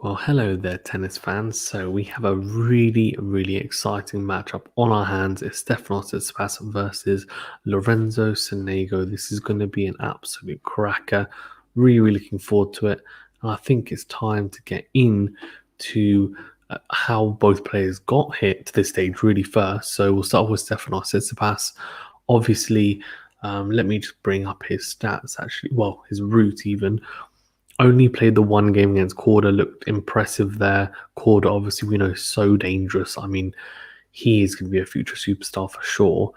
Well, hello there, tennis fans. So we have a really exciting matchup on our hands. It's Stefanos Tsitsipas versus Lorenzo SONEGO. This is going to be an absolute cracker. Really looking forward to it. And I think it's time to get in to how both players got here to this stage really first. So we'll start with Stefanos Tsitsipas. Obviously, let me just bring up his stats actually. Well, his route even. Only played the one game against Corda, looked impressive there. Corda, obviously, we know, so dangerous. I mean, he is going to be a future superstar for sure.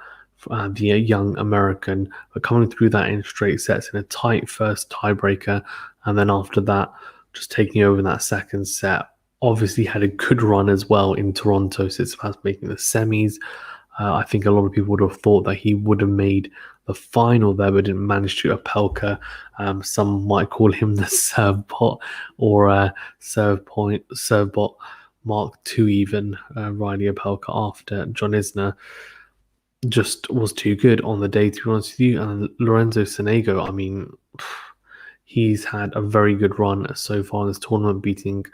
The young American, but coming through that in straight sets in a tight first tiebreaker, and then after that, just taking over in that second set. Obviously, had a good run as well in Toronto, Tsitsipas making the semis. I think a lot of people would have thought that he would have made the final there, but didn't manage to. Apelka, some might call him the serve bot or serve bot Mark II even. Riley Apelka after John Isner just was too good on the day, to be honest with you. And Lorenzo SONEGO, I mean, he's had a very good run so far in this tournament, beating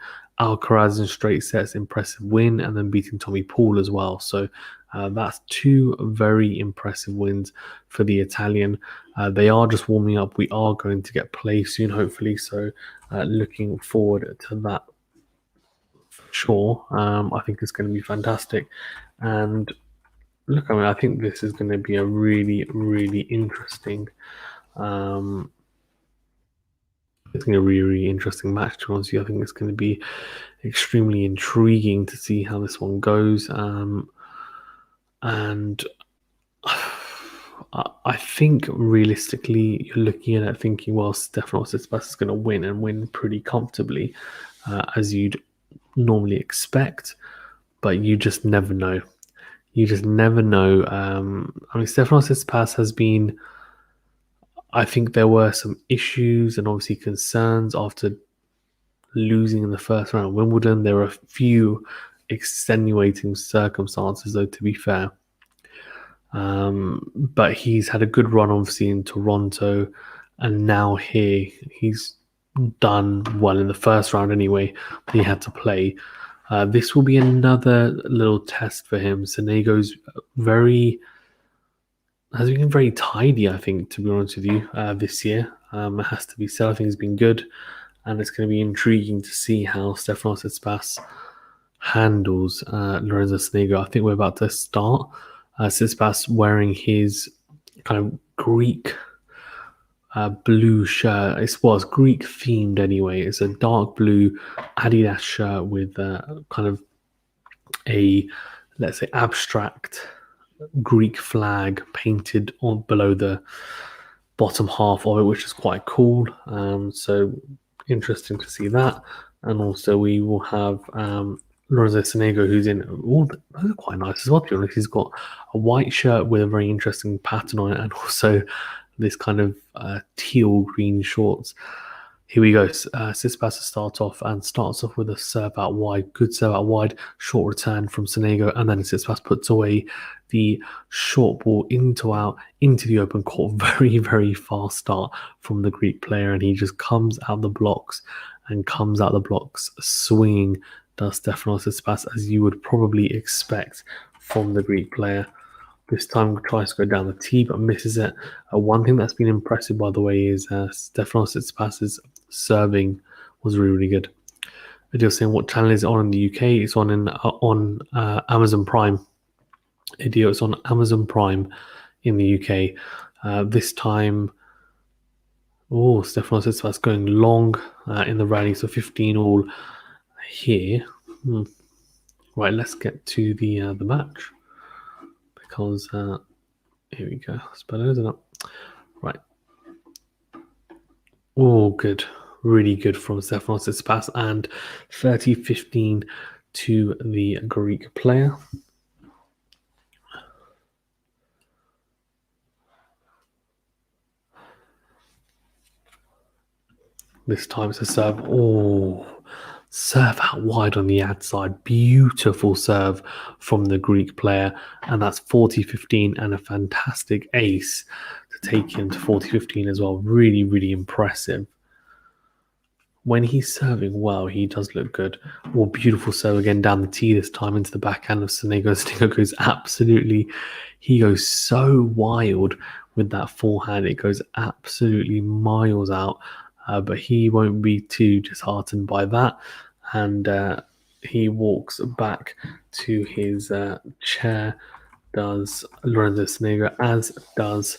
Alcaraz in straight sets, impressive win, and then beating Tommy Paul as well. So that's two very impressive wins for the Italian. They are just warming up. We are going to get play soon, hopefully. So looking forward to that for sure. I think it's going to be fantastic. And look, I mean, I think this is going to be a really interesting. It's going to be a really interesting match, to be honest with you. I think it's going to be extremely intriguing to see how this one goes. And I think realistically, you're looking at it thinking, well, Stefanos Tsitsipas is going to win and win pretty comfortably, as you'd normally expect. But you just never know. You just never know. I mean, Stefanos Tsitsipas has been. I think there were some issues and obviously concerns after losing in the first round of Wimbledon. There were a few extenuating circumstances, though, to be fair. But he's had a good run, obviously, in Toronto, and now here he's done well in the first round anyway. But he had to play. This will be another little test for him. SONEGO's has been very tidy, I think, to be honest with you, this year. It has to be said. I think it's been good, and it's going to be intriguing to see how Stefanos Tsitsipas handles Lorenzo SONEGO. I think we're about to start. Tsitsipas wearing his kind of Greek blue shirt. It was Greek themed anyway. It's a dark blue Adidas shirt with kind of a, let's say, abstract Greek flag painted on below the bottom half of it, which is quite cool. So interesting to see that. And also we will have Lorenzo SONEGO, who's in those are quite nice as well, to be honest. He's got a white shirt with a very interesting pattern on it, and also this kind of teal green shorts. Here we go. Tsitsipas starts off with a serve out wide. Good serve out wide. Short return from SONEGO. And then Tsitsipas puts away the short ball into the open court. Very fast start from the Greek player. And he just comes out the blocks swinging, does Stefanos Tsitsipas, as you would probably expect from the Greek player. This time tries to go down the tee, but misses it. One thing that's been impressive, by the way, is Stefanos Tsitsipas's serving was really good. Idio's saying, what channel is it on in the UK? It's on Amazon Prime. Idio, it's on Amazon Prime in the UK. This time, Stefanos Tsitsipas going long in the rally, so 15 all here. Right, let's get to the match. Because here we go. That's better, isn't it? Right. Oh, good. Really good from Stefanos Tsitsipas, and 30-15 to the Greek player. This time it's a serve. Serve out wide on the ad side. Beautiful serve from the Greek player. And that's 40-15 and a fantastic ace to take him to 40-15 as well. Really impressive. when he's serving well, he does look good. Well, beautiful serve again down the tee this time into the backhand of Sonego. Sonego goes he goes so wild with that forehand. It goes absolutely miles out, but he won't be too disheartened by that. And he walks back to his chair, does Lorenzo Sonego, as does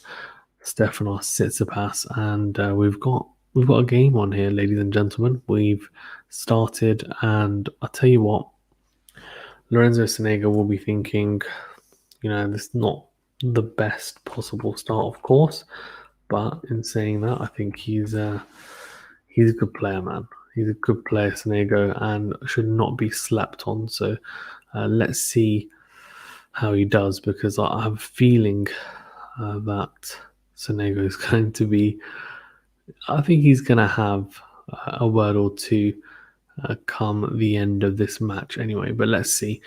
Stefanos Tsitsipas, and we've got a game on here, ladies and gentlemen. We've started, and I'll tell you what, Lorenzo Sonego will be thinking, this is not the best possible start, of course, but in saying that, I think he's a good player, man. He's a good player, Sonego, and should not be slept on. So let's see how he does, because I have a feeling that Sonego is going to be. I think he's going to have a word or two come the end of this match anyway, but let's see.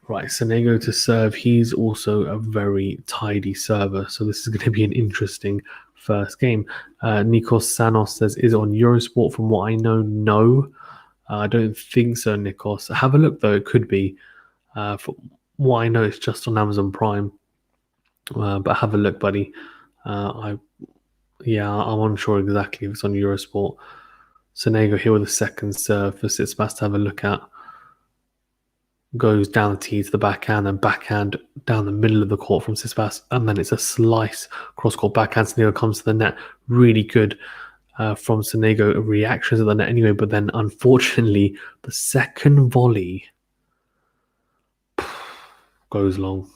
Right, Sonego to serve. He's also a very tidy server, so this is going to be an interesting first game. Nikos Sanos says, is it on Eurosport? From what I know, no. I don't think so, Nikos. Have a look, though. It could be. From what I know, it's just on Amazon Prime. But have a look, buddy. I'm unsure exactly if it's on Eurosport. Sonego here with a second serve for Tsitsipas to have a look at. Goes down the tee to the backhand, and backhand down the middle of the court from Tsitsipas, and then it's a slice cross-court backhand. Sonego comes to the net. Really good from Sonego. Reactions at the net anyway, but then unfortunately the second volley goes long.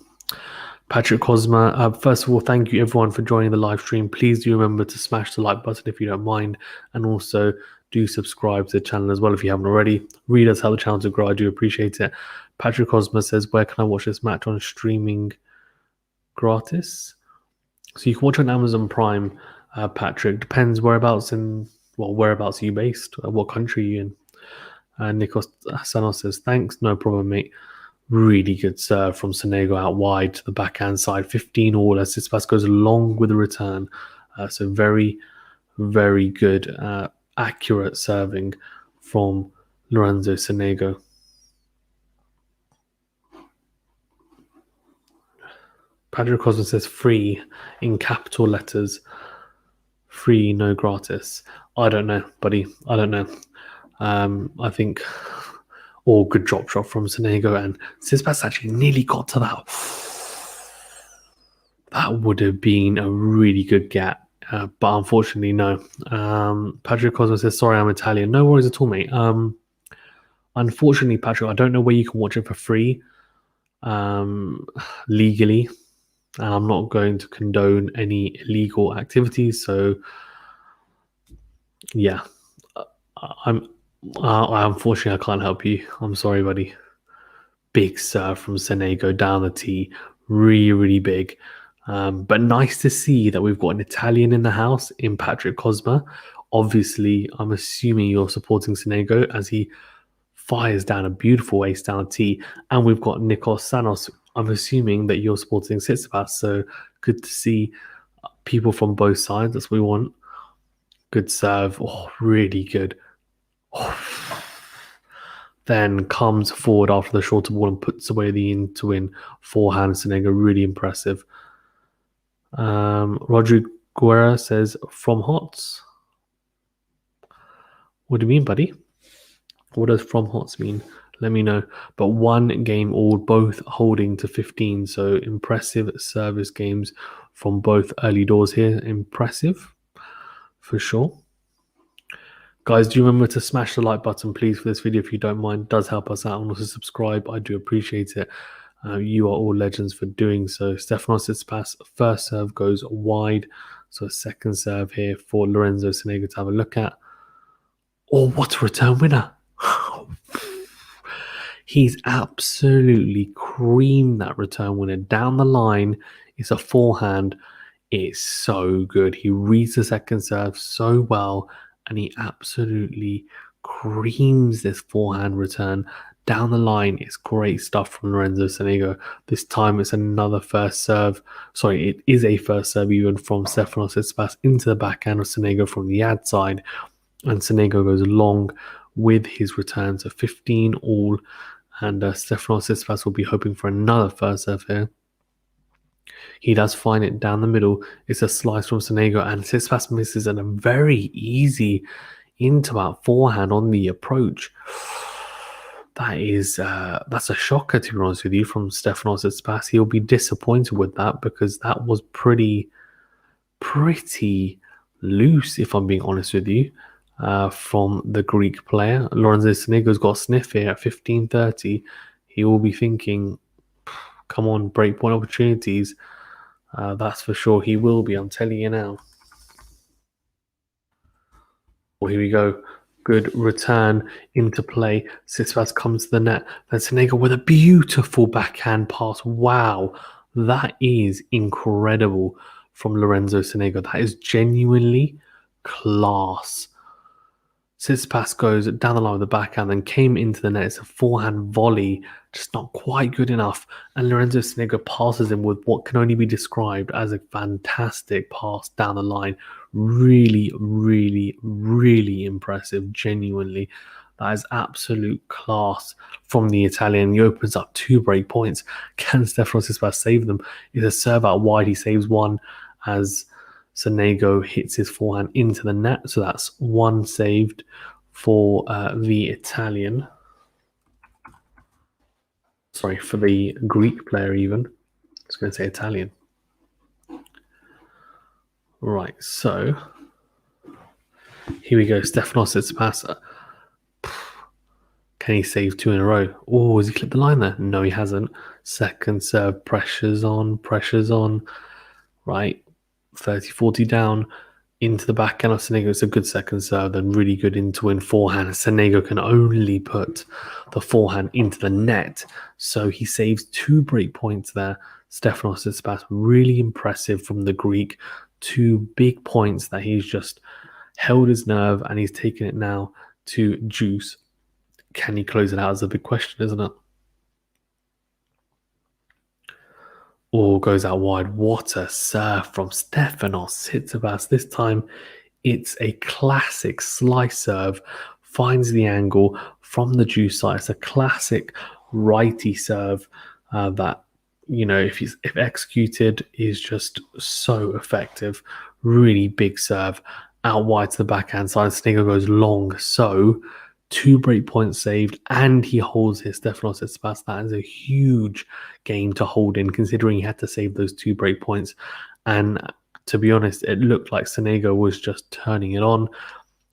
Patrick Cosma, first of all, thank you everyone for joining the live stream. Please do remember to smash the like button if you don't mind, and also do subscribe to the channel as well if you haven't already. Really does help the channel to grow. I do appreciate it. Patrick Cosma says, where can I watch this match on streaming gratis? So you can watch on Amazon Prime, Patrick. Depends whereabouts are you based? What country are you in? Nikos Sanos says, thanks. No problem, mate. Really good serve from Sonego out wide to the backhand side. 15 all as Tsitsipas goes along with the return. So very, very good, accurate serving from Lorenzo Sonego. Patrick Cosmo says free in capital letters. Free, no gratis. I don't know, buddy. I don't know. I think all good drop shot from Sonego, and Tsitsipas actually nearly got to that. That would have been a really good get, but unfortunately, no. Patrick Cosmo says, sorry, I'm Italian. No worries at all, mate. Unfortunately, Patrick, I don't know where you can watch it for free legally, and I'm not going to condone any illegal activities. So, yeah, unfortunately, I can't help you. I'm sorry, buddy. Big serve from Sonego down the tee. Really, really big. But nice to see that we've got an Italian in the house in Patrick Cosma. Obviously, I'm assuming you're supporting Sonego as he fires down a beautiful ace down the tee. And we've got Nikos Sanos. I'm assuming that you're supporting Tsitsipas. So good to see people from both sides. That's what we want. Good serve. Oh, really good. Oh. Then comes forward after the shorter ball and puts away the in to win forehand. Sonego, really impressive. Rodrigo Guerra says, from Hots. What do you mean, buddy? What does from Hots mean? Let me know. But one game all, both holding to 15. So impressive service games from both early doors here. Impressive, for sure. Guys, do remember to smash the like button, please, for this video if you don't mind. It does help us out. And also subscribe. I do appreciate it. You are all legends for doing so. Stefanos Tsitsipas, first serve goes wide. So a second serve here for Lorenzo Sonego to have a look at. Oh, what a return winner. He's absolutely creamed that return winner down the line. It's a forehand. It's so good. He reads the second serve so well, and he absolutely creams this forehand return down the line. It's great stuff from Lorenzo Sonego. This time it's another first serve. Sorry, it is a first serve even from Stefanos Tsitsipas into the backhand of Sonego from the ad side. And Sonego goes long with his return, so 15 all. And Stefanos Tsitsipas will be hoping for another first serve here. He does find it down the middle. It's a slice from Sonego, and Tsitsipas misses and a very easy into out forehand on the approach. That's a shocker, to be honest with you, from Stefanos Tsitsipas. He'll be disappointed with that because that was pretty loose, if I'm being honest with you, from the Greek player. Lorenzo SONEGO's got a sniff here at 15:30. He will be thinking, come on, breakpoint opportunities. That's for sure. He will be, I'm telling you now. Well, here we go. Good return into play. Tsitsipas comes to the net. Then Sonego with a beautiful backhand pass. Wow, that is incredible from Lorenzo Sonego. That is genuinely class. Tsitsipas goes down the line with the backhand, then came into the net. It's a forehand volley, just not quite good enough. And Lorenzo Sonego passes him with what can only be described as a fantastic pass down the line. Really, really, really impressive, genuinely. That is absolute class from the Italian. He opens up 2 break points. Can Stefanos Tsitsipas save them? It's a serve out wide. He saves one as Sonego hits his forehand into the net. So that's 1 saved for the Italian. Sorry, for the Greek player even. I was going to say Italian. Right, so here we go. Stefanos Tsitsipas. Can he save 2 in a row? Oh, has he clipped the line there? No, he hasn't. Second serve, pressure's on. Right, 30-40 down into the backhand of Sonego. It's a good second serve, then really good into in forehand. Sonego can only put the forehand into the net, so he saves 2 break points there. Stefanos Tsitsipas, really impressive from the Greek. 2 big points that he's just held his nerve and he's taken it now to juice. Can he close it out is a big question, isn't it? Oh, goes out wide. What a serve from Stefanos Tsitsipas. This time it's a classic slice serve. Finds the angle from the juice side. It's a classic righty serve that, you know, if executed, is just so effective. Really big serve. Out wide to the backhand side. Sonego goes long. So 2 break points saved, and he holds his Stefanos Tsitsipas. That is a huge game to hold in, considering he had to save those 2 break points. And to be honest, it looked like Sonego was just turning it on.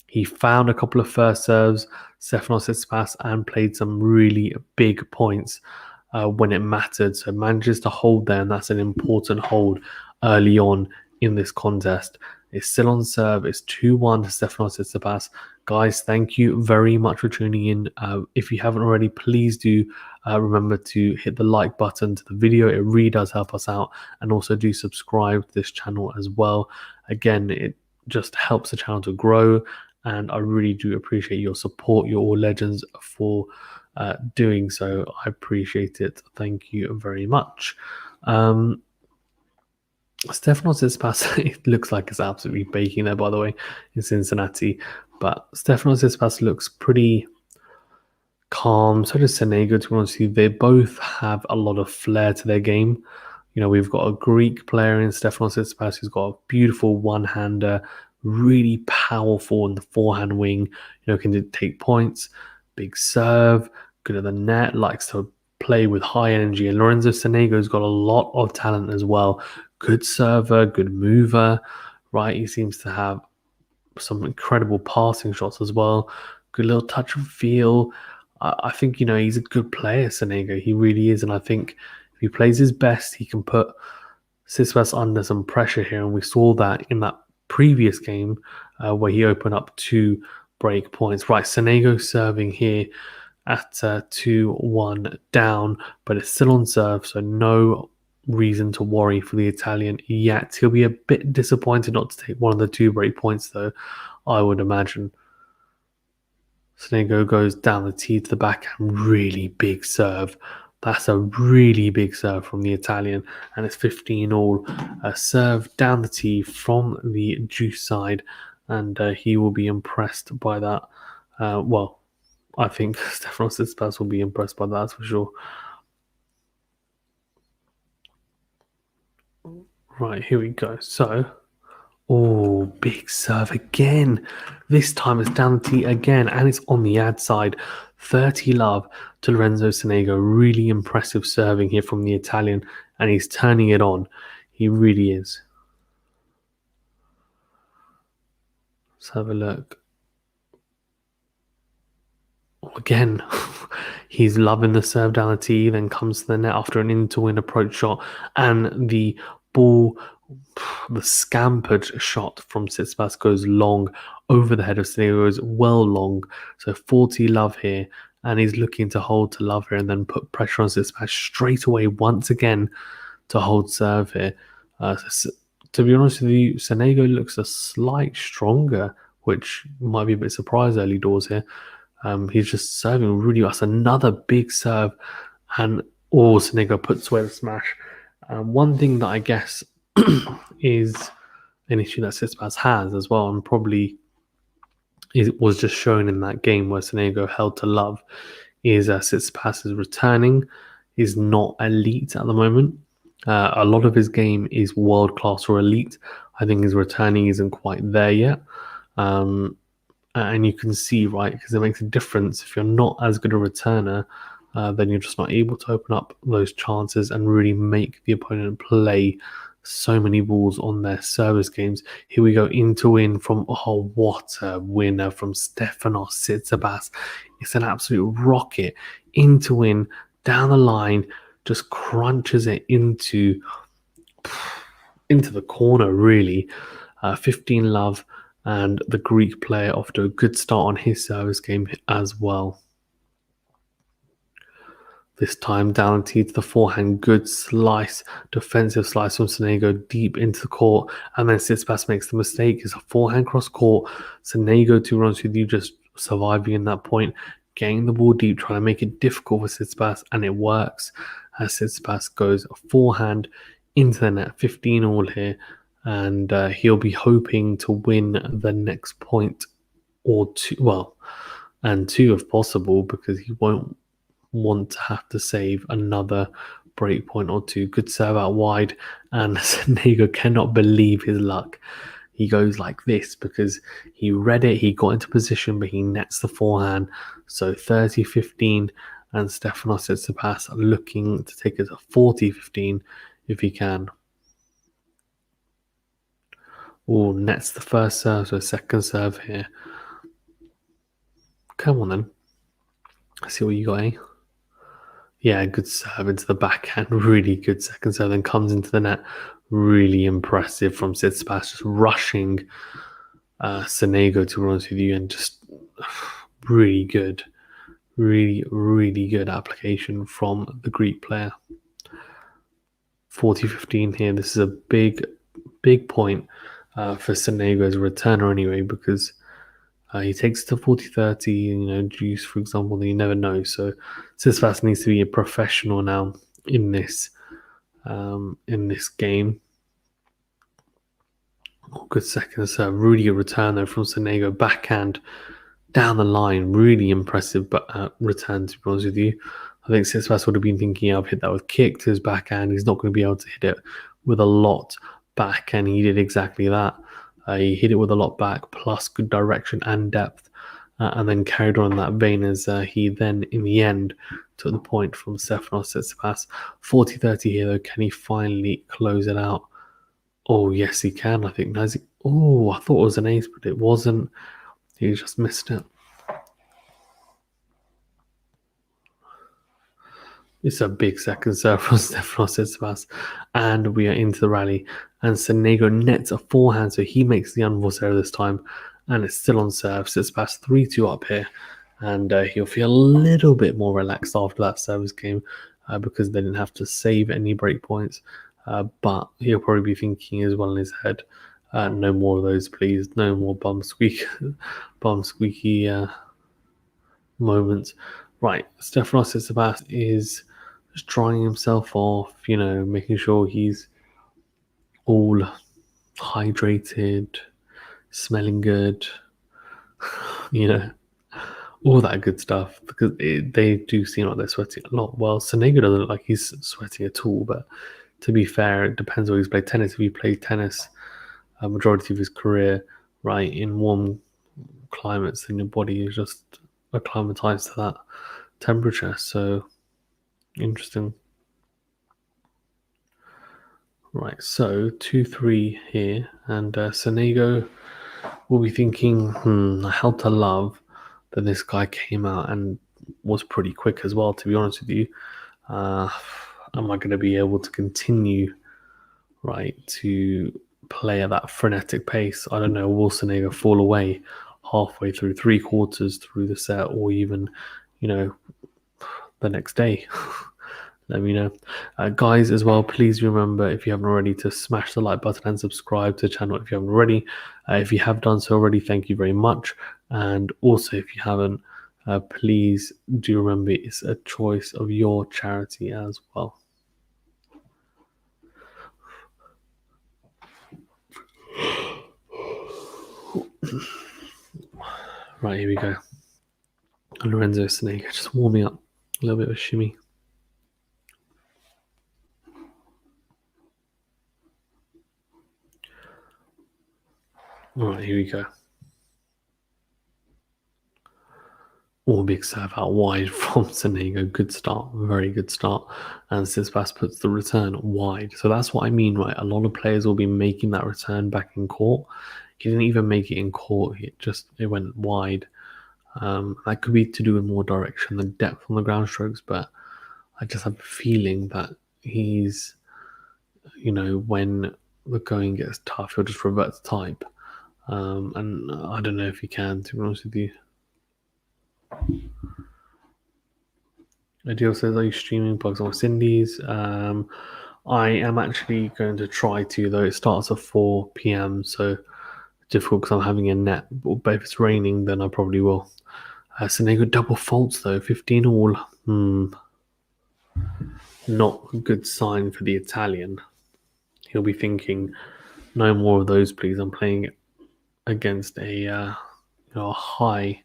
He found a couple of first serves, Stefanos Tsitsipas, and played some really big points when it mattered. So manages to hold there, and that's an important hold early on in this contest. It's still on serve. It's 2-1 to Stefanos Tsitsipas. Guys, thank you very much for tuning in. If you haven't already, please do remember to hit the like button to the video. It really does help us out. And also do subscribe to this channel as well. Again, it just helps the channel to grow. And I really do appreciate your support. You're all legends for doing so. I appreciate it. Thank you very much. Stefanos Tsitsipas, it looks like it's absolutely baking there, by the way, in Cincinnati. But Stefanos Tsitsipas looks pretty calm. So does Sonego, to be honest with you. They both have a lot of flair to their game. You know, we've got a Greek player in Stefanos Tsitsipas who's got a beautiful one-hander, really powerful in the forehand wing. You know, can take points, big serve, good at the net, likes to play with high energy. And Lorenzo Sonego's got a lot of talent as well. Good server, good mover, right? He seems to have some incredible passing shots as well. Good little touch of feel. I think, you know, he's a good player, Sonego. He really is. And I think if he plays his best, he can put Tsitsipas under some pressure here. And we saw that in that previous game where he opened up 2 break points. Right, Sonego serving here at 2-1 down, but it's still on serve, so no reason to worry for the Italian yet. He'll be a bit disappointed not to take one of the 2 break points, though, I would imagine. Sonego goes down the tee to the backhand. Really big serve. That's a really big serve from the Italian, and it's 15 all. A serve down the tee from the juice side. and he will be impressed by that. Well, I think Stefanos Tsitsipas will be impressed by that, that's for sure. Right, here we go. So, oh, big serve again. This time it's down the tee again, and it's on the ad side. 30 love to Lorenzo SONEGO. Really impressive serving here from the Italian, and he's turning it on. He really is. Let's have a look. Again, he's loving the serve down the tee, then comes to the net after an in-to-win approach shot, and the ball, the scampered shot from Tsitsipas goes long over the head of Sonego, goes well long. So 40 love here, and he's looking to hold to love here and then put pressure on Tsitsipas straight away once again to hold serve here. To be honest with you, Sonego looks a slight stronger, which might be a bit surprised early doors here. He's just serving really. That's another big serve, and Sonego puts away the smash. One thing that I guess is an issue that Tsitsipas has as well, and probably it was just shown in that game where Sonego held to love, is Tsitsipas' returning is not elite at the moment. A lot of his game is world class or elite. I think his returning isn't quite there yet. And you can see, right, because it makes a difference. If you're not as good a returner, then you're just not able to open up those chances and really make the opponent play so many balls on their service games. Here we go, into win from, oh, what a winner from Stefanos Tsitsipas. It's an absolute rocket. Into win, down the line, just crunches it into the corner, really. 15 love. And the Greek player off to a good start on his service game as well. This time down to the forehand, good slice, defensive slice from Sonego deep into the court, and then Tsitsipas makes the mistake. It's a forehand cross court. Sonego, to be honest with you, just surviving in that point, getting the ball deep, trying to make it difficult for Tsitsipas, and it works. As Tsitsipas goes forehand into the net, 15 all here. And he'll be hoping to win the next point or two. Well, and two if possible, because he won't want to have to save another break point or two. Good serve out wide, and Sonego cannot believe his luck. He goes like this because he read it, he got into position, but he nets the forehand. So 30-15, and Stefanos Tsitsipas looking to take it to 40-15 if he can. Oh, nets the first serve, so second serve here. Come on then. Let's see what you got, eh? Yeah, good serve into the backhand. Really good second serve. Then comes into the net. Really impressive from Tsitsipas. Just rushing Sonego, to be honest with you, and just really good. Really, really good application from the Greek player. 40-15 here. This is a big, big point for Sonego as a returner anyway, because he takes it to 40-30, juice, for example, then you never know. So Tsitsipas needs to be a professional now in this game. Oh, good second serve. Really good return though from Sonego. Backhand down the line. Really impressive return, to be honest with you. I think Tsitsipas would have been thinking, I've hit that with kick to his backhand. He's not going to be able to hit it with a lot back, and he did exactly that. He hit it with a lot back, plus good direction and depth, and then carried on in that vein as he then, in the end, took the point from Stefanos Tsitsipas. 40-30 here, though. Can he finally close it out? Oh, yes, he can, I think. Oh, I thought it was an ace, but it wasn't. He just missed it. It's a big second serve from Stefanos Tsitsipas, and we are into the rally. And Sonego nets a forehand, so he makes the unforced error this time, and it's still on serve. Tsitsipas 3-2 up here, and he'll feel a little bit more relaxed after that service game because they didn't have to save any break points. But he'll probably be thinking as well in his head, no more of those, please. No more bum squeaky moments. Right, Stefanos Tsitsipas is just drying himself off, making sure he's all hydrated, smelling good, you know, all that good stuff because they do seem like they're sweating a lot. Well, Sonego doesn't look like he's sweating at all, but to be fair, it depends where he's played tennis. If he played tennis a majority of his career, right, in warm climates, then your body is just acclimatized to that temperature. So interesting. Right, so 2-3 here, and Sonego will be thinking, how to love that this guy came out and was pretty quick as well, to be honest with you. Uh, am I going to be able to continue, right, to play at that frenetic pace? I don't know. Will Sonego fall away halfway through, three quarters through the set, or even, you know, the next day? Let me know. Guys, as well, please remember, if you haven't already, to smash the like button and subscribe to the channel if you haven't already. If you have done so already, thank you very much. And also, if you haven't, please do remember it's a choice of your charity as well. Right, here we go. Lorenzo SONEGO just warming up. A little bit of a shimmy. All right, here we go. All big serve out wide from Sonego. Good start, very good start. And Tsitsipas puts the return wide. So that's what I mean, right? A lot of players will be making that return back in court. He didn't even make it in court. It went wide. That could be to do with more direction than depth on the ground strokes, but I just have a feeling that he's, when the going gets tough, he'll just revert to type. And I don't know if he can, to be honest with you. Ideal says, are you streaming Bugs on Cindy's? I am actually going to try to, though it starts at 4 p.m. So difficult because I'm having a net. But if it's raining, then I probably will. Sonego double faults though, 15 all. Not a good sign for the Italian. He'll be thinking, no more of those, please. I'm playing against a high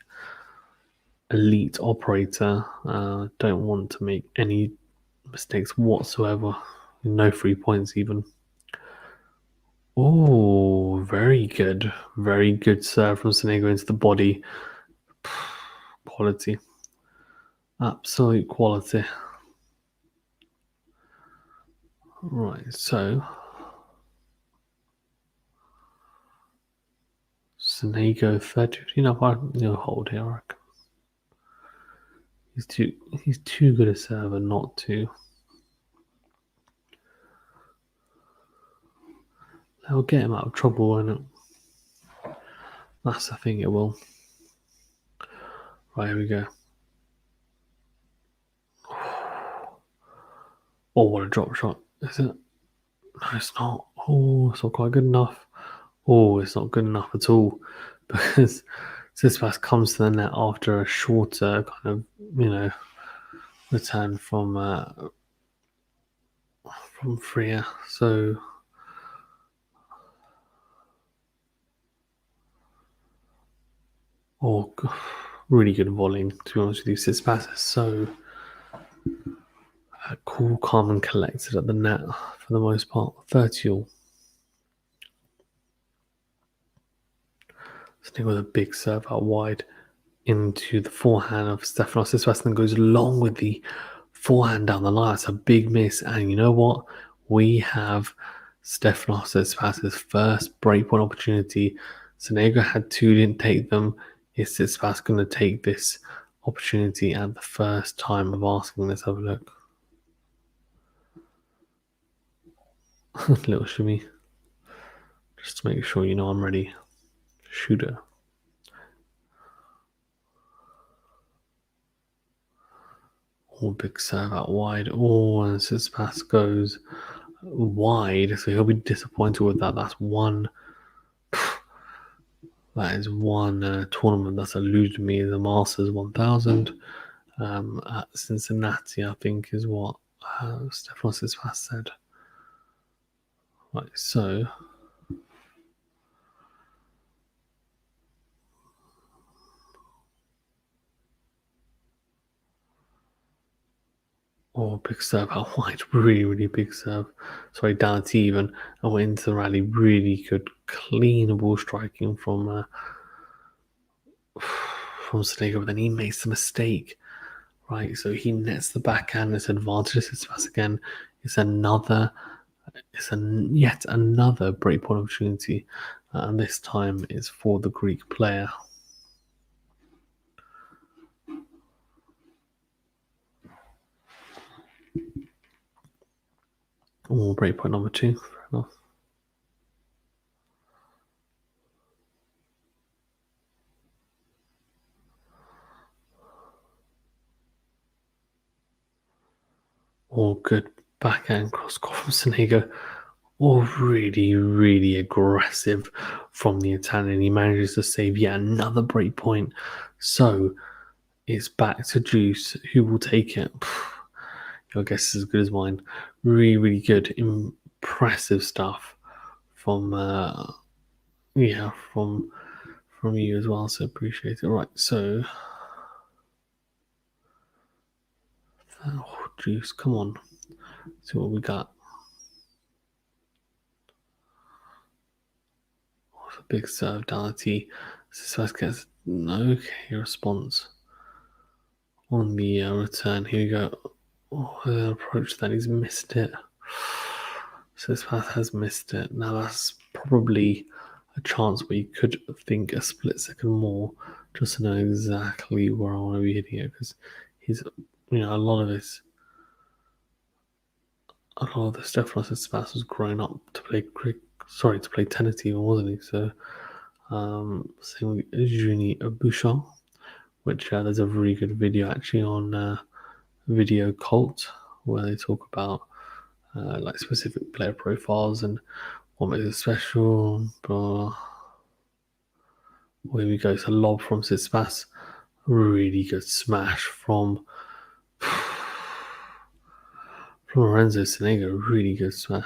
elite operator. Don't want to make any mistakes whatsoever. No 3 points even. Oh, very good. Very good serve from Sonego into the body. Quality. Absolute quality. Right, so Sonego 30-15 up. I'll hold here, I reckon. He's too good a server not to. That'll get him out of trouble, won't it? That's the thing, it will. Right, here we go. Oh, what a drop shot. Is it? No, it's not. Oh, it's not quite good enough. Oh, it's not good enough at all. Because Tsitsipas comes to the net after a shorter kind of, return from Freya. So really good volleying, to be honest with you. Tsitsipas is so cool, calm, and collected at the net for the most part. 30 all. Sitting with a big serve out wide into the forehand of Stefanos. Tsitsipas then goes long with the forehand down the line. It's a big miss. And you know what? We have Stefanos Tsitsipas' first breakpoint opportunity. Sonego had two, didn't take them. Is Tsitsipas going to take this opportunity at the first time of asking? Let's have a look. Little shimmy. Just to make sure I'm ready. Shooter. Oh, big serve out wide. Oh, and Tsitsipas goes wide, so he'll be disappointed with that. That's one. That is one tournament that's eluded me. The Masters 1000 at Cincinnati, I think, is what Stefanos Tsitsipas said. Right, so Oh, big serve out wide. Really, really big serve. Sorry, down to even. And went into the rally. Really good, clean ball striking from Sonego. But then he makes the mistake. Right, so he nets the backhand. It's advantage to Tsitsipas again. It's yet another breakpoint opportunity, and this time is for the Greek player. Oh, breakpoint number 2. Fair enough. Oh, good backhand cross court from Sonego. Oh, really, really aggressive from the Italian. He manages to save yet another breakpoint. So it's back to Juice, who will take it. Your guess is as good as mine. Really, really good, impressive stuff from from you as well. So appreciate it. Right, so Juice, come on, see what we got. A big serve down the tee. Tsitsipas gets an okay response on the return. Here we go. Oh, the approach that he's missed it. Tsitsipas has missed it. Now that's probably a chance where you could think a split second more just to know exactly where I want to be hitting it, because he's, a lot of the Stefanos Tsitsipas was growing up to play tennis even, wasn't he? So same with Juni Bouchon, which there's a really good video actually on Video Cult where they talk about like specific player profiles and what makes it special. But here we go. So lob from Tsitsipas, really good smash from Lorenzo SONEGO, really good smash.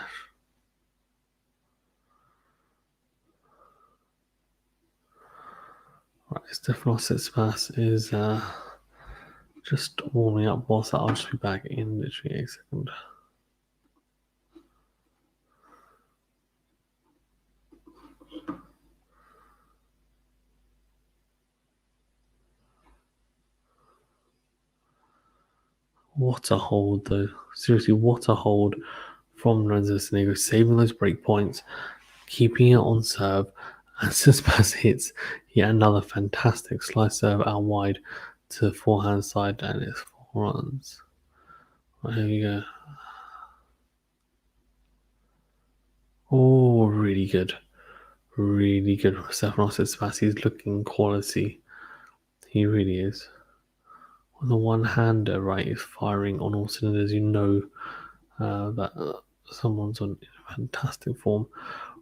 Right, Stefanos Tsitsipas is just warming up. Whilst I'll just be back in literally a second. What a hold, though. Seriously, what a hold from Lorenzo SONEGO, saving those break points, keeping it on serve, and Tsitsipas hits yet another fantastic slice serve out wide to the forehand side, and it's 4 runs. Right, here we go. Oh, really good. Really good for Stefanos Tsitsipas. He's looking quality. He really is. On the one-hander, right, is firing on all cylinders. That someone's on fantastic form.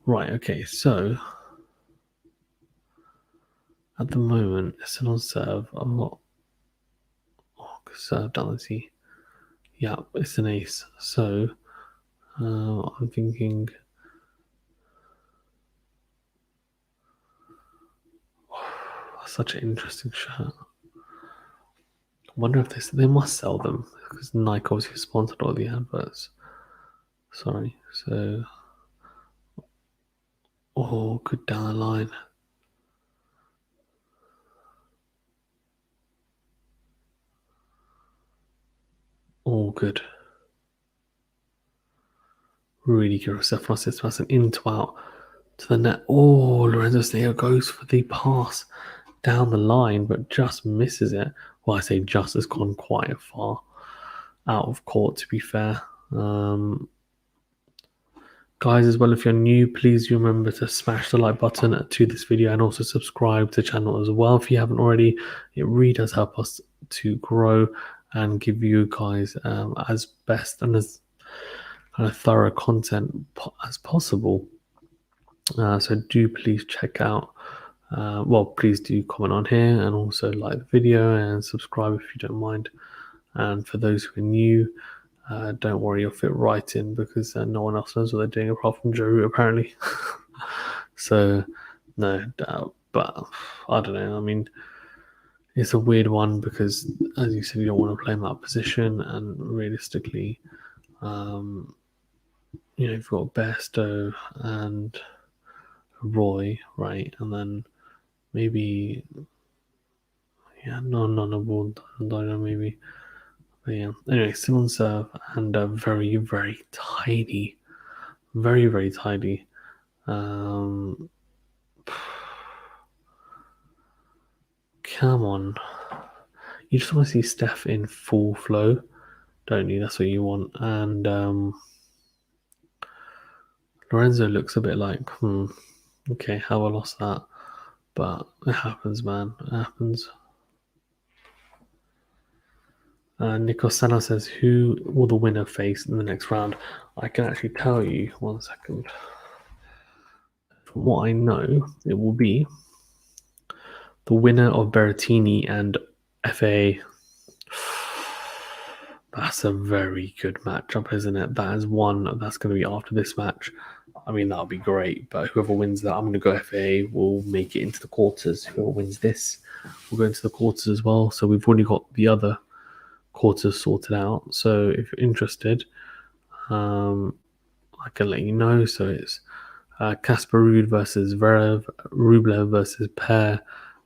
Right, okay, so at the moment, it's still on serve. Serve down the tee. Yeah, it's an ace. So I'm thinking. Such an interesting shirt. I wonder if they must sell them because Nike obviously sponsored all the adverts. Sorry, so good down the line. All good. Really good. Stefanos Tsitsipas an into out to the net. Oh, Lorenzo SONEGO goes for the pass down the line, but just misses it. Well, I say just, has gone quite far out of court, to be fair. Guys, as well, if you're new, please remember to smash the like button to this video and also subscribe to the channel as well if you haven't already. It really does help us to grow and give you guys as best and as kind of thorough content as possible. So do please check out. Please do comment on here and also like the video and subscribe if you don't mind. And for those who are new, don't worry, you'll fit right in because no one else knows what they're doing apart from Joe, apparently. So, no doubt. But I don't know. I mean, it's a weird one because, as you said, you don't want to play in that position, and realistically, you've got Bairstow and Roy, right, and then maybe none of Dino maybe. But yeah. Anyway, still on serve and very very tidy, very very tidy. Come on, you just want to see Steph in full flow, don't you? That's what you want. And Lorenzo looks a bit like, okay, how I lost that, but it happens, man. It happens. Nico Sana says, who will the winner face in the next round? I can actually tell you. 1 second. From what I know, it will be the winner of Berrettini and FA. That's a very good matchup, isn't it? That is one that's going to be after this match. I mean, that'll be great, but whoever wins that, I'm going to go FA, will make it into the quarters. Whoever wins this will go into the quarters as well. So we've already got the other quarters sorted out. So if you're interested, I can let you know. So it's Casper Ruud versus Zverev, Rublev versus Per,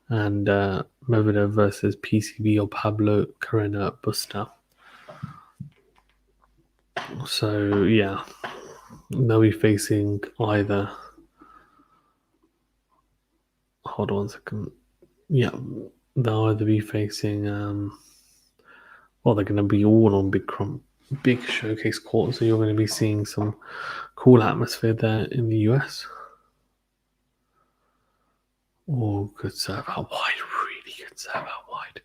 and Medvedev versus PCB or Pablo Carreno Busta. So yeah, they'll be facing either. Hold on 1 second. Yeah, they'll either be facing. Well, they're going to be all on big showcase courts, so you're going to be seeing some cool atmosphere there in the US. Oh, good serve out wide, really good serve out wide.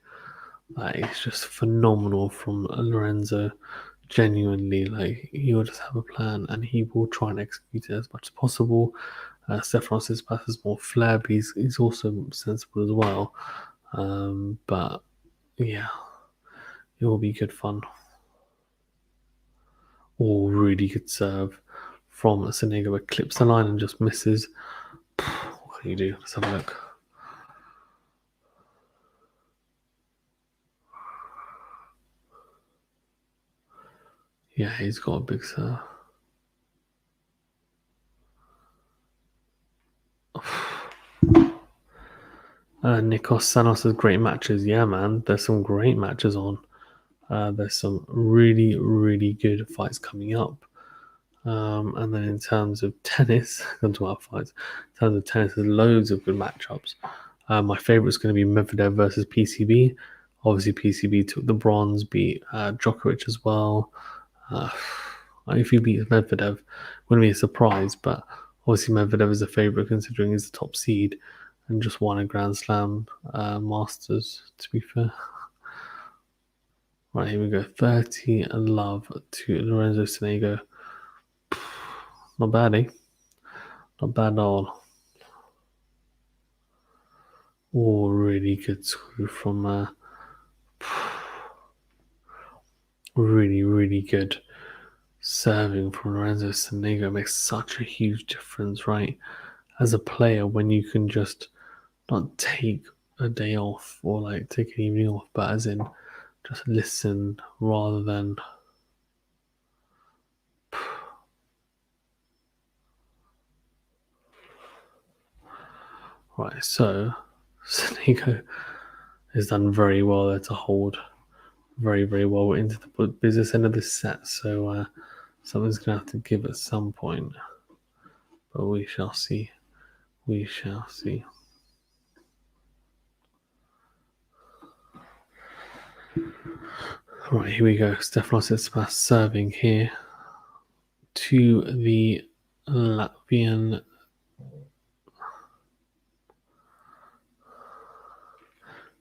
That is just phenomenal from Lorenzo. Genuinely, like, he'll just have a plan and he will try and execute it as much as possible. Stefanos' pass is more flair, but he's also sensible as well. But yeah, it will be good fun. Oh, really good serve from Sonego, but clips the line and just misses. What can you do? Let's have a look. Yeah, he's got a big serve. Nikos Sanos has great matches. Yeah, man, there's some great matches on. There's some really, really good fights coming up. And then in terms of tennis, come to our fights. In terms of tennis, there's loads of good matchups. My favorite is going to be Medvedev versus PCB. Obviously, PCB took the bronze, beat Djokovic as well. If he beats Medvedev, wouldn't be a surprise, but obviously Medvedev is a favorite considering he's the top seed and just won a Grand Slam Masters, to be fair. Right, here we go. 30 love to Lorenzo Sonego. Not bad, eh? Not bad at all. Oh, really good screw from really, really good serving from Lorenzo Sonego. Makes such a huge difference, right? As a player, when you can just not take a day off or like take an evening off, but as in just listen rather than right. So Sonego has done very well there to hold very, very well. We're into the business end of the set, so something's gonna have to give at some point, but we shall see. We shall see. Right, here we go. Stefanos Tsitsipas serving here to the Latvian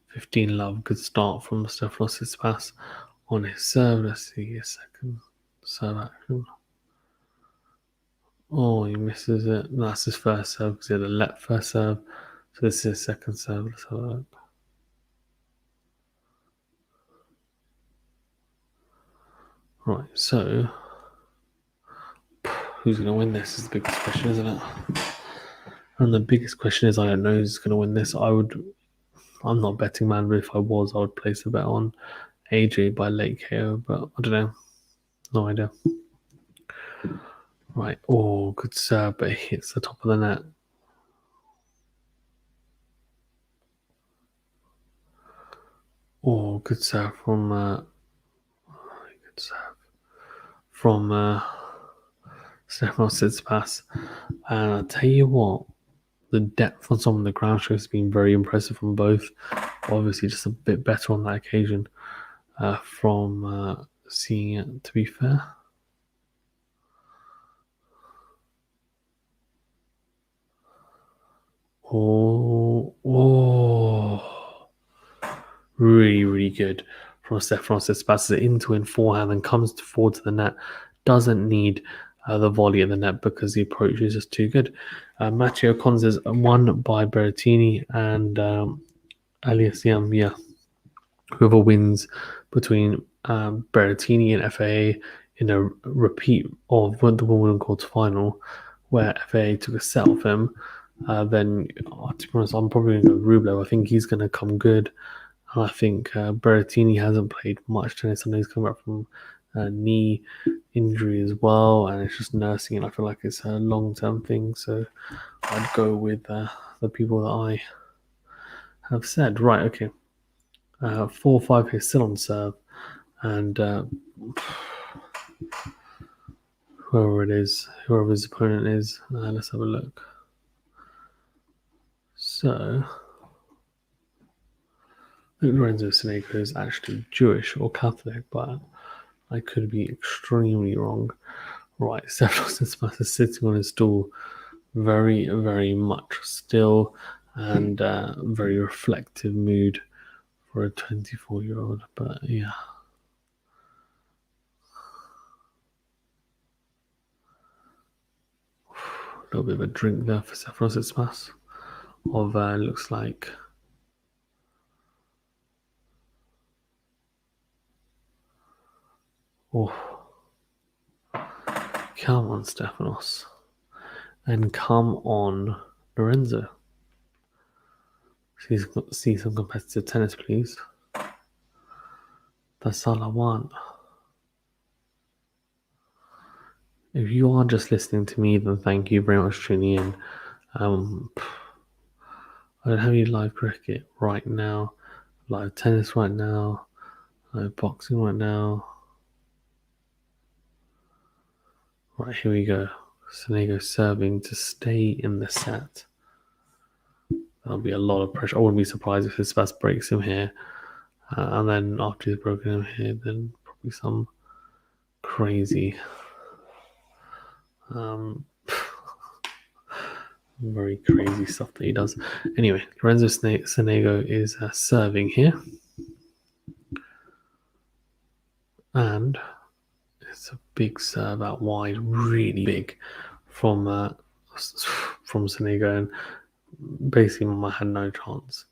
15 love. Good start from Stefanos Tsitsipas on his serve. Let's see a second serve action. Oh, he misses it. That's his first serve because he had a left first serve. So this is his second serve. Let's have a look. Right, so who's going to win this is the biggest question, isn't it? And the biggest question is, I don't know who's going to win this. I'm not a betting man, but if I was, I would place a bet on AJ by late KO, but I don't know. No idea. Right. Oh, good serve, but it hits the top of the net. Oh, good serve from Stefanos Tsitsipas. And I'll tell you what, the depth on some of the ground strokes has been very impressive from both. Obviously, just a bit better on that occasion from seeing it, to be fair. Oh, really, really good from Stefanos Tsitsipas. Into in forehand and comes forward to the net. Doesn't need the volley in the net because the approach is just too good. Matteo Cons is won by Berrettini and Aliassiam, yeah. Whoever wins between Berrettini and FAA in a repeat of the Wimbledon quarterfinal, where FAA took a set off him, then to be honest, I'm probably going to go Rublev. I think he's going to come good. And I think Berrettini hasn't played much tennis. I know he's coming back from a knee injury as well, and it's just nursing it. I feel like it's a long-term thing, so I'd go with the people that I have said. Right, okay. 4-5 here, still on serve, and whoever his opponent is, let's have a look. So, I think Lorenzo SONEGO is actually Jewish or Catholic, but I could be extremely wrong. Right, Stefanos Tsitsipas is sitting on his stool, very, very much still, and very reflective mood for a 24-year-old. But yeah. A little bit of a drink there for Stefanos Tsitsipas. Of looks like come on, Stefanos, and come on, Lorenzo. See some competitive tennis, please. That's all I want. If you are just listening to me, then thank you very much for tuning in. I don't have any live cricket right now, live tennis right now, live boxing right now. Right, here we go. Sonego serving to stay in the set. That'll be a lot of pressure. I wouldn't be surprised if Tsitsipas breaks him here. And then after he's broken him here, then probably some crazy very crazy stuff that he does. Anyway, Lorenzo SONEGO is serving here. And it's a big serve out wide, really big from SONEGO. And basically, Mama had no chance,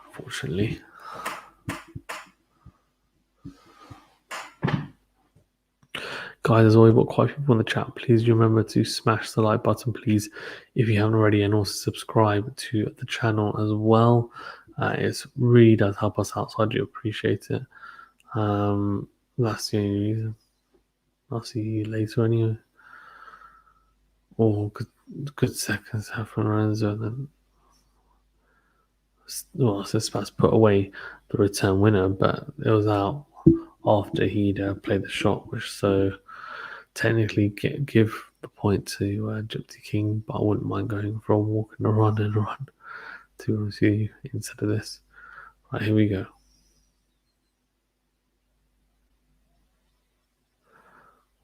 unfortunately. Guys, there's always got quite a few people in the chat. Please remember to smash the like button, please, if you haven't already, and also subscribe to the channel as well. It really does help us out, so I do appreciate it. That's the only reason. I'll see you later anyway. Oh, good seconds from Lorenzo. Then, well, Tsitsipas put away the return winner, but it was out after he'd played the shot, which so technically give the point to Gypsy King, but I wouldn't mind going for a walk and a run, to honest with you, instead of this. Right, here we go.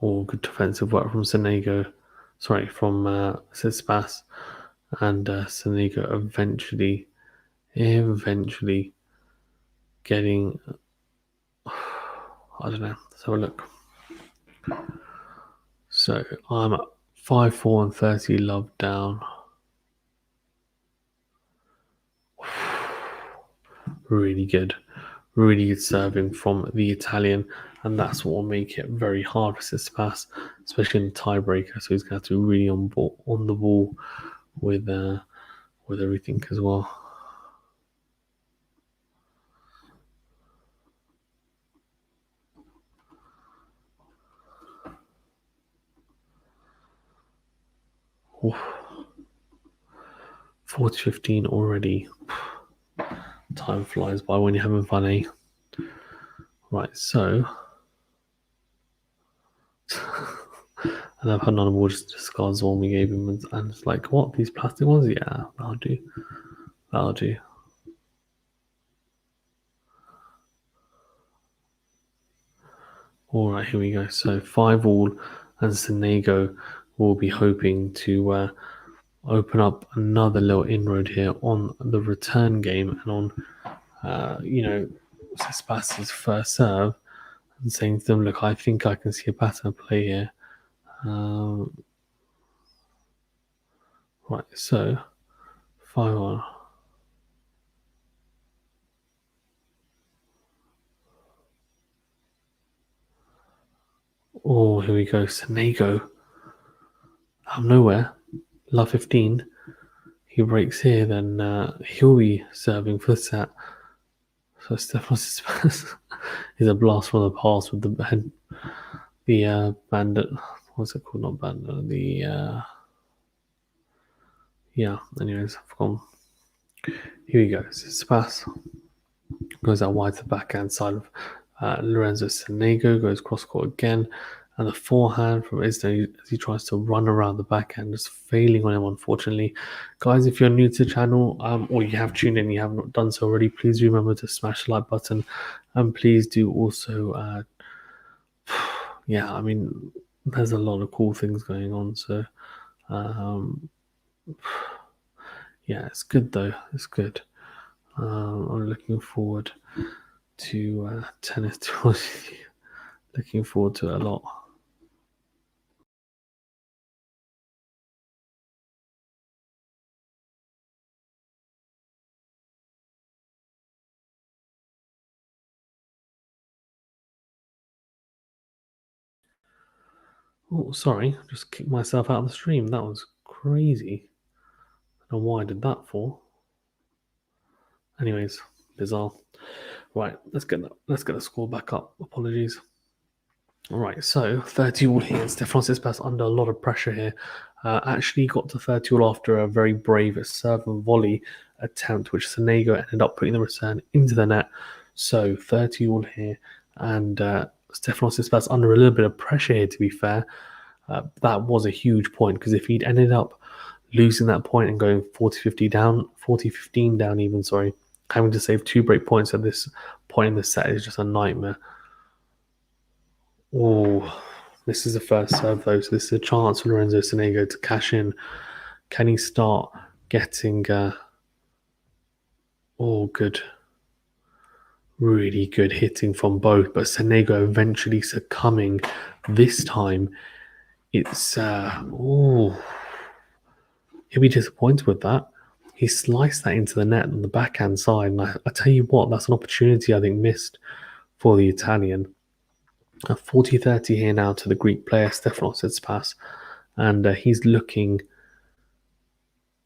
Oh, good defensive work from SONEGO. Sorry, from Tsitsipas. And SONEGO eventually getting, I don't know, let's have a look. So I'm at 5-4 and 30 love down. Really good serving from the Italian, and that's what will make it very hard for Tsitsipas, especially in the tiebreaker. So he's going to have to be really on the ball with everything as well. Oof. 40-15 already. Time flies by when you're having fun, eh? Right, so. And I've had none of all just discards the one we gave him, and it's like, what, these plastic ones? Yeah, that'll do. That'll do. All right, here we go. So 5-all, and Sonego will be hoping to open up another little inroad here on the return game and on, Tsitsipas' first serve, and saying to them, look, I think I can see a pattern play here. Right, so 5-1. Oh, here we go. Sonego out of nowhere. Love 15. He breaks here, then he'll be serving for the set. So Stefanos is a blast from the past with the bandit. What's it called? Not bandit. Anyways, I've gone. Here we go. Tsitsipas goes out wide to the backhand side of Lorenzo SONEGO, goes cross court again, and the forehand from Isno as he tries to run around the backhand, just failing on him, unfortunately. Guys, if you're new to the channel or you have tuned in and you have not done so already, please remember to smash the like button, and please do also, there's a lot of cool things going on, so it's good though. It's good. I'm looking forward to tennis. Looking forward to it a lot. Oh, sorry, just kicked myself out of the stream. That was crazy. I don't know why I did that for. Anyways, bizarre. Right, let's get the score back up. Apologies. All right, so 30-all here. Stefanos Tsitsipas under a lot of pressure here. Actually got to 30-all after a very brave serve and volley attempt, which Sonego ended up putting the return into the net. So 30-all here, and Stefanos Tsitsipas under a little bit of pressure here, to be fair. That was a huge point, because if he'd ended up losing that point and going 40-15 down even, having to save 2 break points at this point in the set is just a nightmare. Oh, this is the first serve though, so this is a chance for Lorenzo SONEGO to cash in. Can he start getting good, really good hitting from both, but Sonego eventually succumbing. This time it's he'll be disappointed with that. He sliced that into the net on the backhand side, and I tell you what, that's an opportunity I think missed for the Italian. 40-30 here now to the Greek player Stefanos Tsitsipas, and he's looking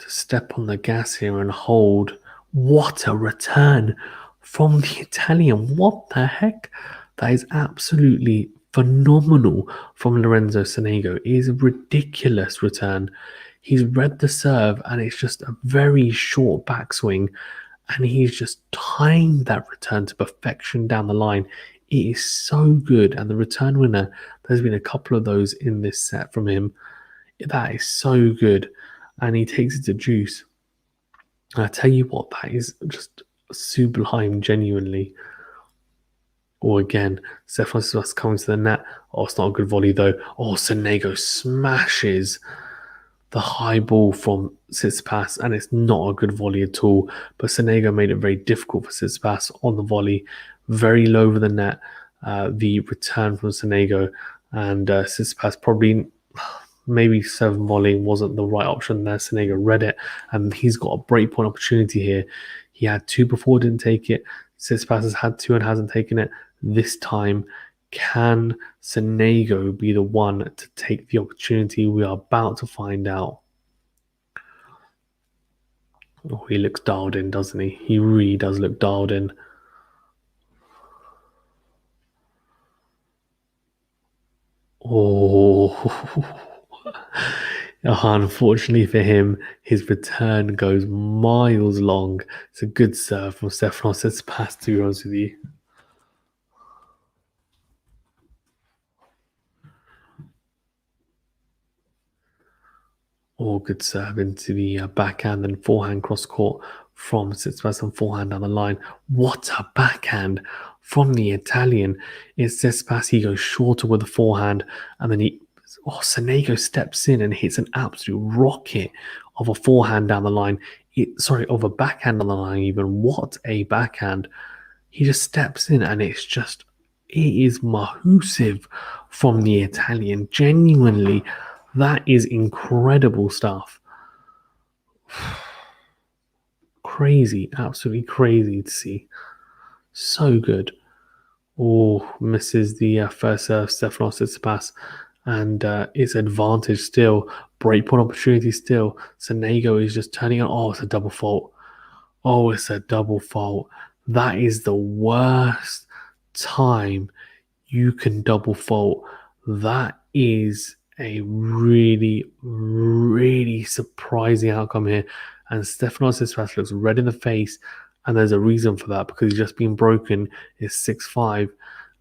to step on the gas here and hold. What a return from the Italian! What the heck? That is absolutely phenomenal from Lorenzo SONEGO. It is a ridiculous return. He's read the serve, and it's just a very short backswing, and he's just timed that return to perfection down the line. It is so good, and the return winner, there's been a couple of those in this set from him. That is so good, and he takes it to juice. I tell you what, that is just sublime, genuinely. Or again, Stefanos coming to the net. Oh, it's not a good volley though. Oh, Sonego smashes the high ball from Tsitsipas, and it's not a good volley at all. But Sonego made it very difficult for Tsitsipas on the volley, very low over the net. The return from Sonego, and Tsitsipas probably maybe serve volleying wasn't the right option there. Sonego read it, and he's got a breakpoint opportunity here. He had 2 before, didn't take it. Tsitsipas has had 2 and hasn't taken it. This time, can Sonego be the one to take the opportunity? We are about to find out. Oh, he looks dialed in, doesn't he? He really does look dialed in. Oh, Unfortunately for him, his return goes miles long. It's a good serve from Stefanos. It's past, to be honest with you. All good serve into the backhand and forehand cross court from Tsitsipas and forehand down the line. What a backhand from the Italian. It's Tsitsipas. He goes shorter with the forehand, and then Sonego steps in and hits an absolute rocket of a forehand down the line. Of a backhand on the line, even. What a backhand. He just steps in, and it is massive from the Italian. Genuinely, that is incredible stuff. Crazy, absolutely crazy to see. So good. Oh, misses the first serve, Stefanos Tsitsipas, and it's advantage still. Breakpoint opportunity still. Sonego is just turning on. Oh, it's a double fault. Oh, it's a double fault. That is the worst time you can double fault. That is a really, really surprising outcome here. And Stefanos Tsitsipas looks red in the face, and there's a reason for that because he's just been broken. It's 6-5,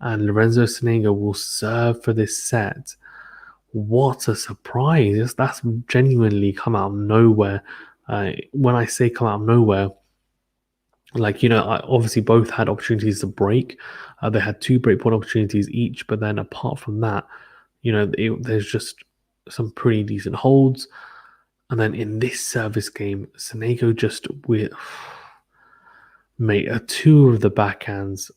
and Lorenzo SONEGO will serve for this set. What a surprise! That's genuinely come out of nowhere. When I say come out of nowhere, obviously both had opportunities to break. They had 2 breakpoint opportunities each, but then apart from that, there's just some pretty decent holds. And then in this service game, Sonego just made 2 of the backhands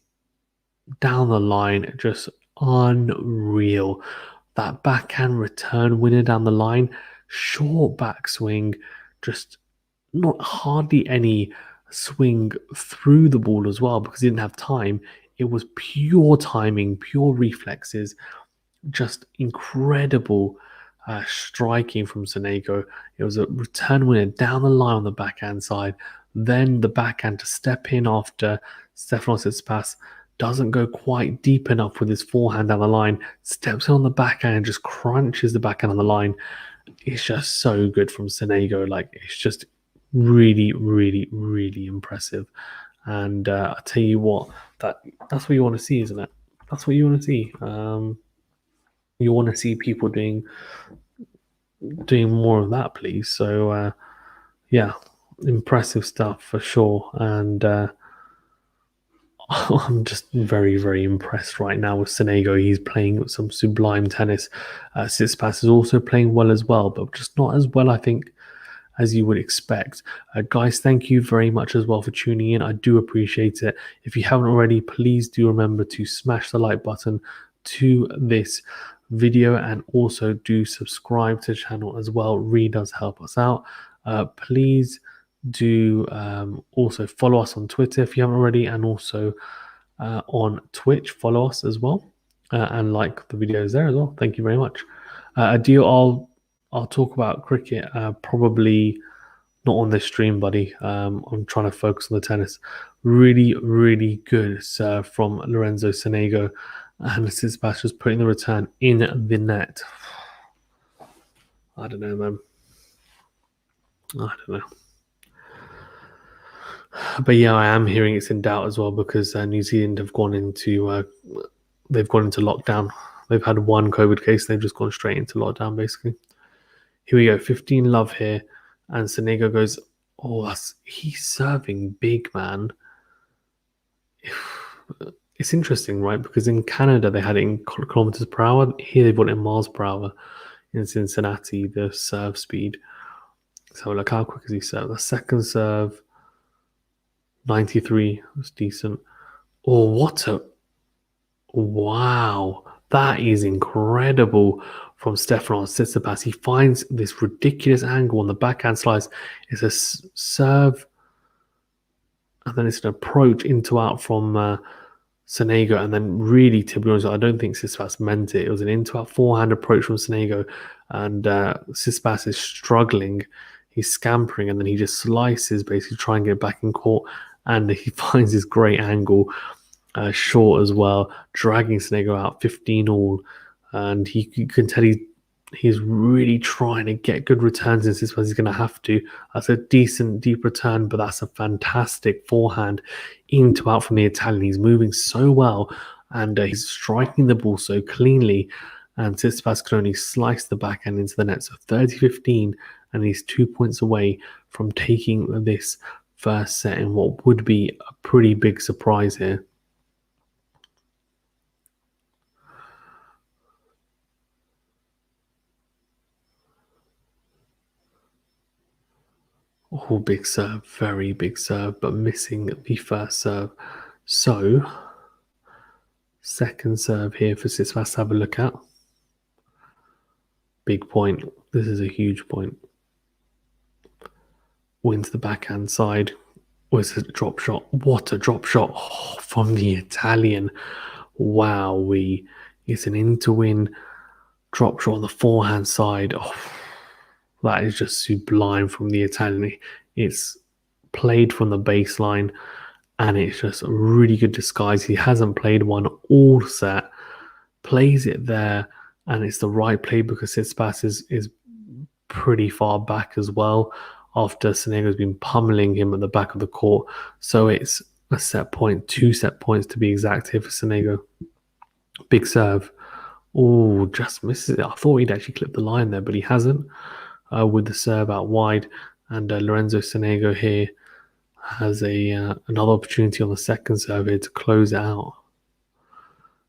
down the line, just unreal. That backhand return winner down the line, short backswing, just not hardly any swing through the ball as well because he didn't have time. It was pure timing, pure reflexes, just incredible striking from Sonego. It was a return winner down the line on the backhand side. Then the backhand to step in after Stefanos Tsitsipas doesn't go quite deep enough with his forehand down the line, steps in on the backhand and just crunches the backhand on the line. It's just so good from Sonego. It's just really, really, really impressive. And I tell you what, that's what you want to see, isn't it? That's what you want to see. You want to see people doing more of that, please. So yeah, impressive stuff for sure. And I'm just very, very impressed right now with Sonego. He's playing some sublime tennis. Tsitsipas is also playing well as well, but just not as well, I think, as you would expect. Guys, thank you very much as well for tuning in. I do appreciate it. If you haven't already, please do remember to smash the like button to this video and also do subscribe to the channel as well. Really does help us out. Please do also follow us on Twitter if you haven't already, and also on Twitch. Follow us as well and like the videos there as well. Thank you very much. Adio, I'll talk about cricket probably not on this stream, buddy. I'm trying to focus on the tennis. Really, really good serve from Lorenzo SONEGO, and Tsitsipas just putting the return in the net. I don't know, man. I don't know. But yeah, I am hearing it's in doubt as well because New Zealand have gone into lockdown. They've had 1 COVID case. They've just gone straight into lockdown, basically. Here we go, 15 love here, and Sonego goes. Oh, he's serving big, man. It's interesting, right? Because in Canada they had it in kilometers per hour. Here they've got it in miles per hour. In Cincinnati, the serve speed. So look how quick is he serve? The second serve, 93. That's decent. Oh, wow. That is incredible from Stefanos Tsitsipas. He finds this ridiculous angle on the backhand slice. It's a serve, and then it's an approach into out from Sonego. And then really, to be honest, I don't think Tsitsipas meant it. It was an into out forehand approach from Sonego, and Tsitsipas is struggling. He's scampering, and then he just slices, basically trying to get back in court, and he finds this great angle. Short as well, dragging Sonego out 15 all, and you can tell He's really trying to get good returns in Tsitsipas. He's going to have to. That's a decent deep return, but that's a fantastic forehand into out from the Italian. He's moving so well, and he's striking the ball so cleanly. And Tsitsipas can only slice the backhand into the net. So 30-15, and he's 2 points away from taking this first set in what would be a pretty big surprise here. Oh, big serve, very big serve, but missing the first serve. So, second serve here for Tsitsipas to have a look at. Big point. This is a huge point. Wins the backhand side. Was a drop shot. What a drop shot from the Italian. Wow, it's an in-to-win drop shot on the forehand side. Oh, that is just sublime from the Italian. It's played from the baseline, and it's just a really good disguise. He hasn't played one all set, plays it there, and it's the right play because Tsitsipas is pretty far back as well after Sonego's been pummeling him at the back of the court. So it's a set point, 2 set points to be exact here for Sonego. Big serve. Oh, just misses it. I thought he'd actually clip the line there, but he hasn't with the serve out wide. And Lorenzo SONEGO here has another opportunity on the second serve here to close it out.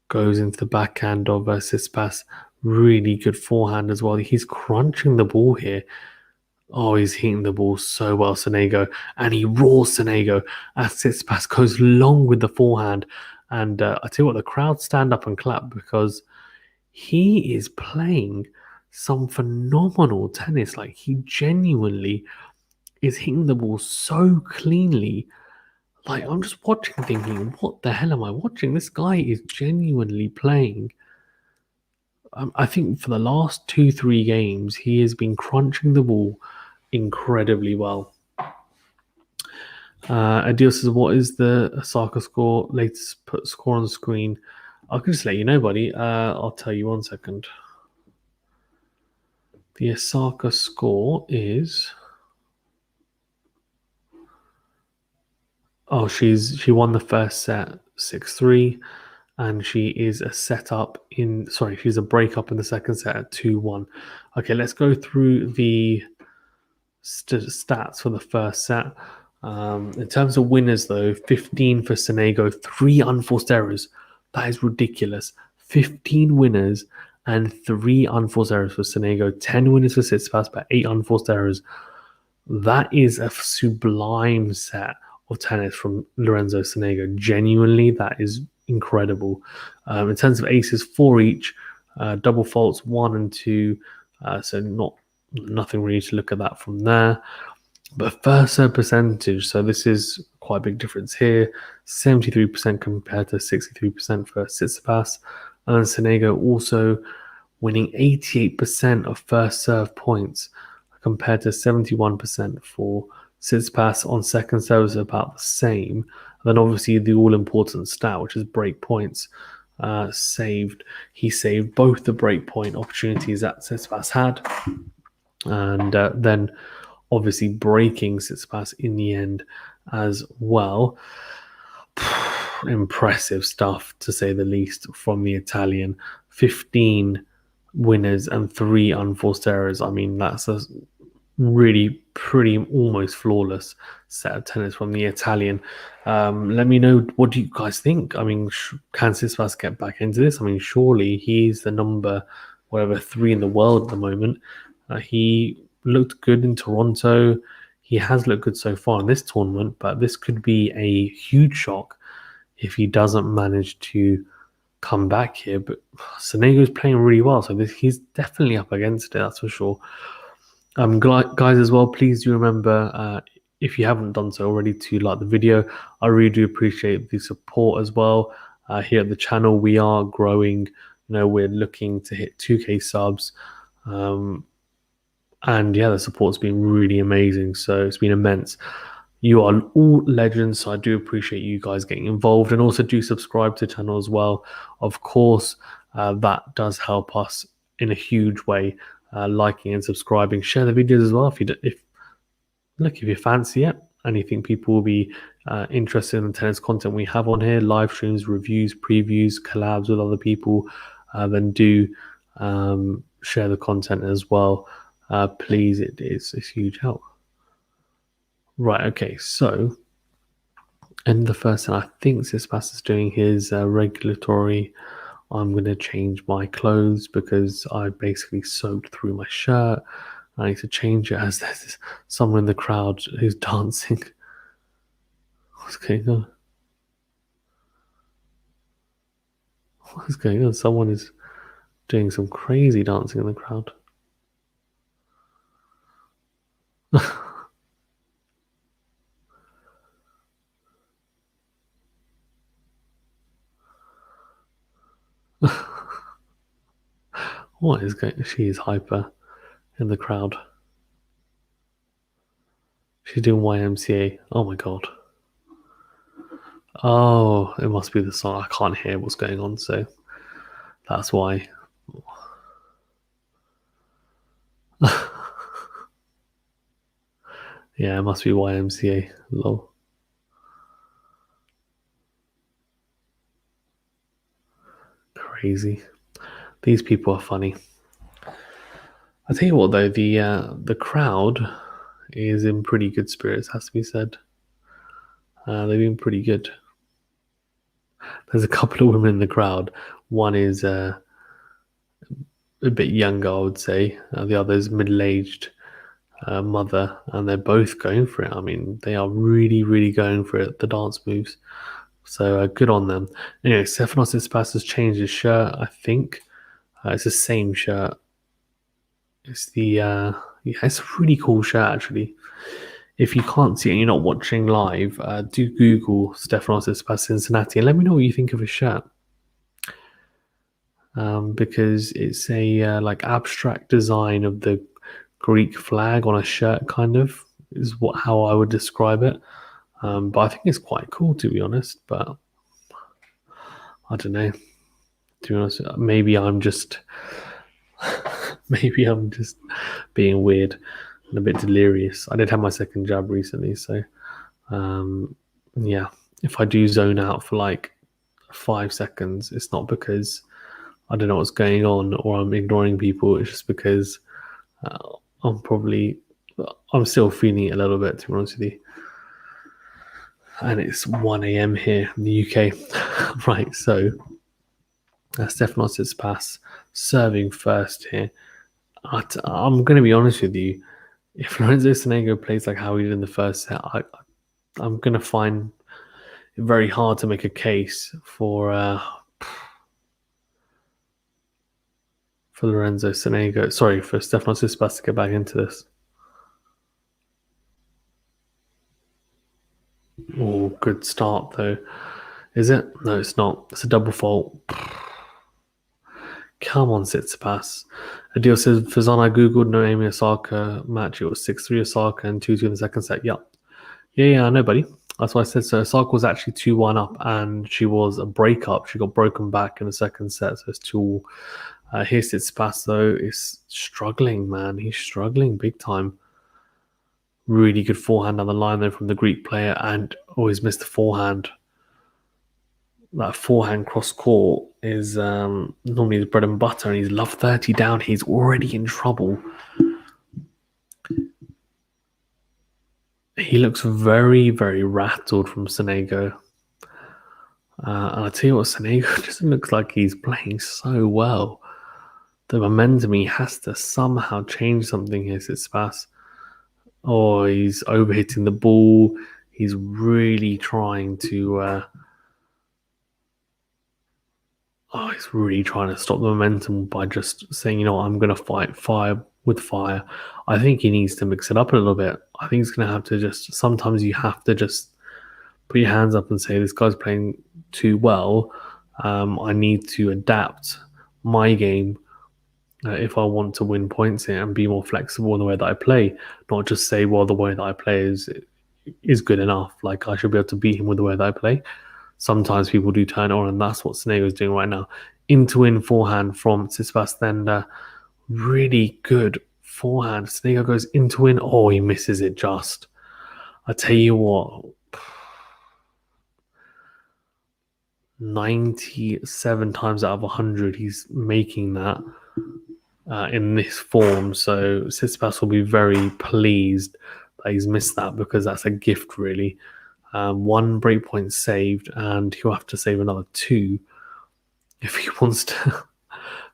Goes into the backhand of Tsitsipas. Really good forehand as well. He's crunching the ball here. Oh, he's hitting the ball so well, Sonego. And he roars Sonego as Tsitsipas goes long with the forehand. And I tell you what, the crowd stand up and clap because he is playing some phenomenal tennis. Like, he genuinely is hitting the ball so cleanly. Like, I'm just watching thinking, what the hell am I watching? This guy is genuinely playing. I think for the last 2-3 games, he has been crunching the ball incredibly well. Adil says, what is the Osaka score? Latest put score on the screen. I can just let you know, buddy. I'll tell you 1 second. The Osaka score is... Oh, she won the first set 6-3, and she is a setup in... Sorry, she's a breakup in the second set at 2-1. Okay, let's go through the stats for the first set. In terms of winners, though, 15 for Sonego, 3 unforced errors. That is ridiculous. 15 winners and 3 unforced errors for Sonego. 10 winners for Tsitsipas, but 8 unforced errors. That is a sublime set of tennis from Lorenzo SONEGO. Genuinely, that is incredible. In terms of aces, 4 each. Double faults, 1 and 2. So nothing really to look at that from there. But first serve percentage, so this is quite a big difference here. 73% compared to 63% for Tsitsipas. And Sonego also winning 88% of first serve points compared to 71% for Tsitsipas. On second serve is about the same. And then obviously the all-important stat, which is break points, saved. He saved both the break point opportunities that Tsitsipas had, and then obviously breaking Tsitsipas in the end as well. Impressive stuff, to say the least, from the Italian. 15 winners and 3 unforced errors. I mean, that's a really pretty almost flawless set of tennis from the Italian. Let me know, what do you guys think? I mean, can Tsitsipas get back into this? I mean, surely he's the number 3 in the world at the moment. He looked good in Toronto. He has looked good so far in this tournament, but this could be a huge shock if he doesn't manage to come back here. But Sonego's playing really well, so he's definitely up against it, that's for sure. Guys, as well, please do remember, if you haven't done so already, to like the video. I really do appreciate the support as well. Here at the channel, we are growing. We're looking to hit 2K subs. And yeah, the support's been really amazing. So it's been immense. You are all legends, so I do appreciate you guys getting involved, and also do subscribe to the channel as well. Of course, that does help us in a huge way. Liking and subscribing, share the videos as well if you fancy it and you think people will be interested in the tennis content we have on here, live streams, reviews, previews, collabs with other people, then do share the content as well. Please, it's a huge help. Right, okay, so in the first thing, I think Tsitsipas is doing his regulatory. I'm going to change my clothes because I basically soaked through my shirt. I need to change it as there's someone in the crowd who's dancing. What's going on? What is going on? Someone is doing some crazy dancing in the crowd. What is going? She is hyper in the crowd. She's doing YMCA. Oh my god. Oh, it must be the song. I can't hear what's going on, so that's why. Yeah, it must be YMCA. Lol. Crazy. These people are funny. I tell you what, though, the crowd is in pretty good spirits, has to be said. They've been pretty good. There's a couple of women in the crowd. One is a bit younger, I would say. The other is middle-aged mother, and they're both going for it. I mean, they are really, really going for it, the dance moves. So good on them. Anyway, Stefanos Tsitsipas has changed his shirt, I think. It's the same shirt. It's it's a really cool shirt, actually. If you can't see it and you're not watching live, do Google Stefanos Tsitsipas Cincinnati and let me know what you think of his shirt. Because it's a like abstract design of the Greek flag on a shirt, kind of is how I would describe it. But I think it's quite cool, to be honest. But I don't know. To be honest, maybe I'm just being weird and a bit delirious. I did have my second jab recently, so yeah. If I do zone out for like 5 seconds, it's not because I don't know what's going on or I'm ignoring people. It's just because I'm still feeling it a little bit, to be honest with you. And it's 1 a.m. here in the UK. Right, so Stefanos Tsitsipas serving first here. I'm going to be honest with you. If Lorenzo SONEGO plays like how he did in the first set, I'm going to find it very hard to make a case for Lorenzo SONEGO. Sorry, for Stefanos Tsitsipas to get back into this. Oh, good start though. Is it? No, it's not. It's a double fault. Come on, Tsitsipas. Adil says, Fazan, I googled Naomi Osaka match. It was 6-3 Osaka and 2-2 in the second set. Yep. Yeah, I know, buddy. That's why I said so. Osaka was actually 2-1 up and she was a breakup. She got broken back in the second set, so it's 2-2. Here's Tsitsipas, though, is struggling, man. He's struggling big time. Really good forehand on the line, though, from the Greek player, and always missed the forehand. That forehand cross court is normally his bread and butter, and he's love 30 down. He's already in trouble. He looks very, very rattled from SONEGO. And I tell you what, SONEGO just looks like he's playing so well. The momentum, he has to somehow change something here, Tsitsipas. Oh, he's overhitting the ball. He's really trying to... he's really trying to stop the momentum by just saying, you know what, I'm going to fight fire with fire. I think he needs to mix it up a little bit. I think he's going to have to just... Sometimes you have to just put your hands up and say, this guy's playing too well. I need to adapt my game if I want to win points here and be more flexible in the way that I play. Not just say, well, the way that I play is good enough. Like, I should be able to beat him with the way that I play. Sometimes people do turn on, and that's what SONEGO is doing right now. In-to-win forehand from Tsitsipas, then Really good forehand. Sonego goes into win. Oh, he misses it just. I tell you what, 97 times out of 100, he's making that in this form. So Tsitsipas will be very pleased that he's missed that, because that's a gift, really. One breakpoint saved, and he'll have to save another two if he wants to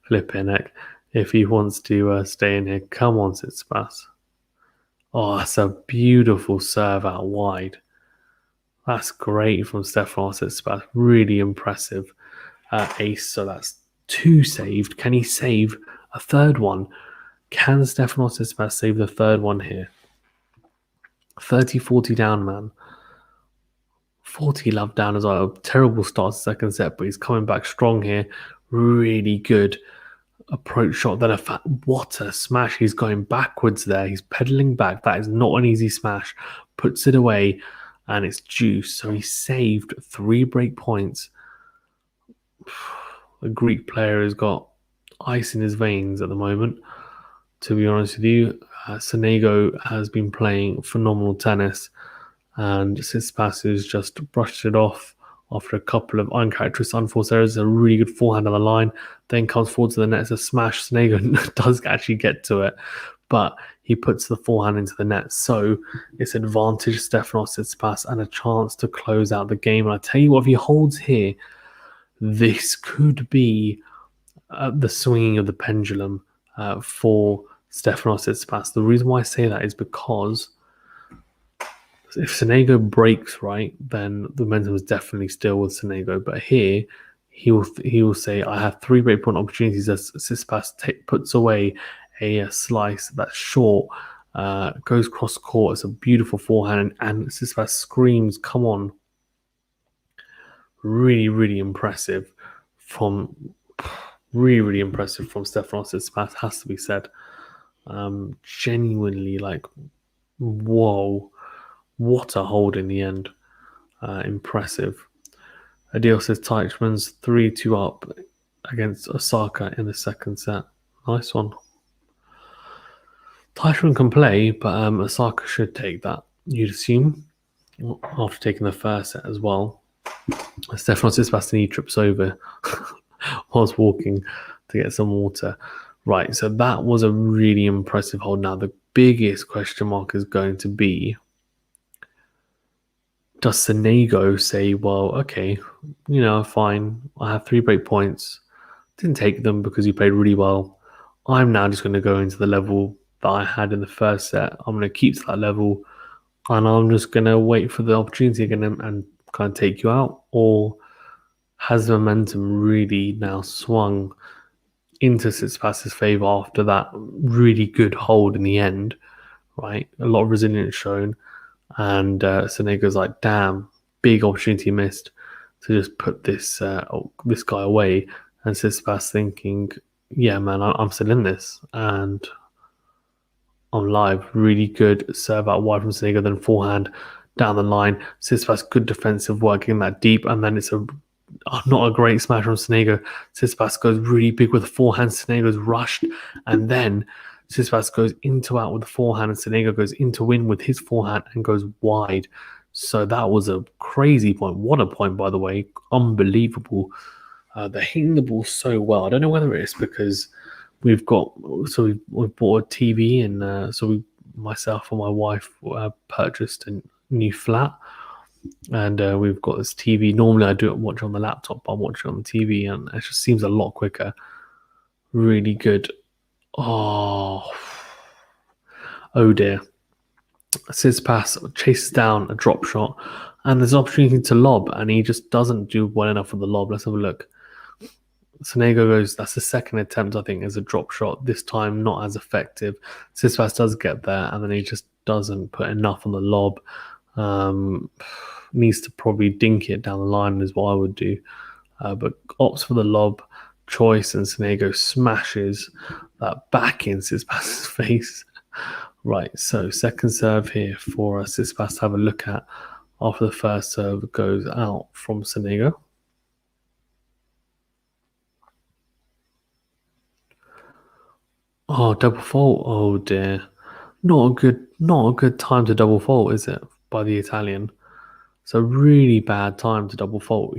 flip in it. If he wants to stay in here. Come on, Tsitsipas. Oh, that's a beautiful serve out wide. That's great from Stefanos. Tsitsipas. Really impressive ace. So that's two saved. Can he save a third one? Can Stefanos Tsitsipas save the third one here? 30-40 down, man. 40 love down as well. Terrible start to second set, but he's coming back strong here. Really good approach shot. Then what a smash. He's going backwards there. He's pedaling back. That is not an easy smash. Puts it away, and it's juice. So he saved 3 break points. The Greek player has got ice in his veins at the moment, to be honest with you. Sonego has been playing phenomenal tennis, and Tsitsipas has just brushed it off after a couple of uncharacteristic unforced errors. A really good forehand on the line, then comes forward to the net. It's a smash. Sonego does actually get to it, but he puts the forehand into the net. So it's advantage Stefanos Tsitsipas and a chance to close out the game. And I tell you what, if he holds here, this could be the swinging of the pendulum for Stefanos Tsitsipas. The reason why I say that is because if Sonego breaks, right, then the momentum is definitely still with Sonego. But here, he will say, I have 3 breakpoint opportunities as Tsitsipas puts away a slice that's short, goes cross court. It's a beautiful forehand, and Tsitsipas screams, come on. Really, really impressive from Stefanos Tsitsipas, has to be said. Genuinely, like, whoa. What a hold in the end. Impressive. Adil says Teichmann's 3-2 up against Osaka in the second set. Nice one. Teichmann can play, but Osaka should take that, you'd assume, after taking the first set as well. Stefanos Tsitsipas trips over whilst walking to get some water. Right, so that was a really impressive hold. Now, the biggest question mark is going to be, does Sonego say, well, okay, fine, I have 3 break points, didn't take them because you played really well. I'm now just going to go into the level that I had in the first set. I'm going to keep to that level, and I'm just going to wait for the opportunity again and kind of take you out? Or has the momentum really now swung into Tsitsipas's favour after that really good hold in the end, right? A lot of resilience shown. And Sonego's like, damn, big opportunity missed to just put this guy away. And Tsitsipas thinking, yeah, man, I'm still in this. And I'm live. Really good serve out wide from Sonego, then forehand down the line. Tsitsipas, good defensive work, getting that deep. And then it's not a great smash from Sonego. Tsitsipas goes really big with the forehand. Sonego's rushed. And then Tsitsipas goes into out with the forehand, and Sonego goes into win with his forehand and goes wide. So that was a crazy point. What a point, by the way. Unbelievable. They're hitting the ball so well. I don't know whether it's because we've bought a TV, and myself and my wife purchased a new flat, and we've got this TV. Normally I do watch on the laptop, but I watch it on the TV, and it just seems a lot quicker. Really good. Oh dear. Tsitsipas chases down a drop shot, and there's an opportunity to lob, and he just doesn't do well enough with the lob. Let's have a look. Sonego goes, that's the second attempt, I think, as a drop shot. This time not as effective. Tsitsipas does get there, and then he just doesn't put enough on the lob. Needs to probably dink it down the line is what I would do. But opts for the lob choice, and Sonego smashes that back in Tsitsipas's face. Right, so second serve here for Tsitsipas to have a look at after the first serve goes out from Sonego. Oh, double fault. Oh dear. Not a good time to double fault, is it? By the Italian. It's a really bad time to double fault.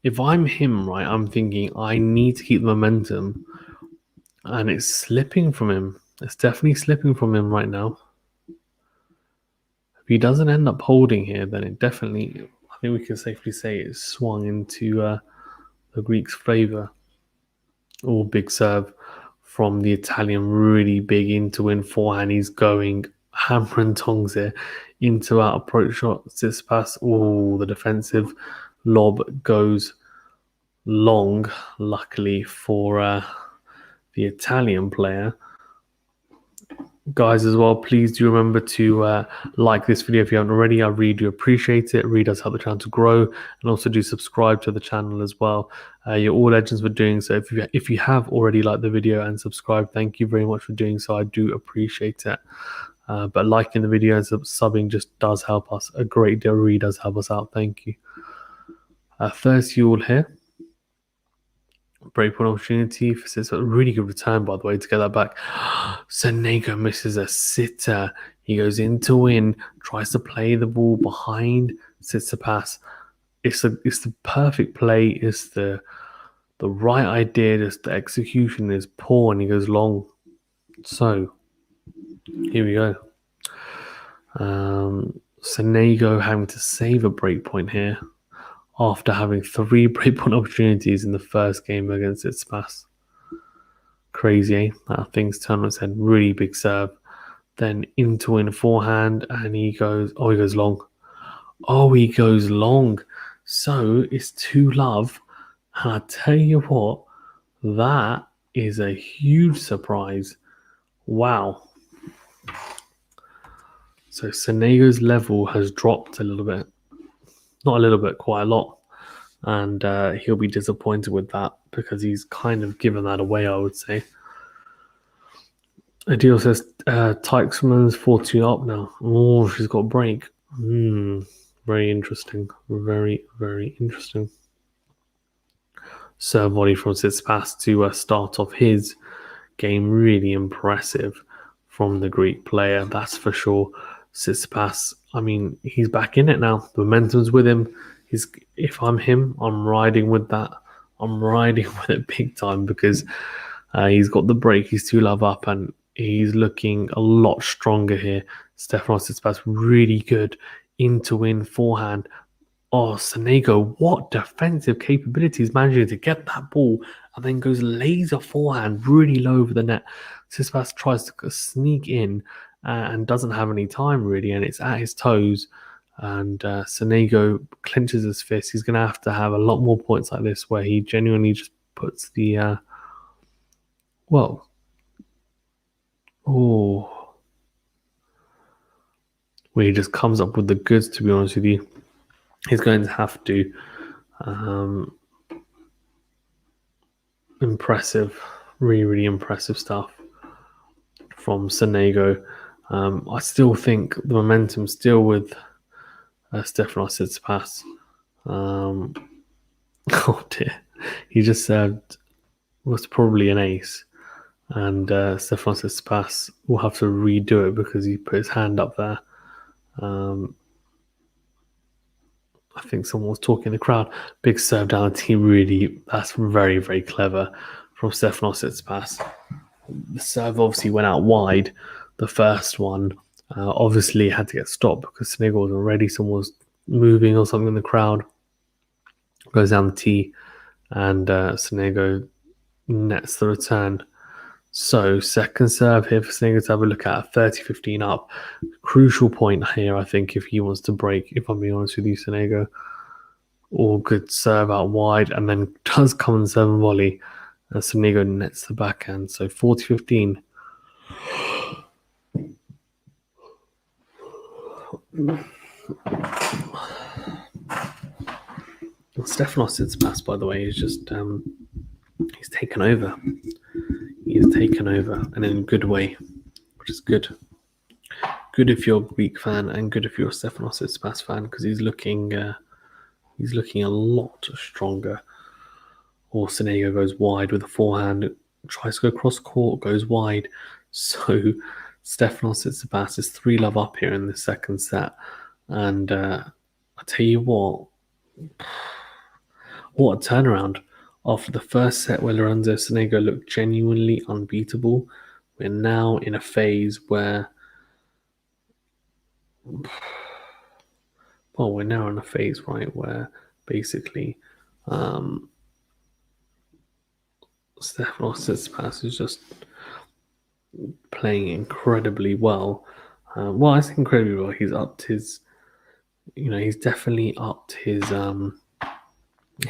If I'm him, right, I'm thinking I need to keep the momentum, and it's slipping from him. It's definitely slipping from him right now. If he doesn't end up holding here, then it definitely, I think we can safely say it's swung into the Greeks' favour. Oh, big serve from the Italian, really big into win forehand. He's going hammer and tongs here into our approach shot. Tsitsipas. Oh, the defensive lob goes long, luckily for the Italian player. Guys, as well, please do remember to like this video if you haven't already. I really do appreciate it. It really does help the channel to grow, and also do subscribe to the channel as well. You're all legends for doing so. If you have already liked the video and subscribed, thank you very much for doing so. I do appreciate it. But liking the video and subbing just does help us a great deal. Really does help us out. Thank you. First, you all here. Breakpoint opportunity for Tsitsipas. A really good return, by the way, to get that back. Sonego misses a sitter. He goes in to win, tries to play the ball behind Tsitsipas. It's the perfect play. It's the right idea. Just the execution is poor, and he goes long. So here we go. Sonego having to save a breakpoint here after having 3 breakpoint opportunities in the first game against Tsitsipas. Crazy, eh? That thing's turned on its head. Really big serve. Then into win forehand, and he goes long. Oh, he goes long. So it's 2-love. And I tell you what, that is a huge surprise. Wow. So Sonego's level has dropped a little bit. Not a little bit, quite a lot. And he'll be disappointed with that because he's kind of given that away, I would say. Adil says Teichmann's 4-2 up now. Oh, she's got a break. Very interesting. Very, very interesting. Serve volley from Tsitsipas to start off his game. Really impressive from the Greek player, that's for sure. Tsitsipas, I mean, he's back in it now. The momentum's with him. If I'm him, I'm riding with that. I'm riding with it big time because he's got the break. He's 2-love up, and he's looking a lot stronger here. Stefanos Tsitsipas really good into win forehand. Oh, Sonego, what defensive capabilities, managing to get that ball and then goes laser forehand really low over the net. Tsitsipas tries to sneak in and doesn't have any time really, and it's at his toes. And Sonego clenches his fist. He's going to have a lot more points like this where he genuinely just puts the where he just comes up with the goods, to be honest with you. He's going to have to impressive, really, really impressive stuff from Sonego. I still think the momentum's still with Stefanos Tsitsipas. Oh dear, he just served was probably an ace, and Stefanos Tsitsipas will have to redo it because he put his hand up there. I think someone was talking in the crowd. Big serve down the team. Really, that's very, very clever from Stefanos Tsitsipas. The serve obviously went out wide. The first one obviously had to get stopped because Sonego wasn't ready. Someone was moving or something in the crowd. Goes down the tee, and Sonego nets the return. So second serve here for Sonego to have a look at 30-15 up. Crucial point here, I think, if he wants to break, if I'm being honest with you, Sonego. All good serve out wide, and then does come and serve and volley. And Sonego nets the backhand. So 40-15. Stefanos Tsitsipas, by the way, is just he's taken over. He has taken over, and in a good way, which is good. Good if you're a Greek fan, and good if you're a Stefanos Tsitsipas fan, because he's looking a lot stronger. Or Sonego goes wide with a forehand. tries to go cross court, goes wide. So Stefanos Tsitsipas is 3-love up here in the second set. And I tell you what a turnaround. After the first set where Lorenzo SONEGO looked genuinely unbeatable, we're now in a phase where, well, we're now in a phase, right, where basically Stefanos Tsitsipas is just playing incredibly well. Well, I think incredibly well. He's upped his, he's definitely upped his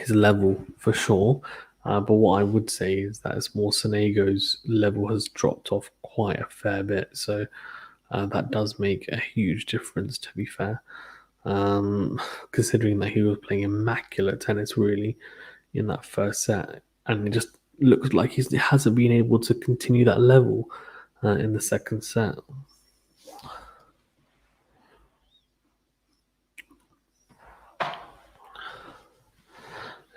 level for sure. But what I would say is that it's more Sonego's level has dropped off quite a fair bit. So that does make a huge difference, to be fair. Considering that he was playing immaculate tennis really in that first set, and it just looks like he hasn't been able to continue that level in the second set.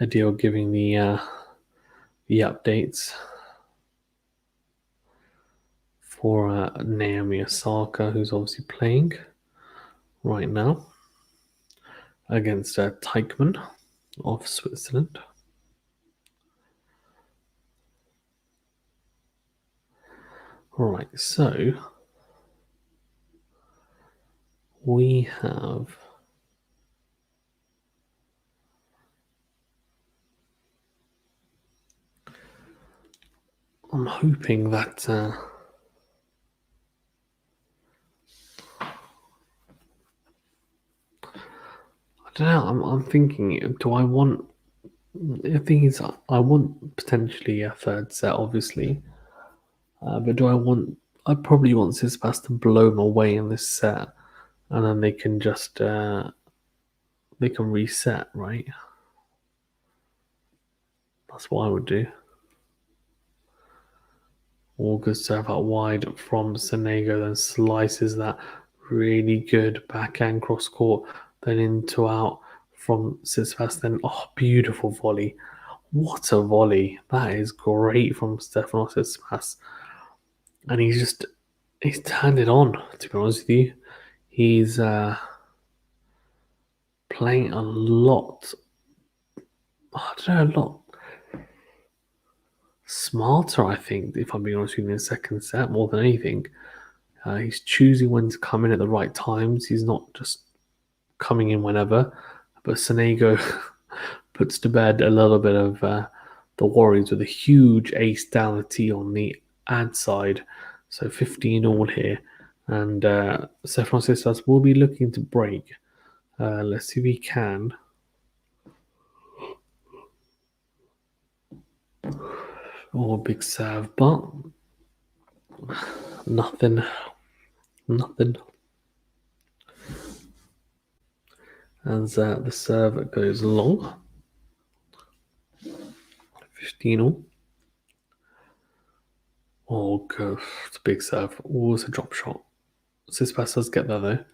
Adil giving the updates for Naomi Osaka, who's obviously playing right now against Teichmann of Switzerland. Right, so we have I'm hoping that I don't know. I'm thinking. Do I want? The thing is, I want potentially a third set, obviously. But do I want? I probably want Tsitsipas to blow him away in this set, and then they can just they can reset, right? That's what I would do. All good serve out wide from Sonego, then slices that really good backhand cross court, then into out from Tsitsipas, then beautiful volley. What a volley. That is great from Stefanos Tsitsipas. And he's turned it on, to be honest with you. He's playing a lot, I don't know, a lot smarter, I think, if I'm being honest with you, in the second set more than anything. He's choosing when to come in at the right times. He's not just coming in whenever. But Sonego puts to bed a little bit of the worries with a huge ace down the tee on the ad side. So 15 all here. And Stefanos Tsitsipas will be looking to break. Let's see if he can. Oh, big serve, but nothing. As the serve goes long. 15 all. Oh, good. It's a big serve. Oh, it's a drop shot. Tsitsipas does get there, though.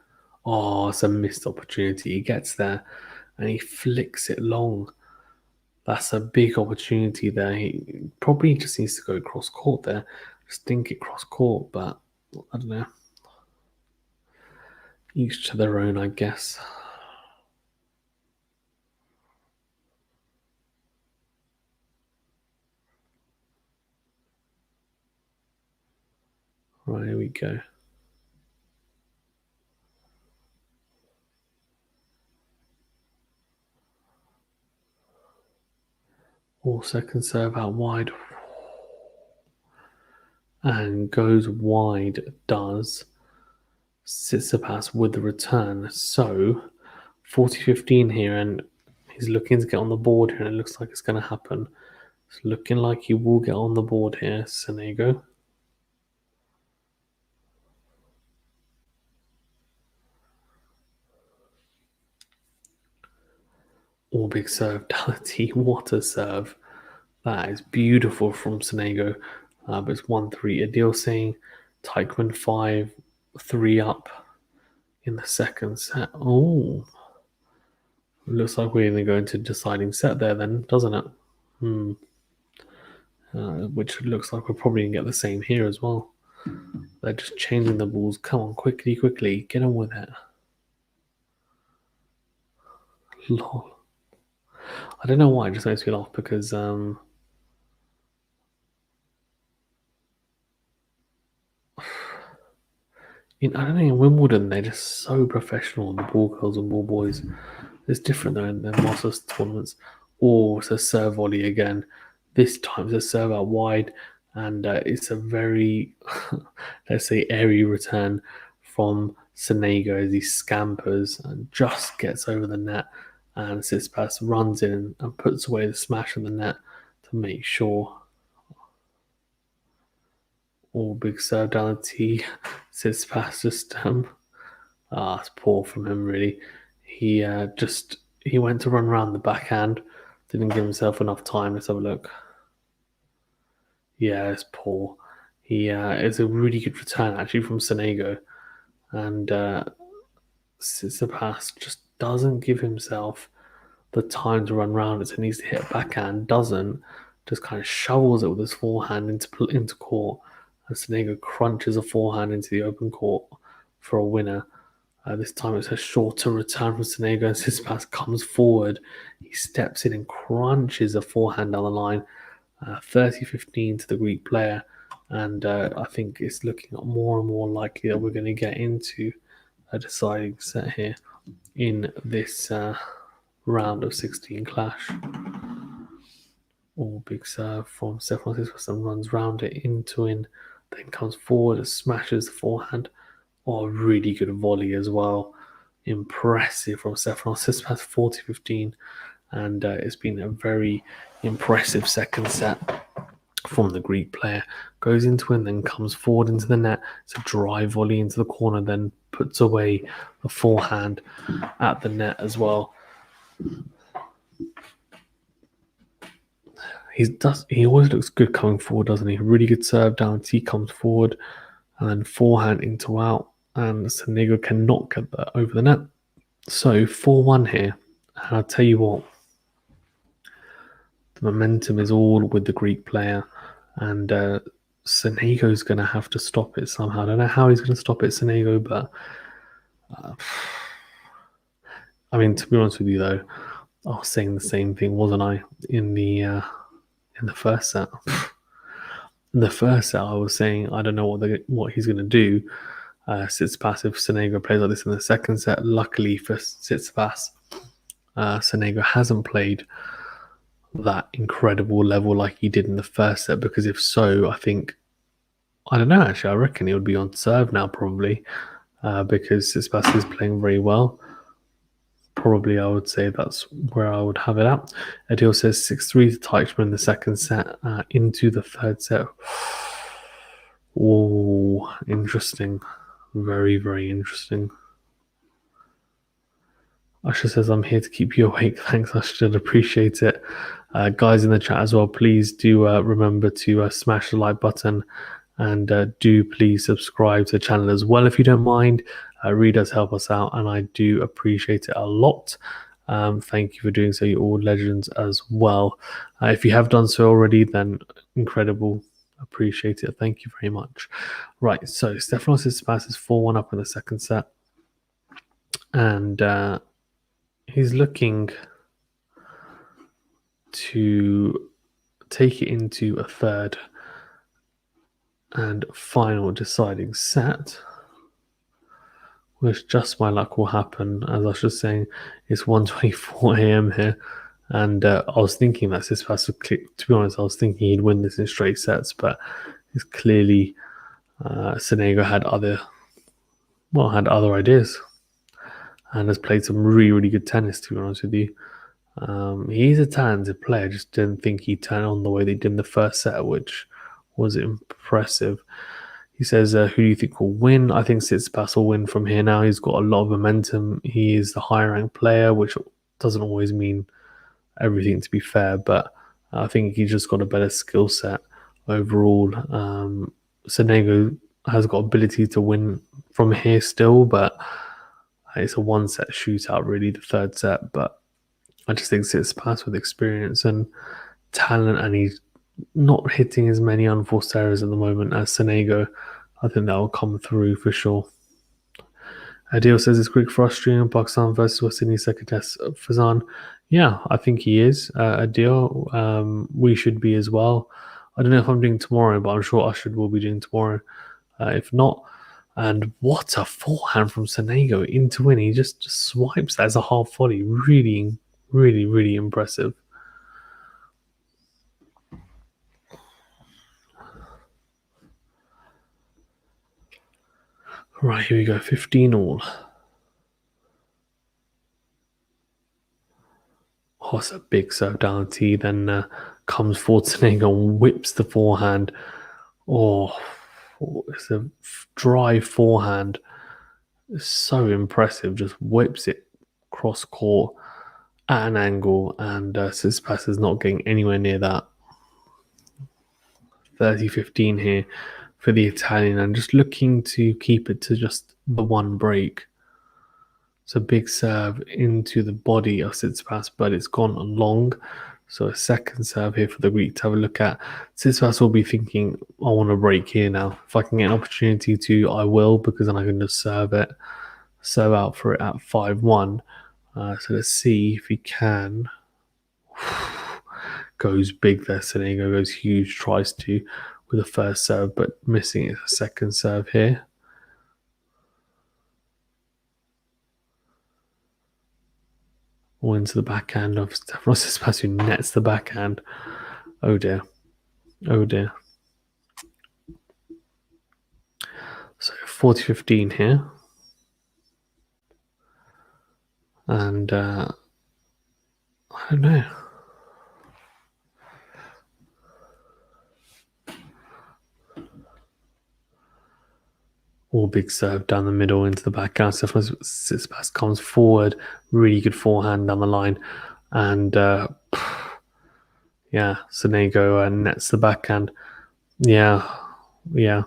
Oh, it's a missed opportunity. He gets there and he flicks it long. That's a big opportunity there. He probably just needs to go cross court there. Just dink it cross court, but I don't know. Each to their own, I guess. Right, here we go. Second serve out wide. And goes wide, does. Tsitsipas with the return. So 40-15 here, and he's looking to get on the board here, and it looks like it's going to happen. It's looking like he will get on the board here, Sonego. Big serve, Dality. What a serve. That is beautiful from Sonego. But it's 1-3. Adil saying Teichmann 5-3 up in the second set. Oh, looks like we're going to go into deciding set there then, doesn't it? which looks like we're probably going to get the same here as well. They're just changing the balls. Come on, quickly, quickly. Get on with it. Lol. I don't know why, it just makes me laugh because I don't know, in Wimbledon, they're just so professional, the ball girls and ball boys. It's different though in the Masters tournaments. Or it's a serve volley again. This time it's a serve out wide, and it's a very, let's say, airy return from Sonego as he scampers and just gets over the net. And Tsitsipas runs in and puts away the smash of the net to make sure. All big serve down the tee. Tsitsipas just it's poor from him really. He he went to run around the backhand, didn't give himself enough time. Let's have a look. Yeah, it's poor. It's a really good return actually from Sonego, and Tsitsipas just doesn't give himself the time to run around it. So he needs to hit a backhand, doesn't, just kind of shovels it with his forehand into court. And Sonego crunches a forehand into the open court for a winner. This time it's a shorter return from Sonego, and Tsitsipas comes forward. He steps in and crunches a forehand down the line, 30-15 to the Greek player. And I think it's looking more and more likely that we're going to get into a deciding set here in this round of 16 clash. All big serve from Stefanos Tsitsipas and runs round it into in, then comes forward and smashes the forehand. Oh, really good volley as well. Impressive from Stefanos Tsitsipas, 40-15. And it's been a very impressive second set from the Greek player. Goes into it, then comes forward into the net. It's a dry volley into the corner, then puts away the forehand at the net as well. He always looks good coming forward, doesn't he? Really good serve down. He comes forward and then forehand into out. And Sonego cannot get that over the net. So 4-1 here. And I'll tell you what, the momentum is all with the Greek player. And Sonego's going to have to stop it somehow. I don't know how he's going to stop it, Sonego, but I mean, to be honest with you, though, I was saying the same thing, wasn't I, in the first set? In the first set, I was saying I don't know what he's going to do. Tsitsipas if Sonego plays like this in the second set. Luckily for Tsitsipas, Sonego hasn't played that incredible level like he did in the first set, because if so, I don't know, actually, I reckon he would be on serve now probably, because Tsitsipas is playing very well. Probably I would say that's where I would have it at. Adil says 6-3 to Teichmann in the second set, into the third set. Oh, interesting. Very, very interesting. Usher says, I'm here to keep you awake. Thanks, Usher. Appreciate it. Guys in the chat as well, please do remember to smash the like button, and do please subscribe to the channel as well if you don't mind. Really does help us out, and I do appreciate it a lot. Thank you for doing so. You're all legends as well. If you have done so already, then incredible. Appreciate it. Thank you very much. Right, so Stefanos Tsitsipas is 4-1 up in the second set, and he's looking to take it into a third and final deciding set, which just my luck will happen. As I was just saying, it's 1:24 a.m. here, and I was thinking that Tsitsipas would click. To be honest, I was thinking he'd win this in straight sets, but it's clearly Sonego had other ideas, and has played some really, really good tennis, to be honest with you. He's a talented player. Just didn't think he'd turn on the way they did in the first set, which was impressive. He says, who do you think will win? I think Tsitsipas will win from here now. He's got a lot of momentum. He is the higher ranked player, which doesn't always mean everything, to be fair, but I think he's just got a better skill set overall. Sonego has got ability to win from here still, but it's a one-set shootout, really, the third set. But I just think Tsitsipas with experience and talent, and he's not hitting as many unforced errors at the moment as Sonego. I think that will come through for sure. Adil says it's quick for Australia and Pakistan versus West Indies second test. Fazan, yeah, I think he is. Adil, we should be as well. I don't know if I'm doing tomorrow, but I'm sure Ashad will be doing tomorrow. If not, and what a forehand from Sonego into win. He just swipes that as a half volley. Really, really, really impressive. Right, here we go. 15 all. Oh, it's a big serve down the tee. Then comes forward Sonego and whips the forehand. Oh, it's a dry forehand. It's so impressive. Just whips it cross court at an angle, and Tsitsipas is not getting anywhere near that. 30-15 here for the Italian, and just looking to keep it to just the one break. It's a big serve into the body of Tsitsipas, but it's gone long. So a second serve here for the Greek to have a look at. Tsitsipas will be thinking, I want to break here now. If I can get an opportunity to, I will, because then I can just serve out for it at 5-1. So let's see if he can. Goes big there. Sonego goes huge, tries to with the first serve, but missing it. A second serve here. All into the backhand of Stefanos Tsitsipas, who nets the backhand. Oh dear. Oh dear. So 40-15 here. And I don't know. All big serve down the middle into the backhand. Tsitsipas comes forward. Really good forehand down the line. And yeah, Sonego nets the backhand. Yeah. I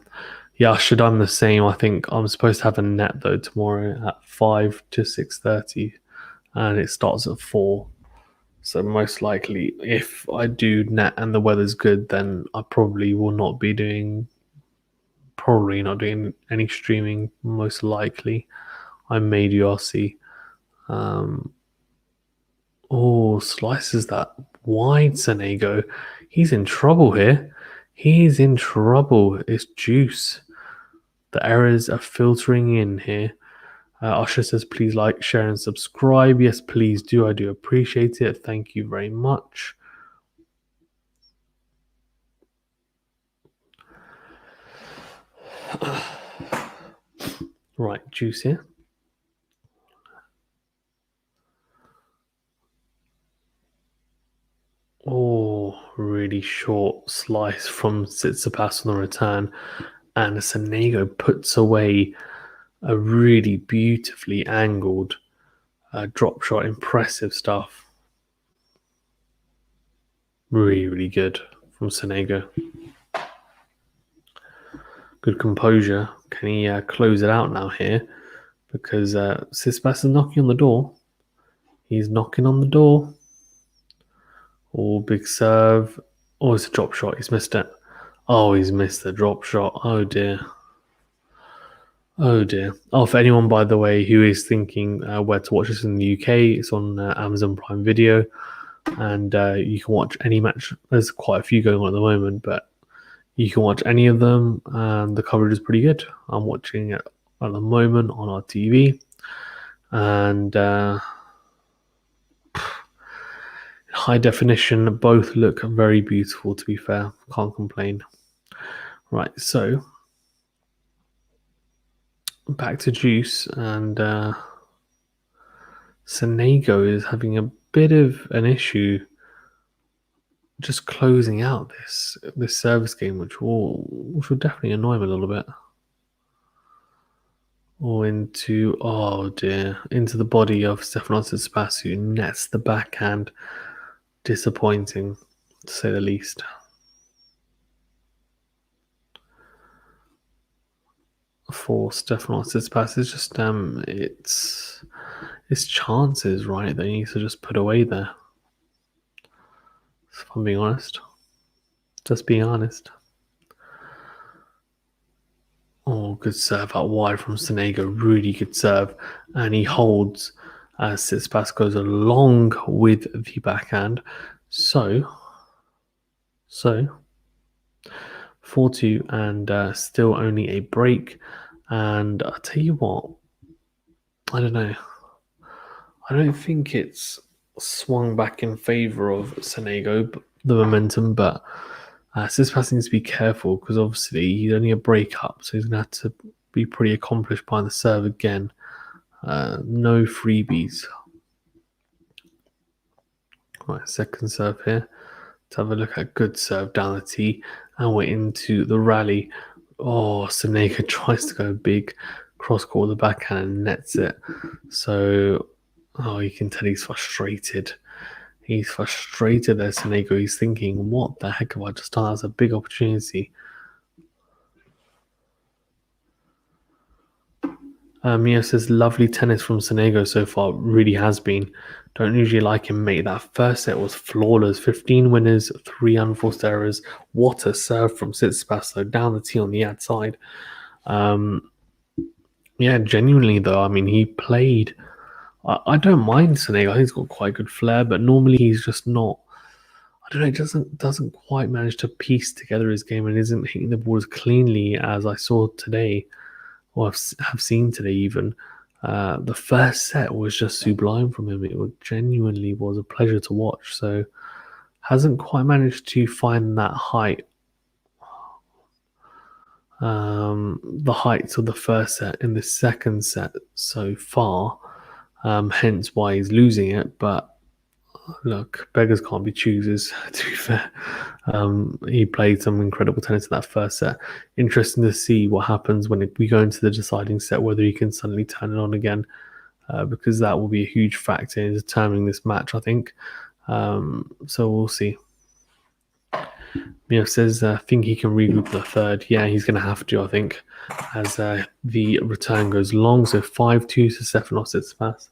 should have done the same. I think I'm supposed to have a net though tomorrow at 5 to 6:30, and it starts at 4. So most likely, if I do net and the weather's good, then I probably will not be doing. Probably not doing any streaming. Most likely, I may do RC. Slices that wide, Sonego. He's in trouble here. He's in trouble. It's juice. The errors are filtering in here. Usher says, please like, share, and subscribe. Yes, please do. I do appreciate it. Thank you very much. Right, juice here. Oh, really short slice from Tsitsipas on the return. And Sonego puts away a really beautifully angled drop shot. Impressive stuff. Really, really good from Sonego. Good composure. Can he close it out now here? Because Tsitsipas is knocking on the door. He's knocking on the door. Oh, big serve. Oh, it's a drop shot. He's missed it. Oh, he's missed the drop shot. Oh, dear. Oh, dear. Oh, for anyone, by the way, who is thinking where to watch this in the UK, it's on Amazon Prime Video. And you can watch any match. There's quite a few going on at the moment, but you can watch any of them. And the coverage is pretty good. I'm watching it at the moment on our TV. And high definition, both look very beautiful, to be fair. Can't complain. Right, so back to juice, and Sonego is having a bit of an issue just closing out this service game, which will definitely annoy him a little bit. Or into into the body of Stefanos Tsitsipas, who nets the backhand. Disappointing, to say the least. For Stefanos Tsitsipas is just it's chances, right, that he needs to just put away there. If I'm being honest. Just being honest. Oh, good serve out wide from Sonego. Really good serve. And he holds as Tsitsipas goes along with the backhand. So 4-2 and still only a break. And I'll tell you what, I don't know. I don't think it's swung back in favour of Sonego, the momentum, but Tsitsipas needs to be careful because obviously he's only a break up, so he's going to have to be pretty accomplished by the serve again. No freebies. Right, second serve here. To have a look at good serve down the tee, and we're into the rally. Oh, Sonego tries to go big, cross court with the backhand and nets it. So, you can tell he's frustrated. He's frustrated there, Sonego. He's thinking, what the heck have I just done? That's a big opportunity. Mio says, lovely tennis from Sonego so far. Really has been. Don't usually like him, mate. That first set was flawless. 15 winners, 3 unforced errors. What a serve from Tsitsipas, though, down the tee on the outside. Yeah, genuinely, though, I mean, he played. I don't mind Sonego. I think he's got quite good flair, but normally he's just not. I don't know. Doesn't quite manage to piece together his game and isn't hitting the ball as cleanly as I saw today, or have seen today even. The first set was just sublime from him. It genuinely was a pleasure to watch. So hasn't quite managed to find that height. The heights of the first set in the second set so far. Hence why he's losing it. But look, beggars can't be choosers, to be fair. He played some incredible tennis in that first set. Interesting to see what happens when we go into the deciding set, whether he can suddenly turn it on again, because that will be a huge factor in determining this match, I think. So we'll see. Mio says, I think he can regroup the third. Yeah, he's going to have to, I think, as the return goes long. So 5-2 to Stefanos Tsitsipas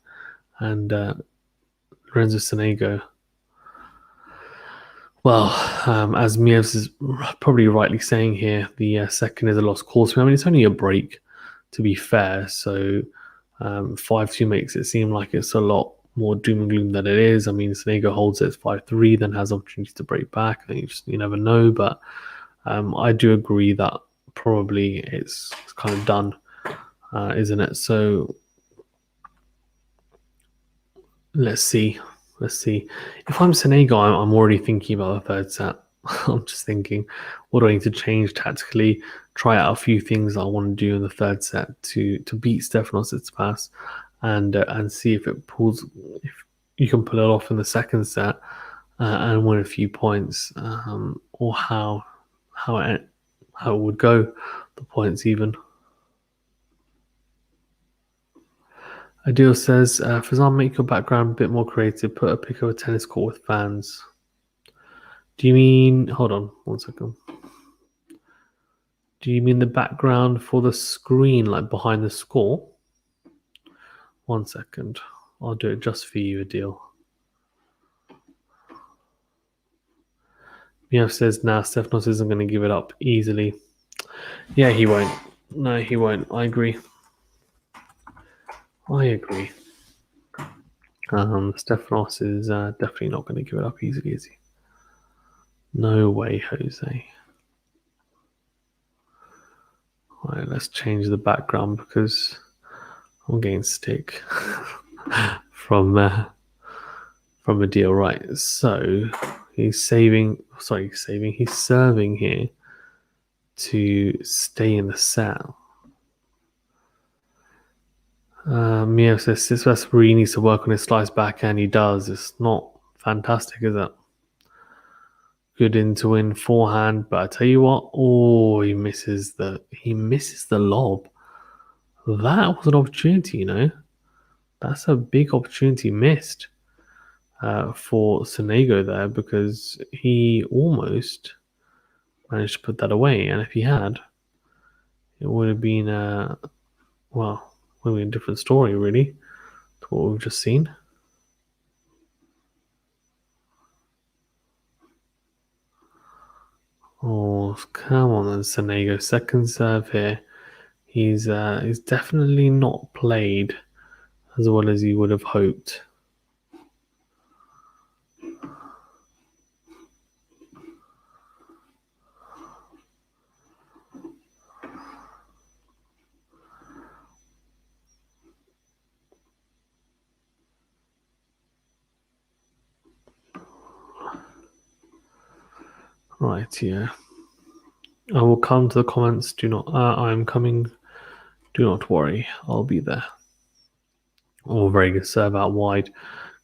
and Lorenzo SONEGO. Well, as Mievs is probably rightly saying here, the second is a lost cause. I mean, it's only a break, to be fair. So 5-2 makes it seem like it's a lot more doom and gloom than it is. I mean, Sonego holds it 5-3, then has opportunities to break back. I think you never know. But I do agree that probably it's kind of done, isn't it? So let's see. If I'm Sonego, I'm already thinking about the third set. I'm just thinking, what do I need to change tactically? Try out a few things I want to do in the third set to beat Stefanos Tsitsipas, and see if you can pull it off in the second set and win a few points, or how it would go, the points even. Adil says, Fazan, make your background a bit more creative. Put a pic of a tennis court with fans. Do you mean... Hold on, 1 second. Do you mean the background for the screen, like behind the score? 1 second. I'll do it just for you, Adil. Miev says, nah, Stefanos isn't going to give it up easily. Yeah, he won't. No, he won't. I agree. Stefanos is definitely not going to give it up easily, is he? No way, Jose. Alright, let's change the background because I'm getting stick from a deal. Right, so he's serving here to stay in the set. Mio says Tsitsipas really needs to work on his slice backhand. He does. It's not fantastic, is it? Good in to win forehand, but I tell you what, he misses the lob. That was an opportunity, you know. That's a big opportunity missed for Sonego there, because he almost managed to put that away, and if he had, it would have been a different story, really, to what we've just seen. Oh, come on then, Sonego. Second serve here. He's definitely not played as well as you would have hoped. Right, yeah. I will come to the comments. Do not. I'm coming. Do not worry. I'll be there. Oh, very good serve out wide.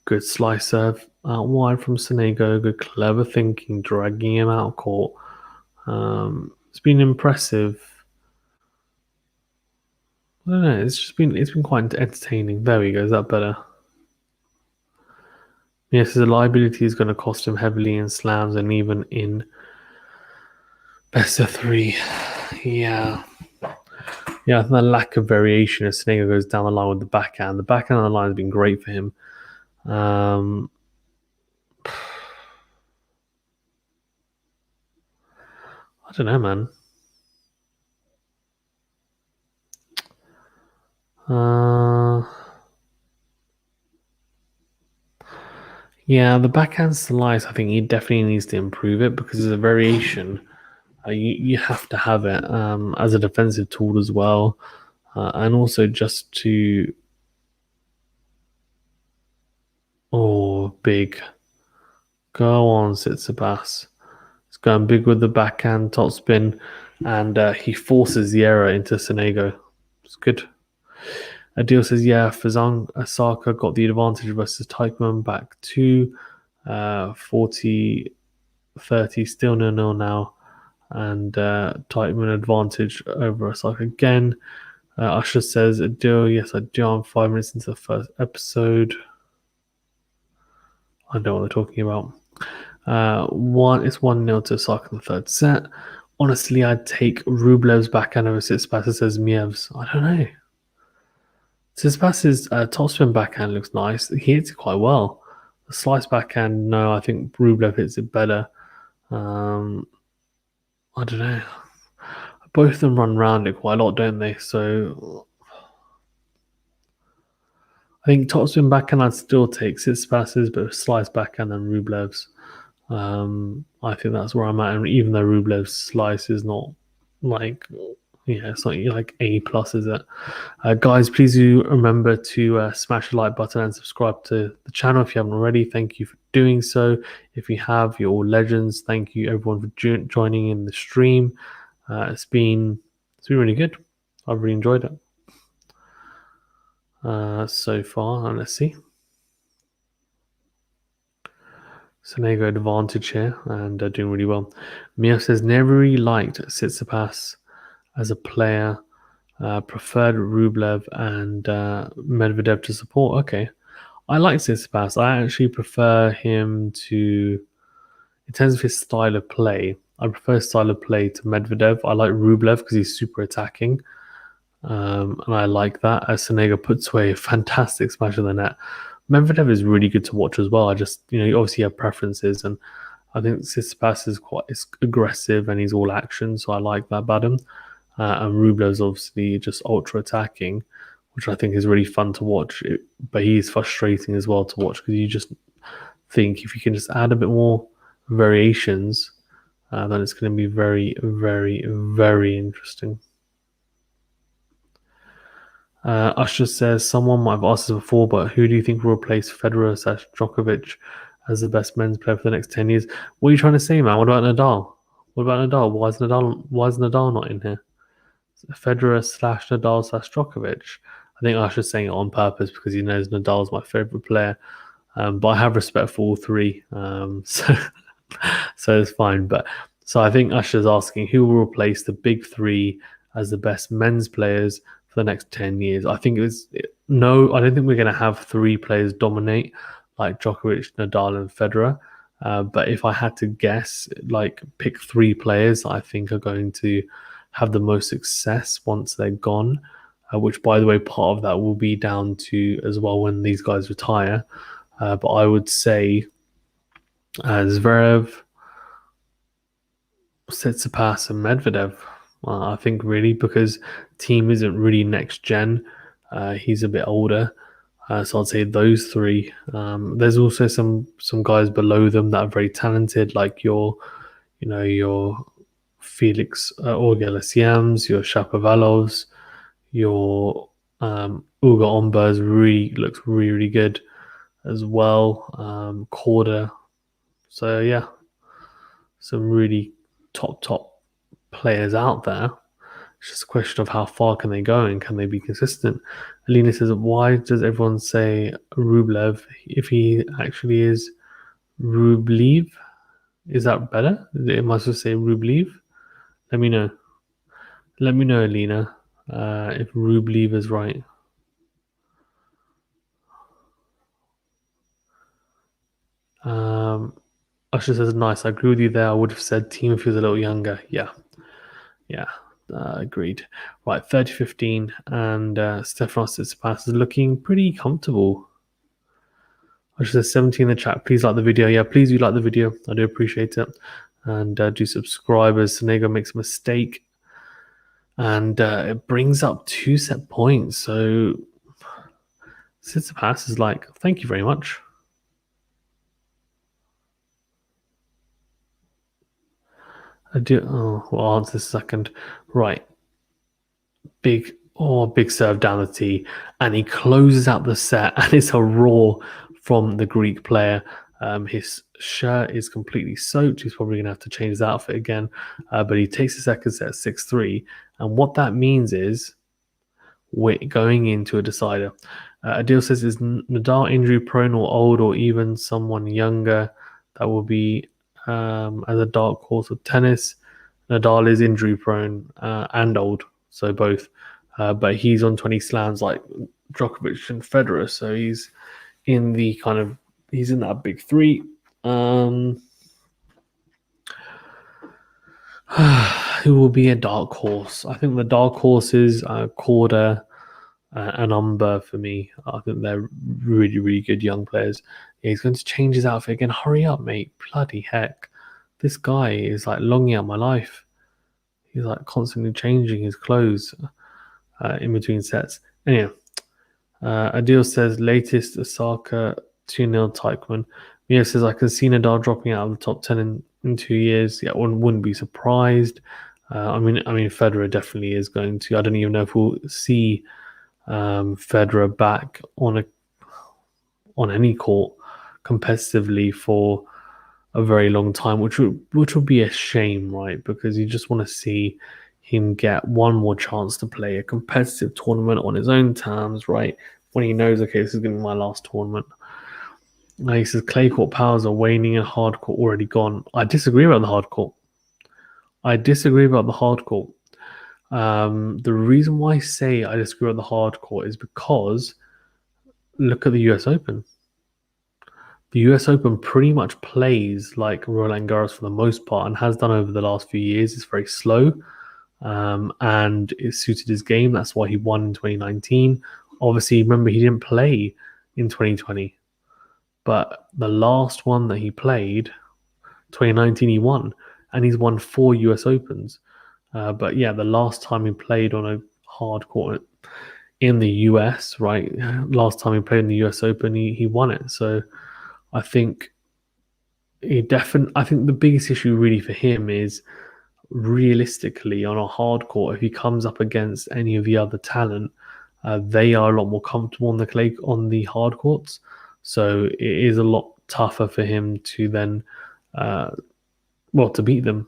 Good slice serve out wide from Sonego. Good clever thinking, dragging him out of court. It's been impressive. I don't know. It's been quite entertaining. There we go. Is that better? Yes, his liability is going to cost him heavily in slams and even in best of three. Yeah. Yeah, the lack of variation as Sonego goes down the line with the backhand. The backhand on the line has been great for him. I don't know, man. Yeah, the backhand slice, I think he definitely needs to improve it because there's a variation. You have to have it as a defensive tool as well. And also just to... Oh, big. Go on, Tsitsipas. It's going big with the backhand topspin, and he forces the error into Sonego. It's good. Adil says, yeah, Fazan Asaka got the advantage versus Teichmann back to 40-30, still 0-0 now. And Teichmann advantage over Osaka again. Usher says, Adil, yes, I do. I'm 5 minutes into the first episode. I don't know what they're talking about. It's 1-0 to Osaka in the third set. Honestly, I'd take Rublev's backhand over Tsitsipas, says Mievs. I don't know. Tsitsipas's topspin backhand looks nice. He hits it quite well. The slice backhand, no, I think Rublev hits it better. I don't know. Both of them run round it quite a lot, don't they? So I think topspin backhand I'd still take Tsitsipas's, but slice backhand and Rublev's. I think that's where I'm at. And even though Rublev's slice is not like, it's not like A plus, is it? Guys, please do remember to smash the like button and subscribe to the channel if you haven't already. Thank you for doing so. If you have, you're all legends. Thank you everyone for joining in the stream. It's been really good. I've really enjoyed it so far. And let's see. Sonego advantage here and doing really well. Mia says, never really liked Tsitsipas as a player. Preferred Rublev and Medvedev to support. Okay. I like Tsitsipas. I actually prefer him to, in terms of his style of play, I prefer his style of play to Medvedev. I like Rublev because he's super attacking. And I like that as Sonego puts away a fantastic smash of the net. Medvedev is really good to watch as well. I just, you obviously have preferences, and I think Tsitsipas is quite aggressive and he's all action, so I like that about him. And Rublev's obviously just ultra attacking, which I think is really fun to watch. But he's frustrating as well to watch because you just think if you can just add a bit more variations, then it's going to be very, very, very interesting. Usher says, someone might have asked this before, but who do you think will replace Federer / Djokovic as the best men's player for the next 10 years? What are you trying to say, man? What about Nadal? Why is Nadal not in here? Federer / Nadal / Djokovic. I think Usher's saying it on purpose because he knows Nadal's my favorite player. But I have respect for all three. So it's fine. But so I think Usher's asking who will replace the big three as the best men's players for the next 10 years. I think I don't think we're going to have three players dominate like Djokovic, Nadal, and Federer. But if I had to guess, pick three players I think are going to have the most success once they're gone, which, by the way, part of that will be down to as well when these guys retire. But I would say Zverev, Tsitsipas and Medvedev. I think really because team isn't really next gen. He's a bit older, so I'd say those three. There's also some guys below them that are very talented, like your Felix Auger-Aliassiams, your Shapovalovs, your Uga Ombers really looks really good as well. Korda. So yeah, some really top players out there. It's just a question of how far can they go and can they be consistent. Alina says, why does everyone say Rublev if he actually is Rublev? Is that better? Am I supposed to say Rublev? Let me know. Let me know, Alina, if Rublev is right. Usher says, nice. I agree with you there. I would have said team if he was a little younger. Yeah. Agreed. Right, 30-15, and Stefanos Tsitsipas is looking pretty comfortable. Usher says 17 in the chat. Please like the video. Yeah, please do like the video. I do appreciate it. And do subscribe as Sonego makes a mistake. And it brings up 2 set points. So Tsitsipas is like, thank you very much. I'll answer this second. Right. Big serve down the tee. And he closes out the set, and it's a roar from the Greek player. His shirt is completely soaked. He's probably going to have to change his outfit again. But he takes the second set 6-3. And what that means is we're going into a decider. Adil says, is Nadal injury prone or old or even someone younger that will be as a dark horse of tennis? Nadal is injury prone and old, so both. But he's on 20 slams like Djokovic and Federer, so he's in that big three. Who will be a dark horse? I think the dark horses are Korda and Umber for me. I think they're really good young players. Yeah, he's going to change his outfit again. Hurry up, mate. Bloody heck. This guy is like longing out my life. He's like constantly changing his clothes in between sets. Anyway, Adil says latest Osaka 2-0 Teichmann. Mia says I can see Nadal dropping out of the top 10 in 2 years. Yeah, one wouldn't be surprised. I mean, Federer definitely is going to. I don't even know if we'll see Federer back on any court competitively for a very long time, which would be a shame, right? Because you just want to see him get one more chance to play a competitive tournament on his own terms, right? When he knows, okay, this is going to be my last tournament. He says clay court powers are waning and hard court already gone. I disagree about the hard court. The reason why I say I disagree about the hard court is because look at the US Open. The US Open pretty much plays like Roland Garros for the most part and has done over the last few years. It's very slow and it suited his game. That's why he won in 2019. Obviously, remember, he didn't play in 2020. But the last one that he played, 2019, he won. And he's won 4 US Opens. But yeah, the last time he played on a hard court in the US, right? Last time he played in the US Open, he won it. So I think the biggest issue really for him is realistically on a hard court, if he comes up against any of the other talent, they are a lot more comfortable on the hard courts. So it is a lot tougher for him to then, to beat them,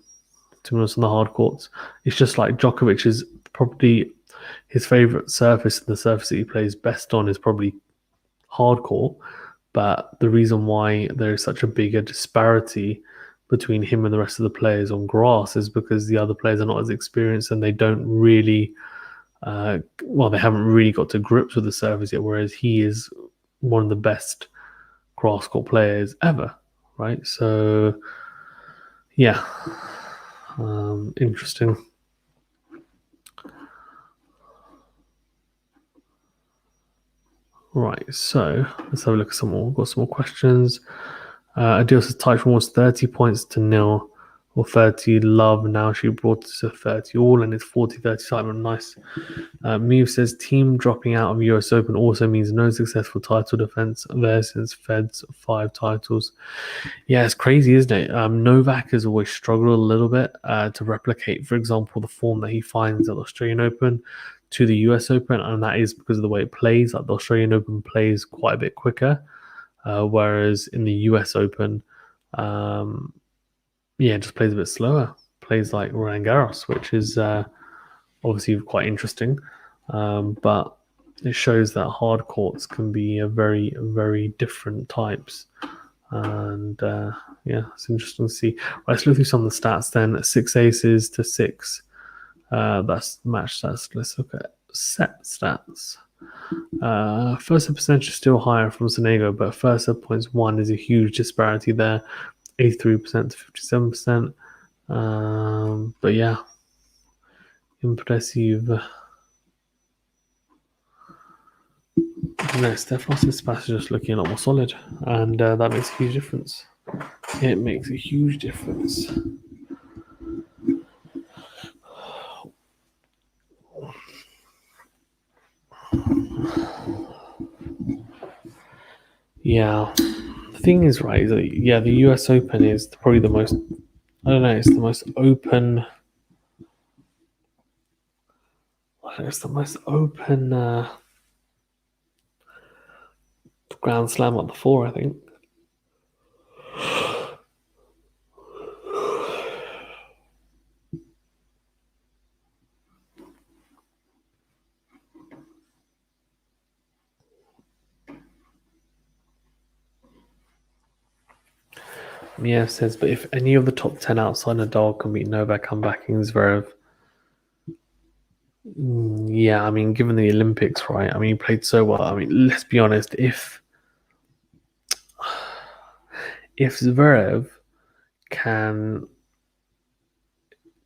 to be honest, on the hard courts. It's just like Djokovic is probably his favorite surface, and the surface that he plays best on is probably hard court. But the reason why there is such a bigger disparity between him and the rest of the players on grass is because the other players are not as experienced and they don't really, they haven't really got to grips with the surface yet, whereas he is one of the best grass court players ever, right? So, yeah, interesting. Right, so let's have a look at some more. We've got some more questions. Adil says Teichmann was 30 points to 0 or 30 love. Now she brought us a 30 all, and it's 40-30 Simon. Nice. Mew says team dropping out of US Open also means no successful title defense there since Fed's 5 titles. Yeah, it's crazy, isn't it? Novak has always struggled a little bit to replicate, for example, the form that he finds at the Australian Open to the US Open, and that is because of the way it plays. Like the Australian Open plays quite a bit quicker, whereas in the US Open, um, yeah, it just plays a bit slower. Plays like Roland Garros, which is obviously quite interesting, but it shows that hard courts can be a very, very different types. And yeah, it's interesting to see. Right, let's look through some of the stats then. 6 aces to 6. That's match stats. Let's look at set stats. First set percentage is still higher from Sonego, but first set points 1 is a huge disparity there, 83% to 57%. But yeah, impressive. No, Stefanos' Tsitsipas is just looking a lot more solid, and that makes a huge difference. It makes a huge difference. Yeah, the thing is, right, is that, yeah, the US Open is probably the most, I don't know, it's the most open, it's the most open Grand Slam at the four, I think. Miev says, but if any of the top 10 outside Nadal can beat Novak, I'm backing Zverev. Yeah, I mean, given the Olympics, right? I mean, he played so well. I mean, let's be honest. If Zverev can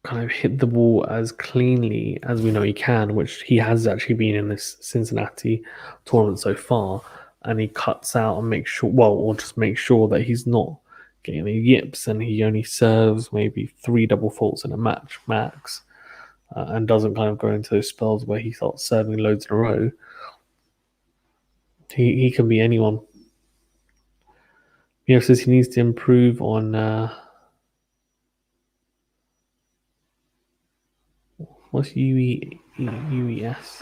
kind of hit the ball as cleanly as we know he can, which he has actually been in this Cincinnati tournament so far, and he cuts out and makes sure, well, or just make sure that he's not getting any yips, and he only serves maybe 3 double faults in a match max, and doesn't kind of go into those spells where he starts serving loads in a row. He can be anyone. He says he needs to improve on. What's UES?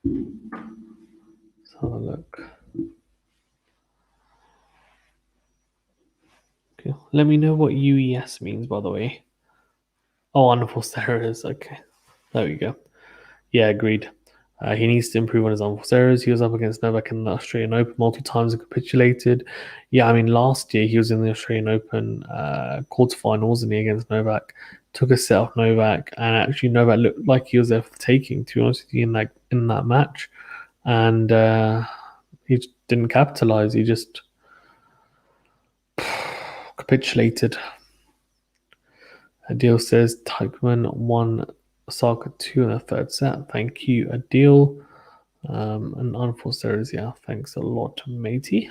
Let's have a look. Okay. Let me know what UES means, by the way. Oh, unforced errors. Okay. There we go. Yeah, agreed. He needs to improve on his unforced errors. He was up against Novak in the Australian Open multiple times and capitulated. Yeah, I mean, last year he was in the Australian Open quarterfinals, wasn't he, against Novak? Took a set off Novak, and actually Novak looked like he was there for the taking, to be honest with you, in that match. And he just didn't capitalize. He just capitulated. Adil says Teichmann won Osaka 2 in the third set. Thank you, Adil. And unforced errors, yeah, thanks a lot, matey.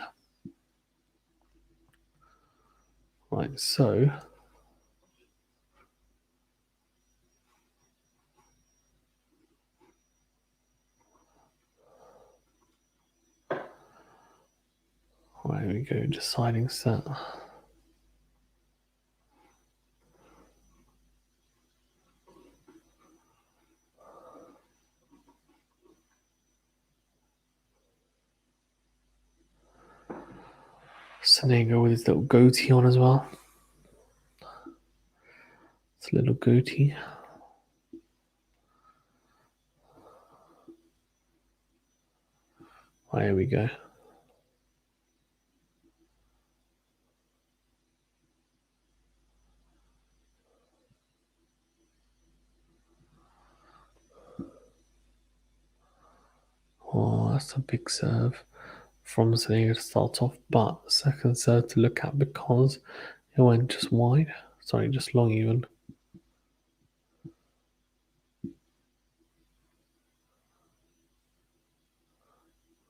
Right, so right, here we go, deciding set. Sonego with his little goatee on as well. It's a little goatee. Right, here we go. Oh, that's a big serve. from Sonego to start off, but second serve to look at because it went just wide. Sorry, just long even.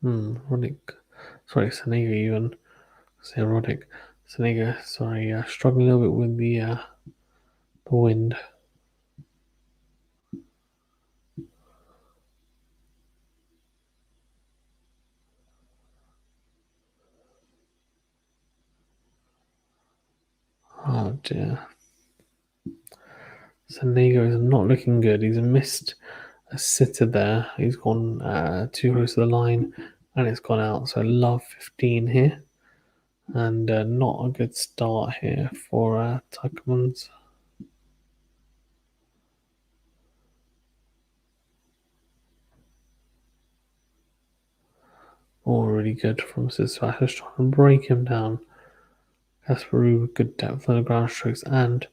Roddick. Sorry, Sonego even. Say Roddick. Sonego, sorry, struggling a little bit with the wind. Oh dear. Sonego is not looking good. He's missed a sitter there. He's gone too close to the line and it's gone out. So love 15 here. And not a good start here for Tuckmans. Oh, really good from Tsitsipas, trying to break him down. Kasparov with good depth on the ground strokes and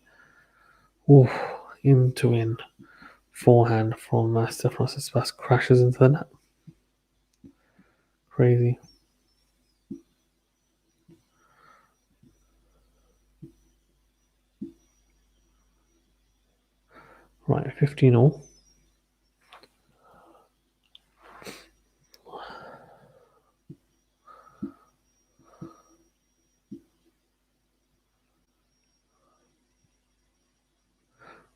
into in forehand from Stefanos. Tsitsipas crashes into the net. Crazy. Right, 15 all.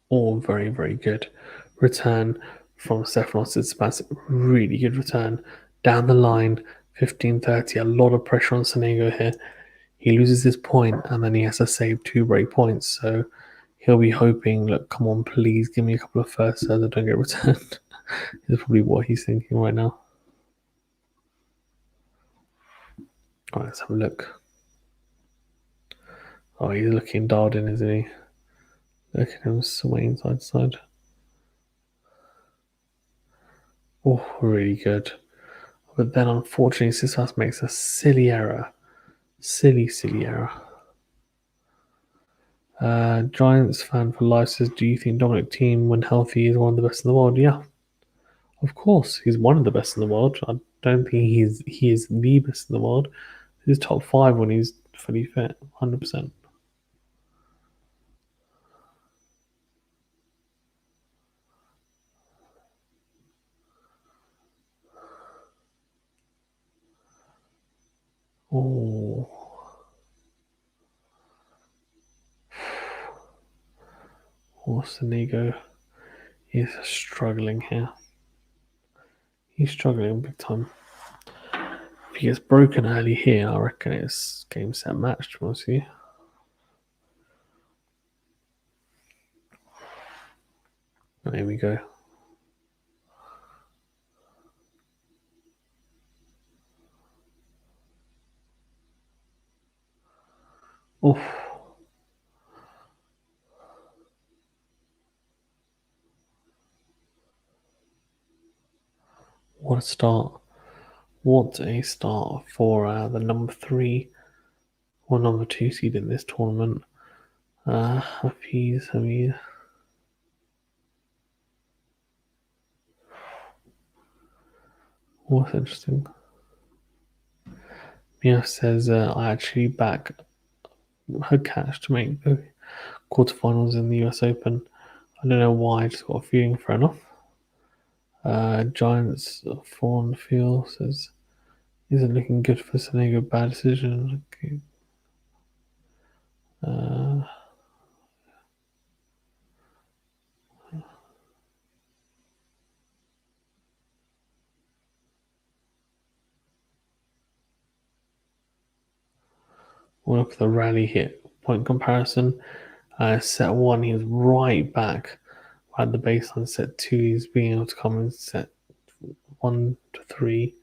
All very, very good. Return from Stefanos Tsitsipas. Really good return. Down the line, 15-30. A lot of pressure on Sonego here. He loses this point and then he has to save 2 break points. So he'll be hoping, look, come on, please give me a couple of first serves that don't get returned. Is probably what he's thinking right now. All right, let's have a look. Oh, he's looking dialed in, isn't he? Look at him swaying side to side. Oh, really good. But then, unfortunately, Tsitsipas makes a silly error. Silly error. Giants fan for life says, do you think Dominic Thiem, when healthy, is one of the best in the world? Yeah, of course. He's one of the best in the world. I don't think he is the best in the world. He's top 5 when he's fully fit, 100%. Oh. Sonego is struggling here. He's struggling big time. If he gets broken early here, I reckon it's game set match, to be honest with you. There we go. Oof. What a start. What a start for the number 3 or number 2 seed in this tournament. Hafiz Hamid. What's interesting? Mia says, I actually back her catch to make the quarterfinals in the US Open. I don't know why, I just got a feeling, fair enough. Giants 4 on the field says, isn't looking good for Sonego, bad decision. Okay. We'll look at the rally hit point comparison. Set 1, he was right back at the baseline. Set 2, he's being able to come in set 1 to 3.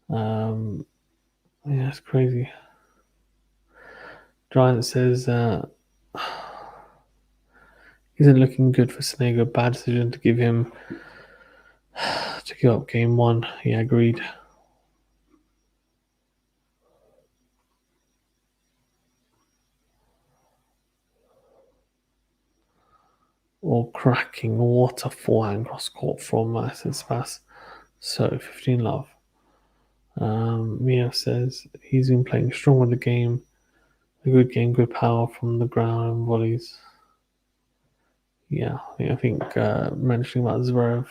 Yeah, it's crazy. Giant says isn't looking good for Sonego. Bad decision to give up game 1. Yeah, agreed. Or cracking. What a forehand cross court from Tsitsipas. So 15 love. Mia says he's been playing strong with the game. A good game, good power from the ground and volleys. Yeah, I think mentioning about Zverev.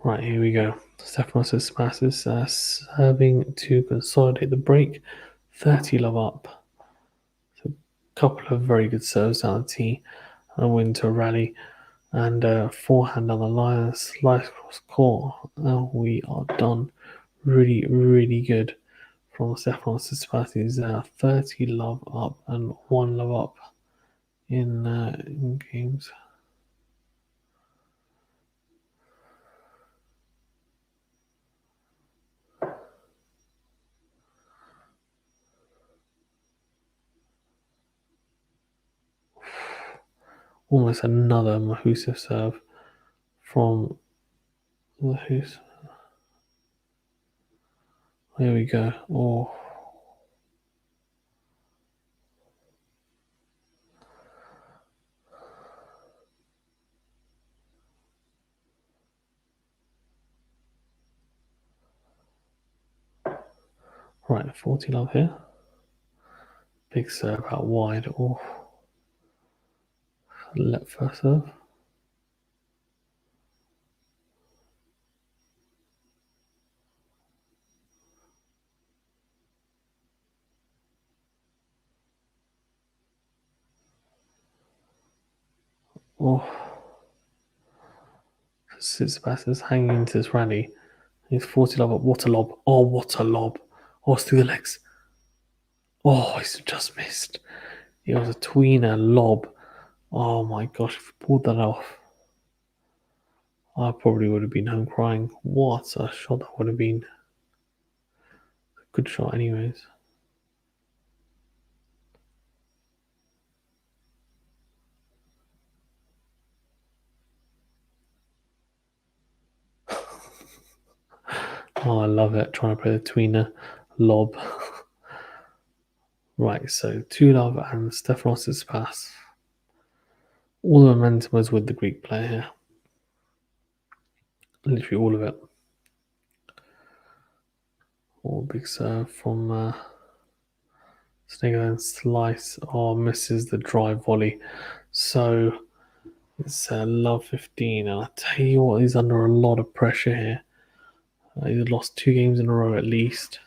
Right, here we go. Stefanos Tsitsipas serving to consolidate the break. 30 love up. So a couple of very good serves down the tee. A win to a rally. And forehand on the line. Slice cross court. And we are done. Really, really good from Stefanos Tsitsipas. He's 30 love up and 1 love up in games. Almost another Mahusa serve from Mahus. There we go. Oh, right, 40 love here. Big serve out wide. Oh, let first serve. Oh, Tsitsipas is hanging into this rally. He's 40 love up. What a lob. Oh, what a lob. Oh, it's through the legs. Oh, he's just missed. It was a tweener lob. Oh my gosh, if he pulled that off, I probably would have been home crying. What a shot that would have been. Good shot, anyways. Oh, I love it. Trying to play the tweener lob. Right, so 2 love and Stefanos' pass. All the momentum was with the Greek player here. Literally all of it. Oh, big serve from Sonego and slice. Oh, misses the drive volley. So it's love 15. And I tell you what, he's under a lot of pressure here. He's lost 2 games in a row at least.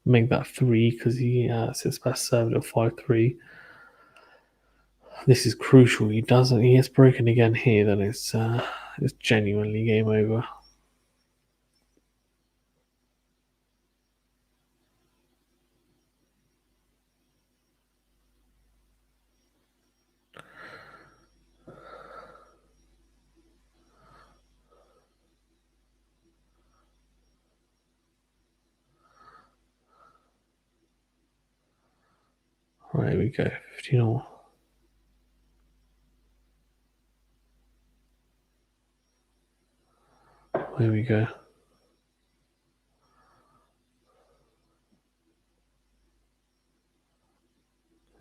Make that 3 because he sits past served at 5-3. This is crucial. He gets broken again here, then it's genuinely game over. Right, here we go. 15 all. Here we go.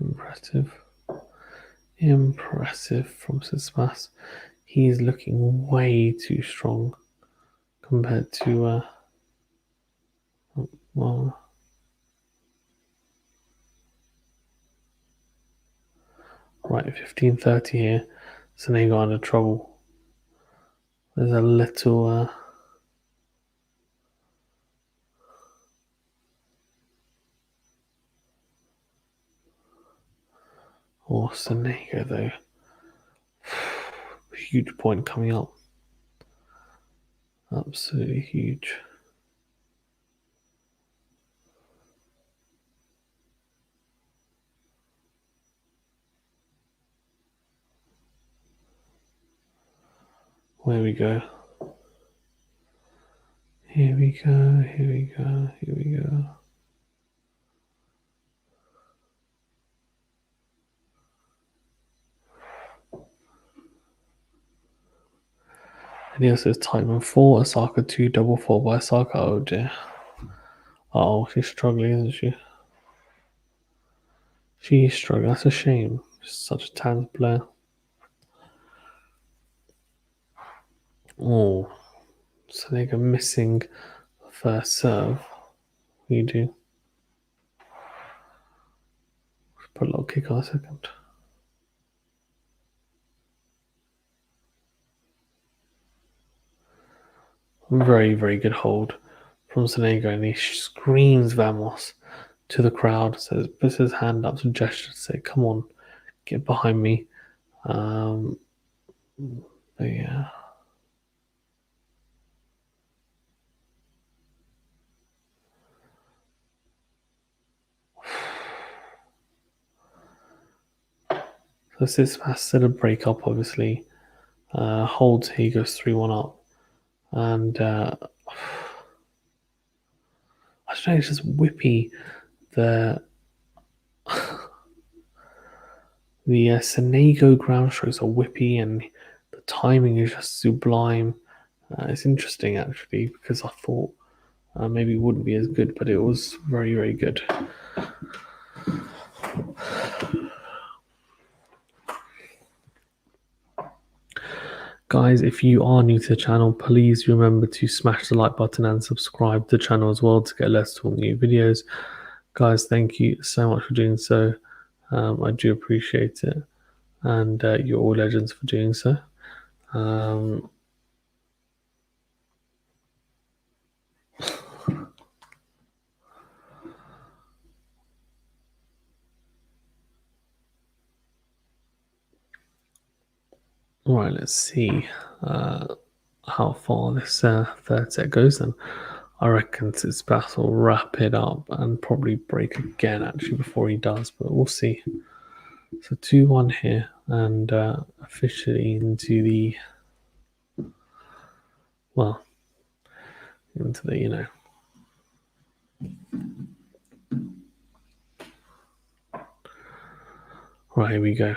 Impressive. Impressive from Tsitsipas. He's looking way too strong compared to well, right, 15-30 here. Sonego under trouble. There's a little Sonego though. Huge point coming up. Absolutely huge. Here we go. Here we go. Here we go. Here we go. And he also says Taiwan 4, Osaka 2, double 4 by Osaka. Oh dear. Oh, she's struggling, isn't she? She's struggling. That's a shame. She's such a talented player. Oh, Sonego missing the first serve. You do. Put a little kick on a second. Very, very good hold from Sonego, and he screams Vamos to the crowd, says, puts his hand up to gesture to say, come on, get behind me. But yeah. So Tsitsipas said a break up, obviously. Holds, he goes 3-1 up. And I don't know, it's just whippy. The Sonego ground strokes are whippy, and the timing is just sublime. It's interesting, actually, because I thought maybe it wouldn't be as good, but it was very, very good. Guys, if you are new to the channel, please remember to smash the like button and subscribe to the channel as well to get less to new videos. Guys, thank you so much for doing so. I do appreciate it, and you're all legends for doing so. All right, let's see how far this third set goes then. I reckon Tsitsipas will wrap it up and probably break again actually before he does, but we'll see. So 2-1 here, and officially into the, well, into the, right, here we go.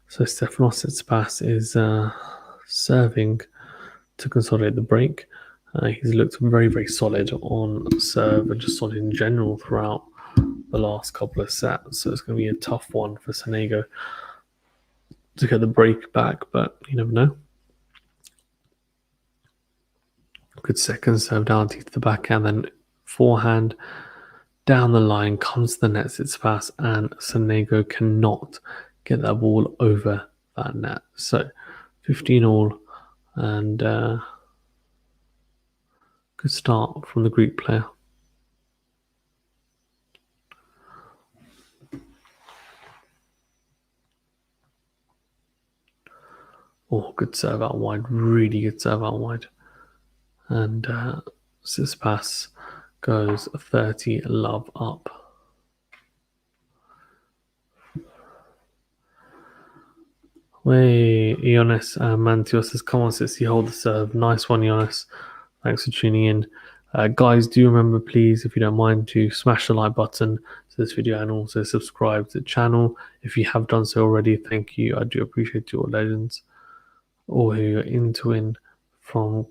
So Stefanos Tsitsipas is serving to consolidate the break. He's looked very, very solid on serve and just solid in general throughout the last couple of sets. So it's going to be a tough one for Sonego to get the break back, but you never know. Good second serve down to the backhand, then forehand down the line comes the net. It's fast, and Sonego cannot get that ball over that net. So 15 all, and good start from the Greek player. Oh, good serve out wide, really good serve out wide. And Tsitsipas goes 30 love up. Way, Ionis Mantios says, come on, Sissy, hold the serve. Nice one, Ionis. Thanks for tuning in. Guys, do remember, please, if you don't mind, to smash the like button to this video and also subscribe to the channel. If you have done so already, thank you. I do appreciate you all, legends. Or who you're into in from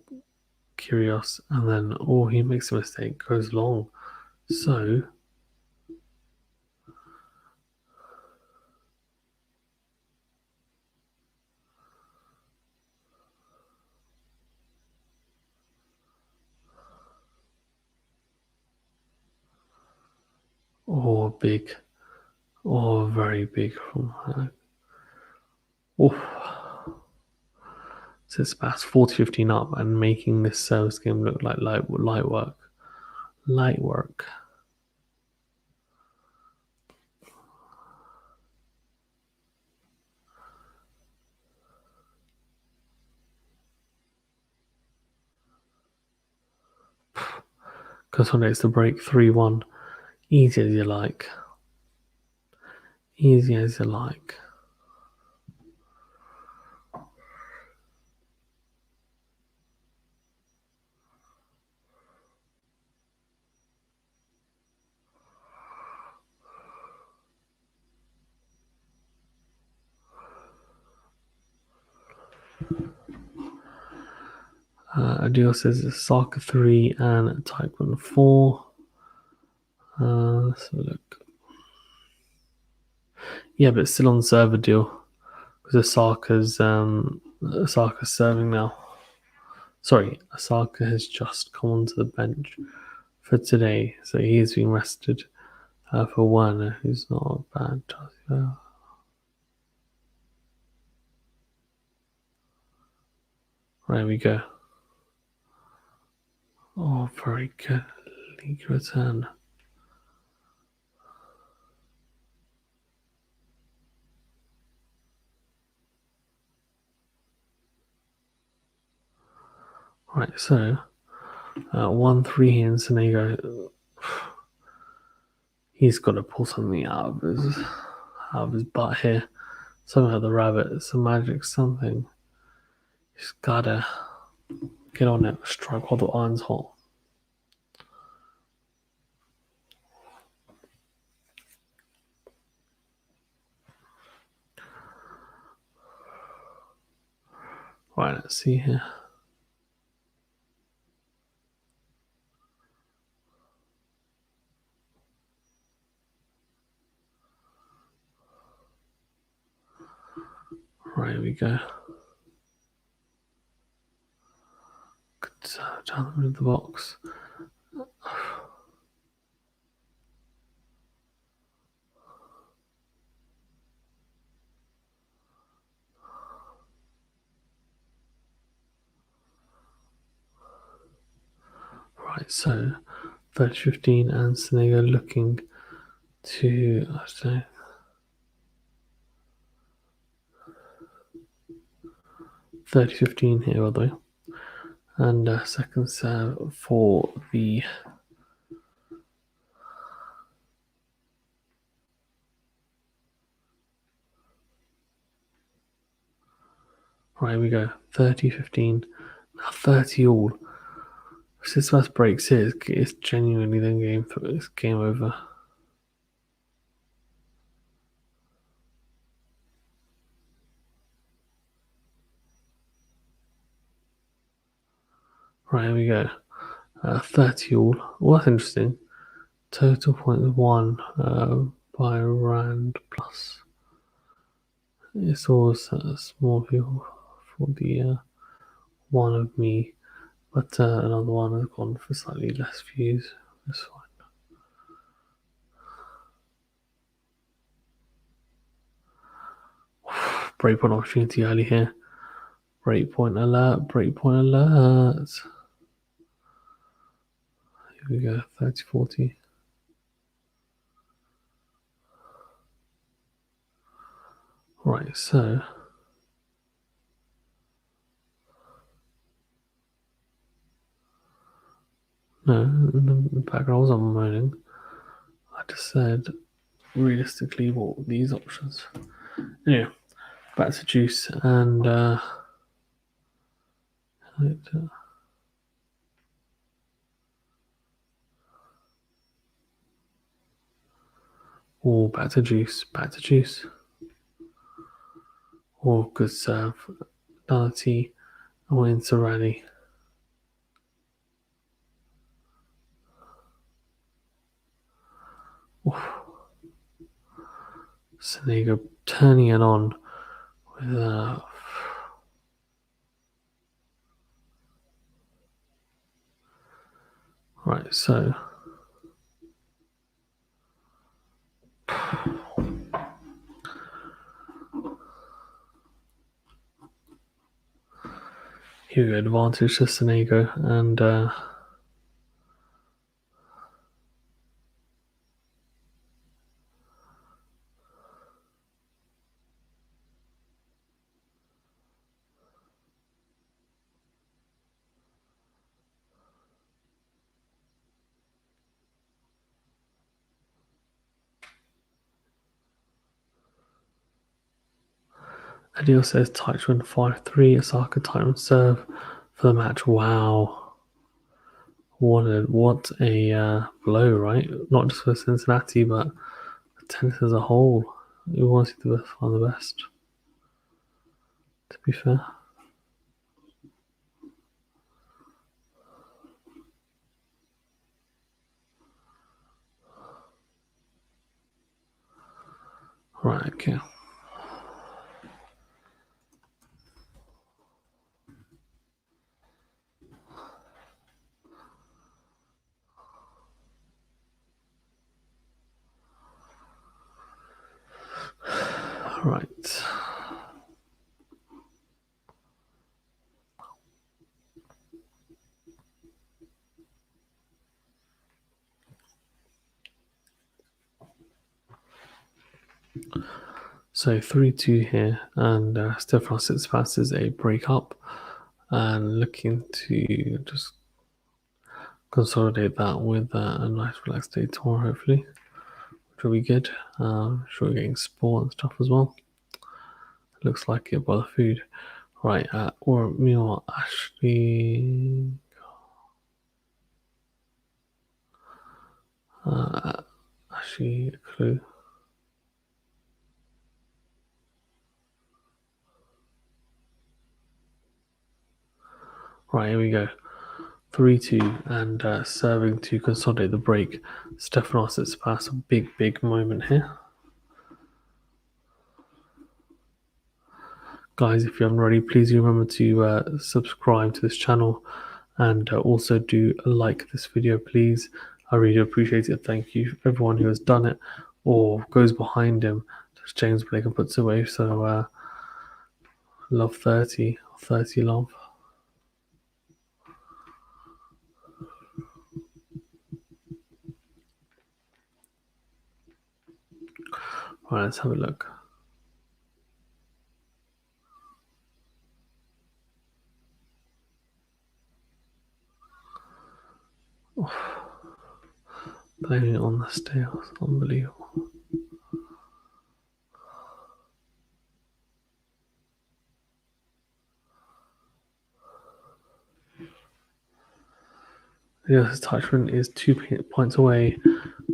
Curious, and then he makes a mistake, goes long. So big, very big from her. So it's past 40-15 up and making this service game look like light work. Light work. Consolidates the break 3-1. Easy as you like. Easy as you like. Adil says Osaka 3 and Taekwondo 4. Let's have a look. Yeah, but it's still on server deal because Osaka's serving now. Sorry, Osaka has just come onto the bench for today, so he's being rested for Werner, who's not bad. There we go. Oh, very good league return. Right, so 1-3 here in Sonego. He's got to pull something out of his butt here. Something like the rabbit, some magic, something. He's gotta get on it, strike while the iron's hot. Right, let's see here. Right, here we go. Good, down the middle of the box. Right, so 30-15 and Sonego looking to, I don't know, 30-15 here, by the way. And second serve for the right, here we go. 30-15. Now 30 all. If Tsitsipas breaks it, it's genuinely then game over. Right, here we go. 30 all. Well, that's interesting. Total points 1 by round plus. It's always small view for the one of me, but another one has gone for slightly less views. That's fine. Breakpoint opportunity early here. Breakpoint alert, breakpoint alert. Here we go, 30-40. Right, so no, in the background I wasn't moaning. I just said realistically what were these options. Anyway, back to juice and back to juice, back to juice. Good serve. Another tee. And we're into rally. Sonego turning it on with right, so here we go, advantage to Sonego and Adil says Taichung 5-3, Osaka Taichung serve for the match. Wow. What a blow, right? Not just for Cincinnati, but tennis as a whole. We want to see the best find the best. To be fair. Right, okay. Right. So 3-2 here, and Stefanos Tsitsipas is a break up, and looking to just consolidate that with a nice relaxed day tomorrow, hopefully, which will be good. Sure, we're getting sport and stuff as well. Looks like it by the food. Right, or meal Ashley. Ashley Clue. Right, here we go. 3-2, and serving to consolidate the break. Stefanos Tsitsipas, a big moment here. Guys, if you haven't already, please remember to subscribe to this channel, and also do like this video, please. I really appreciate it. Thank you for everyone who has done it or goes behind him. Just James Blake and puts away. So love 30 love. Right, let's have a look. Blaming it on the stairs, unbelievable. Elias Teichmann is 2 points away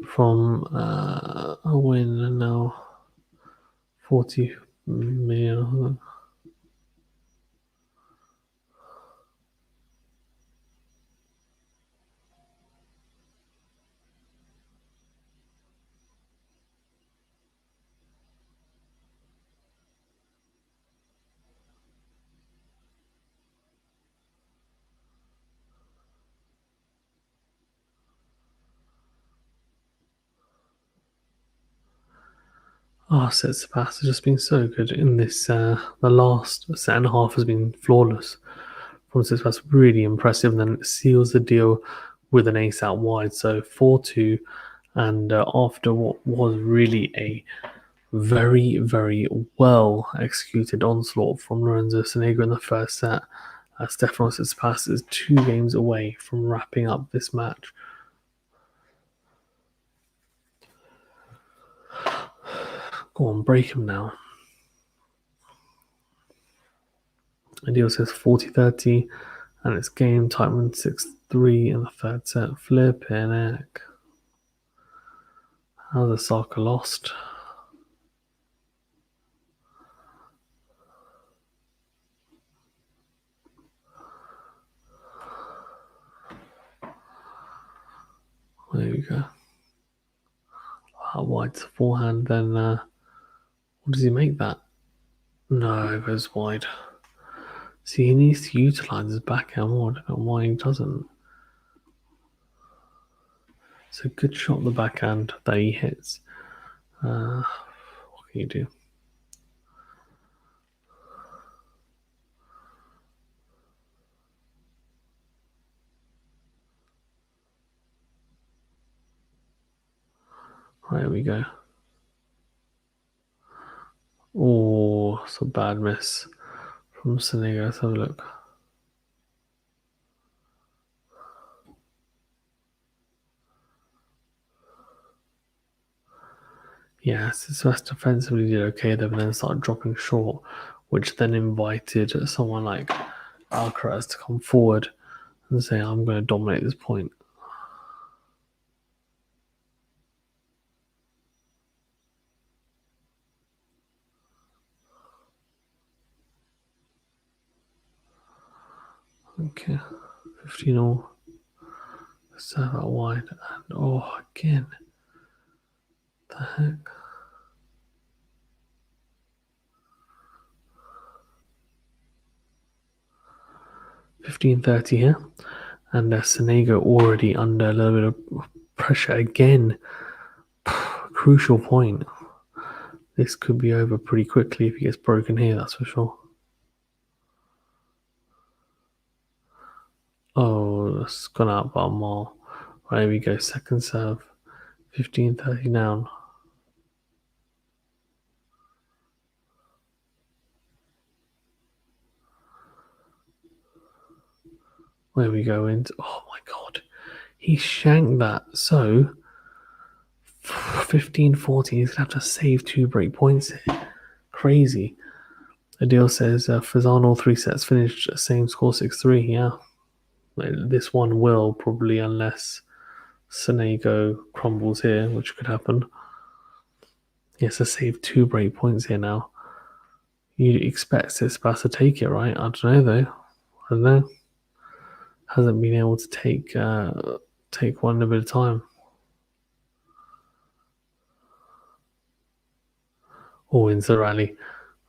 from a win, and now 40 million. Oh, Tsitsipas has just been so good in this. The last set and a half has been flawless from Tsitsipas, really impressive. And then it seals the deal with an ace out wide. So 4-2, and after what was really a very well executed onslaught from Lorenzo SONEGO in the first set, Stefanos Tsitsipas is 2 games away from wrapping up this match. Go on, break him now. Ideal says 40-30, and it's game time 6-3 in the third set. Flipping heck. How's the soccer lost? There we go. Out wide forehand, then what does he make that? No, it goes wide. See, he needs to utilize his backhand more. I don't know why he doesn't. It's a good shot the backhand that he hits. What can you do? Right, here we go. Oh, it's a bad miss from SONEGO. Let's have a look. Yes, Tsitsipas defensively did okay there, but then started dropping short, which then invited someone like Alcaraz to come forward and say, I'm going to dominate this point. Okay, 15-all. Serve out wide, and oh, again. The heck? 15:30 here. And Sonego already under a little bit of pressure again. Crucial point. This could be over pretty quickly if he gets broken here, that's for sure. Oh, it's gone out by a mile. Right, here we go. Second serve. 15:30 down. Where we go into. Oh my god. He shanked that. So 15:40. He's gonna have to save 2 break points here. Crazy. Adil says Fazan all 3 sets finished same score 6-3. Yeah. This one will probably, unless Sonego crumbles here, which could happen. He has to save 2 break points here now. You'd expect Tsitsipas to take it, right? I don't know though. I don't know. Hasn't been able to take one in a bit of time. Oh, wins the rally.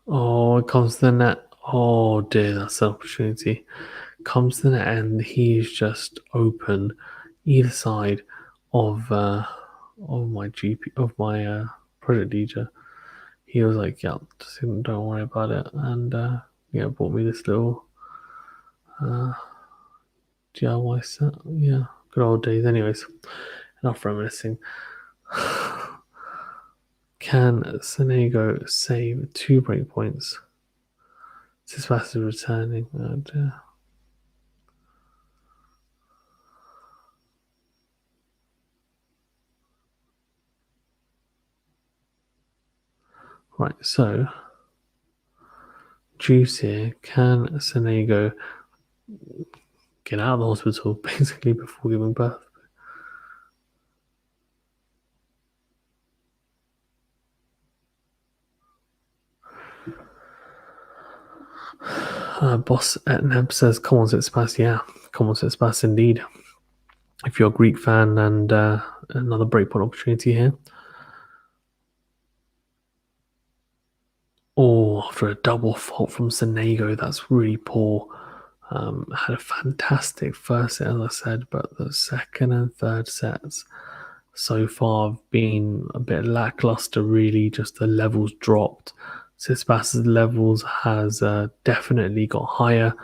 Oh, it comes to the net. Oh dear, that's an opportunity. Comes to the net and he's just open either side of my project DJ. He was like, "Yeah, don't worry about it," and bought me this little DIY set. Yeah, good old days. Anyways, enough reminiscing. Can Sonego save 2 break points? Tsitsipas is returning. And, right, so Juice here. Can Sonego get out of the hospital basically before giving birth? Boss at Neb says, "Come on, Tsitsipas." Yeah, come on, Tsitsipas, indeed. If you're a Greek fan, and another breakpoint opportunity here. Oh, after a double fault from Sonego, that's really poor. Had a fantastic first set, as I said, but the second and third sets so far have been a bit lackluster, really. Just the levels dropped. Tsitsipas' levels has definitely got higher.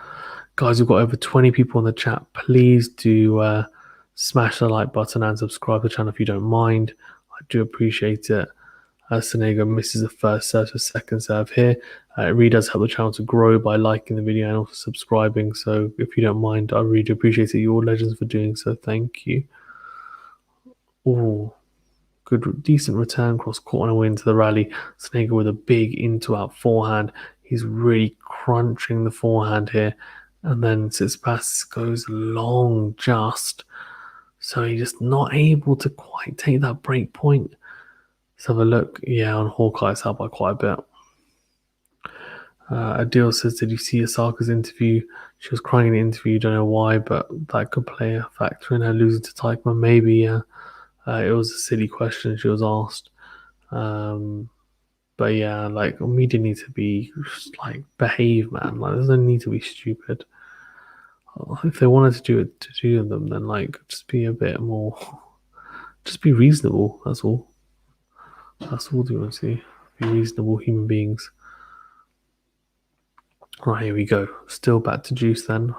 Guys, we've got over 20 people in the chat. Please do smash the like button and subscribe to the channel if you don't mind. I do appreciate it. Sonego misses the first serve to second serve here. It really does help the channel to grow by liking the video and also subscribing. So if you don't mind, I really do appreciate it. You're all legends for doing so. Thank you. Oh, good, decent return cross court and a win to the rally. Sonego with a big into-out forehand. He's really crunching the forehand here. And then Tsitsipas goes long just. So he's just not able to quite take that break point. Let's have a look. Yeah, on Hawkeye, it's out by quite a bit. Adil says, "Did you see Osaka's interview? She was crying in the interview. Don't know why, but that could play a factor in her losing to Teichmann. Maybe, yeah. It was a silly question she was asked. But yeah, like, media need to be just, like, behave, man. Like, there's no need to be stupid. If they wanted to do it to do them, then like just be a bit more, just be reasonable. That's all. That's all. Do you want to see? Be reasonable human beings." Right, here we go. Still back to Juice then.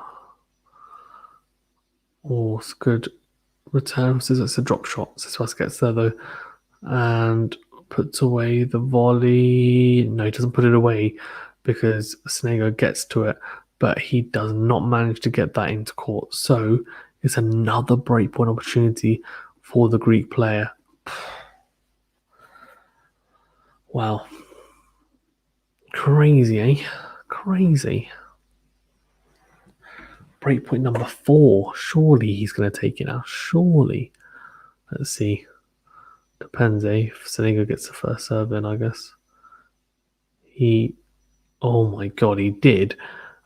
Oh, it's good return. It's a drop shot. Tsitsipas gets there though and puts away the volley. No, he doesn't put it away because Sonego gets to it, but he does not manage to get that into court. So it's another breakpoint opportunity for the Greek player. Wow. Crazy, eh? Crazy. Breakpoint number 4. Surely he's going to take it now. Surely. Let's see. Depends, eh? If Sonego gets the first serve in, I guess. Oh my god, he did.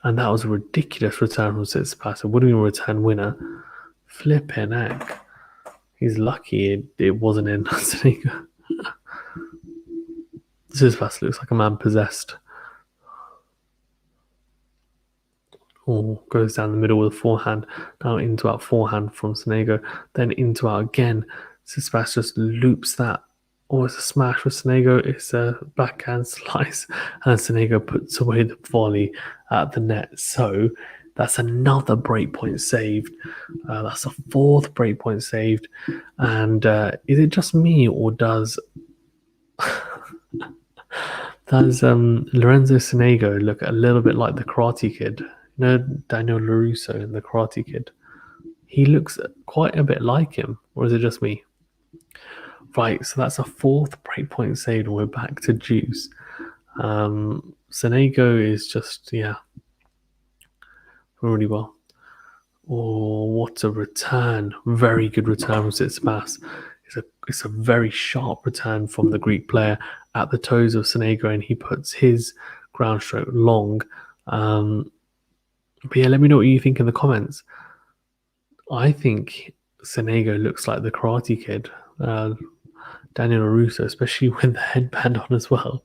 And that was a ridiculous return from Tsitsipas. It would have been a return winner. Flipping heck. He's lucky it wasn't in Sonego. Tsitsipas looks like a man possessed. Oh, goes down the middle with a forehand. Now into out forehand from Sonego. Then into out again. Tsitsipas just loops that. Oh, it's a smash for Sonego. It's a backhand slice. And Sonego puts away the volley at the net. So that's another breakpoint saved. That's a fourth breakpoint saved. And is it just me, or does Lorenzo SONEGO look a little bit like the Karate Kid? You know, Daniel LaRusso in the Karate Kid. He looks quite a bit like him, or is it just me? Right, so that's a fourth breakpoint saved, and we're back to juice. SONEGO is just, yeah, really well. Oh, what a return. Very good return from Tsitsipas. It's a very sharp return from the Greek player at the toes of SONEGO, and he puts his ground stroke long. But yeah, let me know what you think in the comments. I think SONEGO looks like the Karate Kid, Daniel LaRusso, especially with the headband on as well.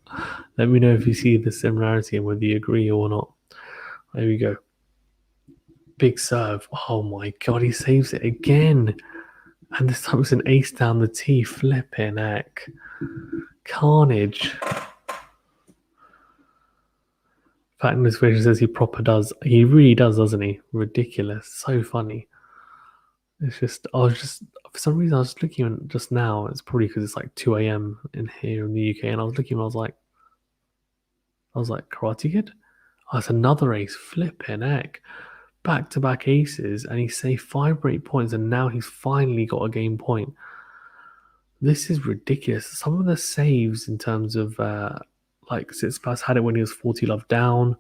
Let me know if you see the similarity and whether you agree or not. There we go. Big serve. Oh my god, he saves it again. And this time it's an ace down the tee. Flipping heck. Carnage. Fact in this video says he proper does. He really does, doesn't he? Ridiculous. So funny. It's just, for some reason, I was looking just now. It's probably because it's like 2 a.m. in here in the UK. And I was looking, I was like, Karate Kid? Oh, it's another ace. Flipping heck. Back-to-back aces, and he saved 5 break points, and now he's finally got a game point. This is ridiculous. Some of the saves in terms of like Tsitsipas had it when he was 40 love down.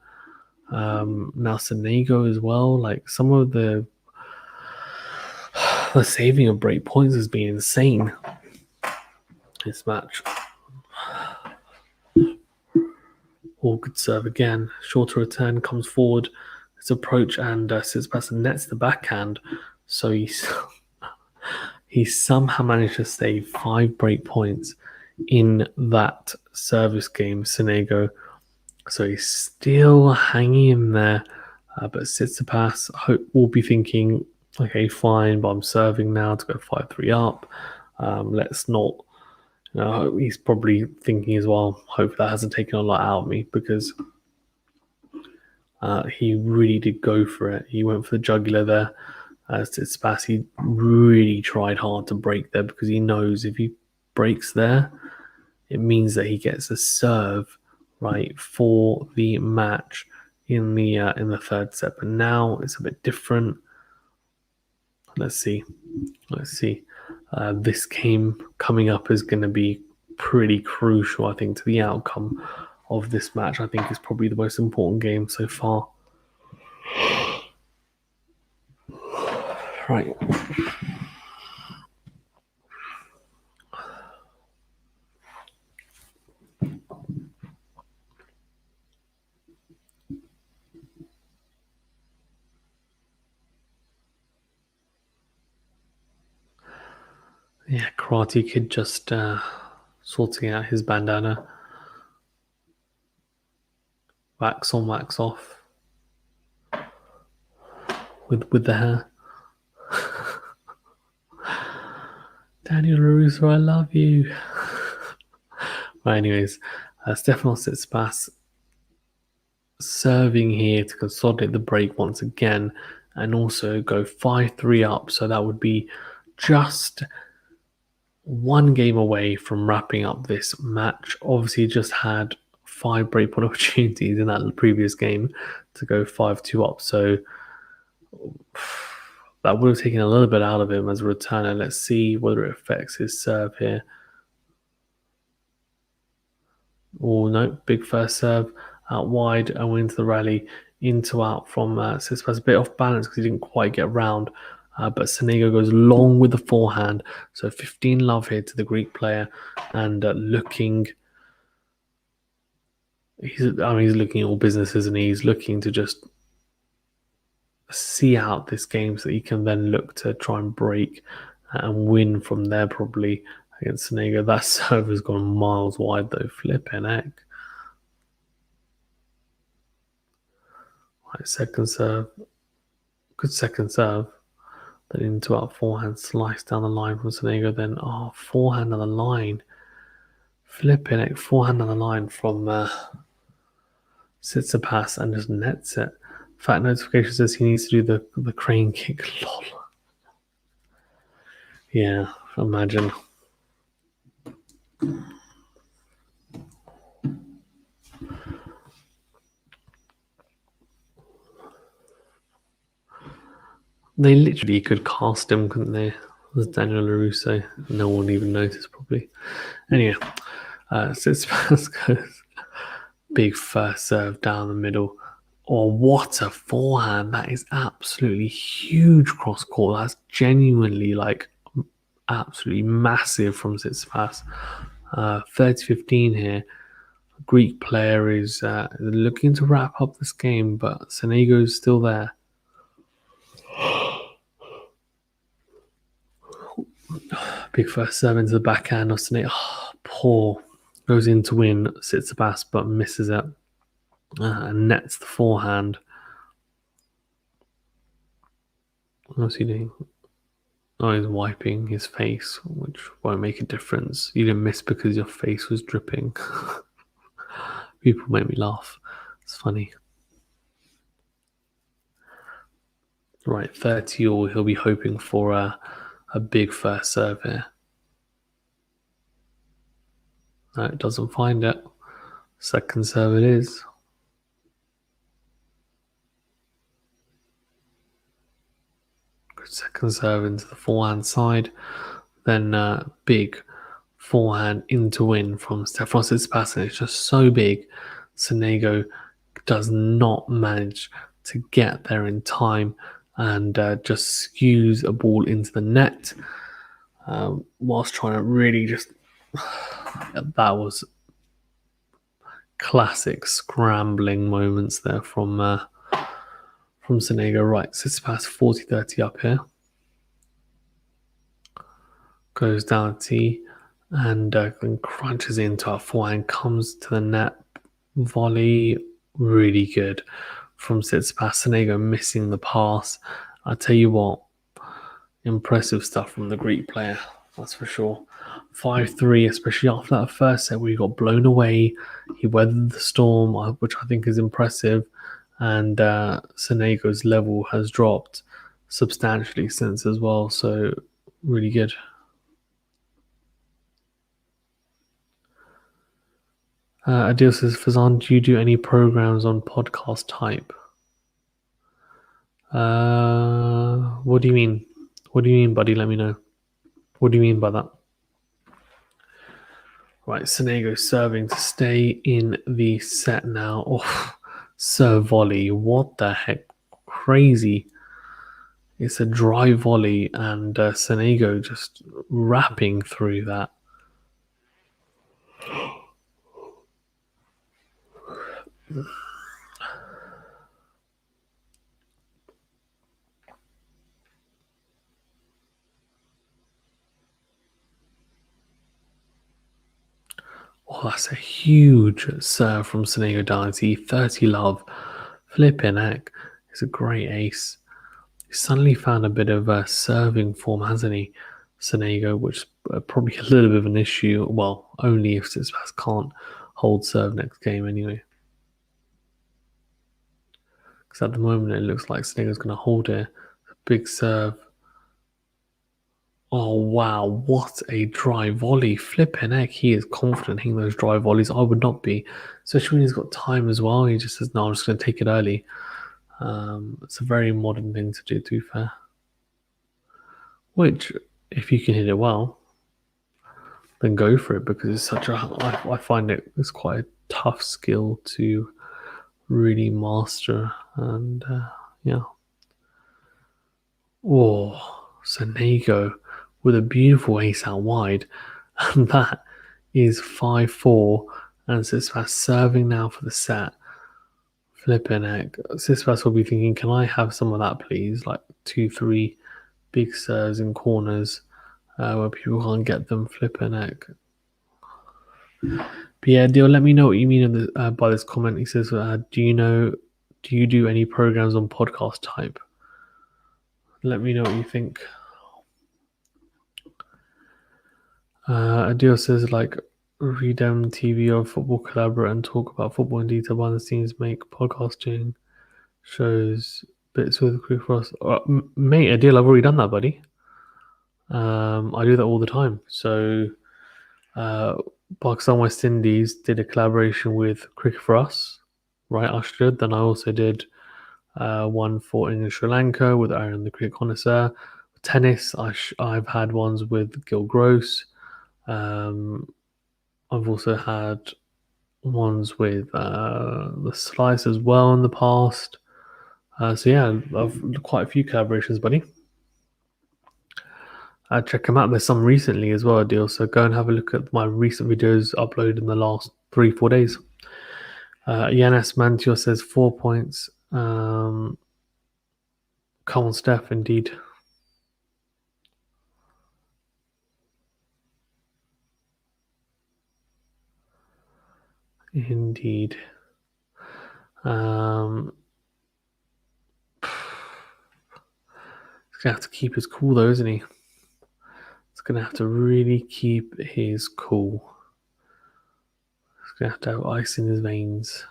Now SONEGO as well. Like some of the saving of break points has been insane. This match. All good serve again. Shorter return comes forward. His approach, and Tsitsipas nets the backhand. So he somehow managed to save 5 break points in that service game, SONEGO. So he's still hanging in there. But Tsitsipas will be thinking, okay, fine, but I'm serving now to go 5-3 up. Let's not. He's probably thinking as well, hope that hasn't taken a lot out of me, because he really did go for it. He went for the jugular there. Tsitsipas, he really tried hard to break there, because he knows if he breaks there, it means that he gets a serve right for the match in the third set. But now it's a bit different. Let's see. This game coming up is going to be pretty crucial, I think, to the outcome of this match. I think it's probably the most important game so far. Right. Yeah, Karate Kid just sorting out his bandana. Wax on, wax off. With the hair. Daniel LaRusso, I love you. Right, anyways, Stefanos Tsitsipas serving here to consolidate the break once again, and also go 5-3 up. So that would be just one game away from wrapping up this match. Obviously, just had 5 breakpoint opportunities in that previous game to go 5-2 up. So that would have taken a little bit out of him as a returner. Let's see whether it affects his serve here. Oh no, big first serve out wide and into the rally, into out from Tsitsipas. A bit off balance because he didn't quite get round. But SONEGO goes long with the forehand. So 15 love here to the Greek player, and looking. He's looking at all business, isn't he? He's looking to just see out this game so that he can then look to try and break and win from there, probably against SONEGO. That serve has gone miles wide though. Flipping heck. Right, second serve. Good second serve. Then into our forehand slice down the line from Sonego. Then, forehand on the line. Flipping it, forehand on the line from Tsitsipas and just nets it. Fact notification says he needs to do the crane kick. Lol. Yeah, imagine. They literally could cast him, couldn't they? It was Daniel LaRusso. No one even noticed, probably. Anyway, Tsitsipas goes big first serve down the middle. Oh, what a forehand. That is absolutely huge cross court. That's genuinely like absolutely massive from Tsitsipas. 30-15 here. Greek player is looking to wrap up this game, but Sonego's still there. Big first serve into the backhand of Sonego. Poor. Goes in to win Tsitsipas, but misses it. And nets the forehand. What's he doing? Oh, he's wiping his face, which won't make a difference. You didn't miss because your face was dripping. People make me laugh. It's funny. Right, 30 all. He'll be hoping for a big first serve here. No, it doesn't find it. Second serve it is. Good second serve into the forehand side. Then big forehand into win from Stefanos. Tsitsipas, and it's just so big. Sonego does not manage to get there in time and just skews a ball into the net whilst trying to really just... that was classic scrambling moments there from Sonego. Right, Tsitsipas 40-30 up here. Goes down T and crunches into our forehand, comes to the net, volley, really good from Tsitsipas. Sonego missing the pass. I tell you what, impressive stuff from the Greek player, that's for sure. 5-3, especially after that first set where he got blown away. He weathered the storm, which I think is impressive. And Sonego's level has dropped substantially since as well, so really good. Adil says, Fazan, do you do any programs on podcast type? What do you mean? What do you mean, buddy? Let me know. What do you mean by that? Right, Sonego serving to stay in the set now. Oh, serve volley. What the heck? Crazy. It's a dry volley, and Sonego just rapping through that. Oh, that's a huge serve from Sonego Dynasty. 30 love. Flipping heck. It's a great ace. He's suddenly found a bit of serving form, hasn't he? Sonego, which is probably a little bit of an issue. Well, only if Tsitsipas can't hold serve next game anyway. Because at the moment it looks like Sonego's going to hold it. Big serve. Oh, wow. What a dry volley. Flipping heck. He is confident hitting those dry volleys. I would not be. Especially when he's got time as well. He just says, no, I'm just going to take it early. It's a very modern thing to do, to be fair. Which, if you can hit it well, then go for it, because it's such a... I find it's quite a tough skill to really master. And, yeah. Oh, Sonego with a beautiful ace out wide, and that is 5-4, and Tsitsipas serving now for the set. Flipping heck. Tsitsipas will be thinking, can I have some of that, please? Like 2-3 big serves in corners where people can't get them. Flipping heck. But yeah, Deal, let me know what you mean by this comment. He says, do you know Do you do any programs on podcast type? Let me know what you think. Adil says, like, read TV or football collaborate and talk about football in detail behind the scenes, make podcasting shows bits with Chris Ross. Mate, Adil, I've already done that, buddy. I do that all the time. So, Pakistan West Indies did a collaboration with Cricket for Us, right? Ushered. Then I also did one for England Sri Lanka with Aaron the Cricket Connoisseur. Tennis, I've had ones with Gil Gross. I've also had ones with the Slice as well in the past. So yeah, I've quite a few collaborations, buddy. Check them out. There's some recently as well, Deal. So go and have a look at my recent videos uploaded in the last 3-4 days. Yanis Mantior says 4 points. Come on, Steph, indeed. Indeed. He's gonna have to keep his cool though, isn't he? He's gonna have to really keep his cool. He's gonna have to have ice in his veins.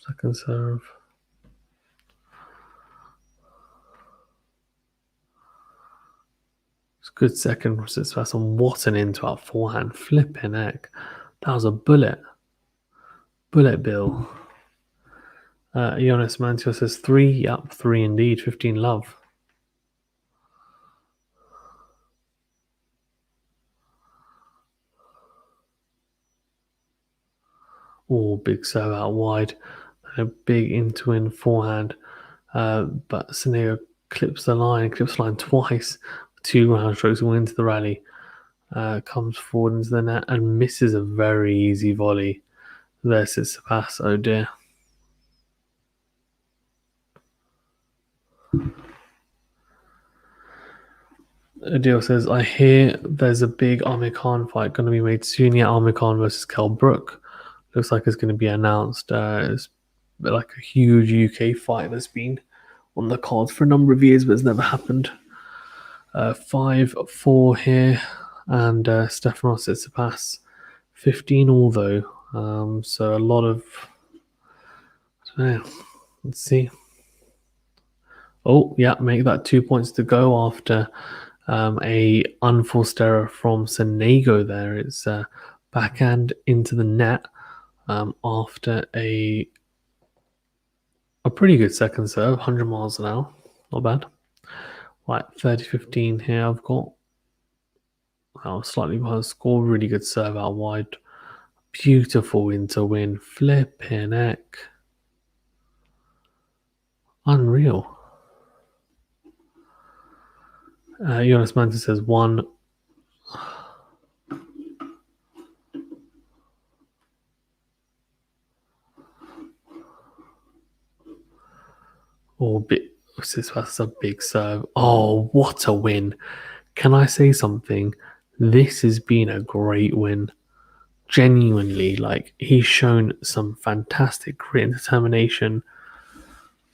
Second serve. It's a good second for Tsitsipas, and what an into our forehand. Flipping heck. That was a bullet. Bullet bill. Jonas Mantior says 3. Yep, 3 indeed. 15 love. Oh, big serve out wide. A big into-in forehand. But Sonego clips the line twice. 2 round strokes went into the rally. Comes forward into the net and misses a very easy volley. There's Tsitsipas. Oh dear. Adil says, I hear there's a big Amir Khan fight going to be made soon. Yeah, Amir Khan versus Kell Brook. Looks like it's going to be announced. It's like a huge UK fight that's been on the cards for a number of years, but it's never happened. 5-4 here, and Stefanos Tsitsipas 15 all though. So a lot of, I don't know. Let's see. Oh yeah, make that 2 points to go after a unforced error from Sonego there. It's backhand into the net after a pretty good second serve, 100 miles an hour. Not bad. Right, 30-15 here I've got. Slightly behind score. Really good serve out wide. Beautiful into win. Flipping heck. Unreal. Jonas Mantis says 1. Oh, that's a big serve. Oh, what a win. Can I say something? This has been a great win. Genuinely, like, he's shown some fantastic grit and determination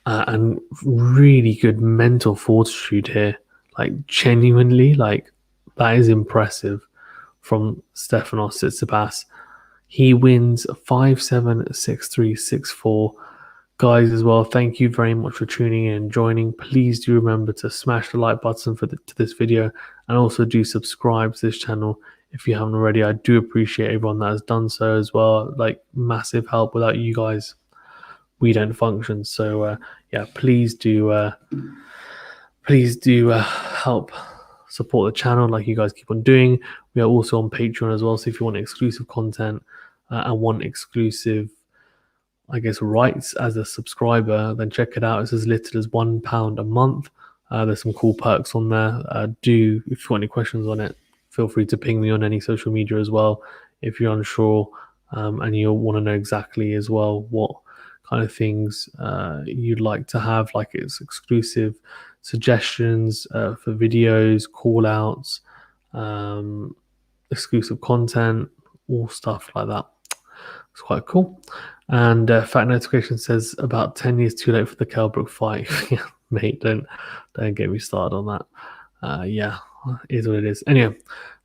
and really good mental fortitude here. Like, genuinely, like, that is impressive from Stefanos Tsitsipas. He wins 5-7, 6-3, 6-4. Guys, as well, thank you very much for tuning in and joining. Please do remember to smash the like button to this video, and also do subscribe to this channel if you haven't already. I do appreciate everyone that has done so as well. Like, massive help. Without you guys, we don't function. So yeah, please do help support the channel like you guys keep on doing. We are also on Patreon as well, so if you want exclusive content and want exclusive, I guess, rights as a subscriber, then check it out. It's as little as £1 a month. There's some cool perks on there. If you've got any questions on it, feel free to ping me on any social media as well if you're unsure and you want to know exactly as well what kind of things you'd like to have, like its exclusive suggestions for videos, call outs, exclusive content, all stuff like that. It's quite cool. And Fact Notification says about 10 years too late for the Kell Brook fight. Mate, don't get me started on that. Yeah, it is what it is. Anyway,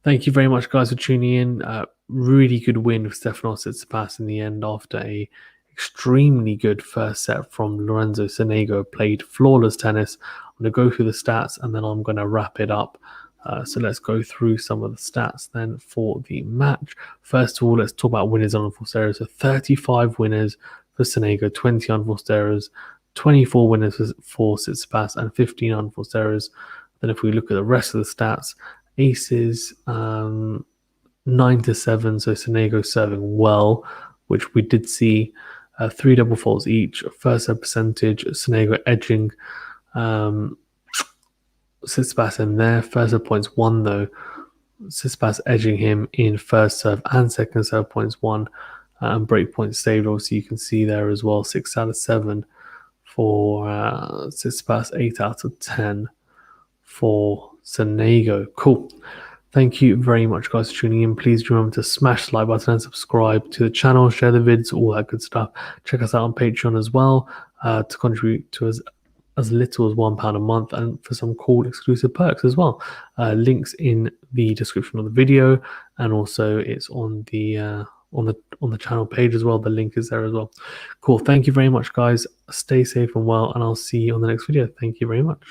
thank you very much, guys, for tuning in. Really good win for Stefanos Tsitsipas in the end after a extremely good first set from Lorenzo SONEGO. Played flawless tennis. I'm going to go through the stats and then I'm going to wrap it up. So let's go through some of the stats then for the match. First of all, let's talk about winners on unforced errors. So 35 winners for SONEGO, 20 unforced errors, 24 winners for Tsitsipas, and 15 unforced errors. Then if we look at the rest of the stats, aces 9-7, so SONEGO serving well, which we did see 3 double faults each. First serve percentage, SONEGO edging Tsitsipas in there. First serve points 1 though. Tsitsipas edging him in first serve and second serve points 1, and break points saved. Obviously, you can see there as well. 6 out of 7 for Tsitsipas, 8 out of 10 for SONEGO. Cool. Thank you very much, guys, for tuning in. Please remember to smash the like button and subscribe to the channel, share the vids, all that good stuff. Check us out on Patreon as well to contribute to as little as £1 a month, and for some cool exclusive perks as well. Links in the description of the video, and also it's on the channel page as well. The link is there as well. Cool. Thank you very much, guys. Stay safe and well, and I'll see you on the next video. Thank you very much.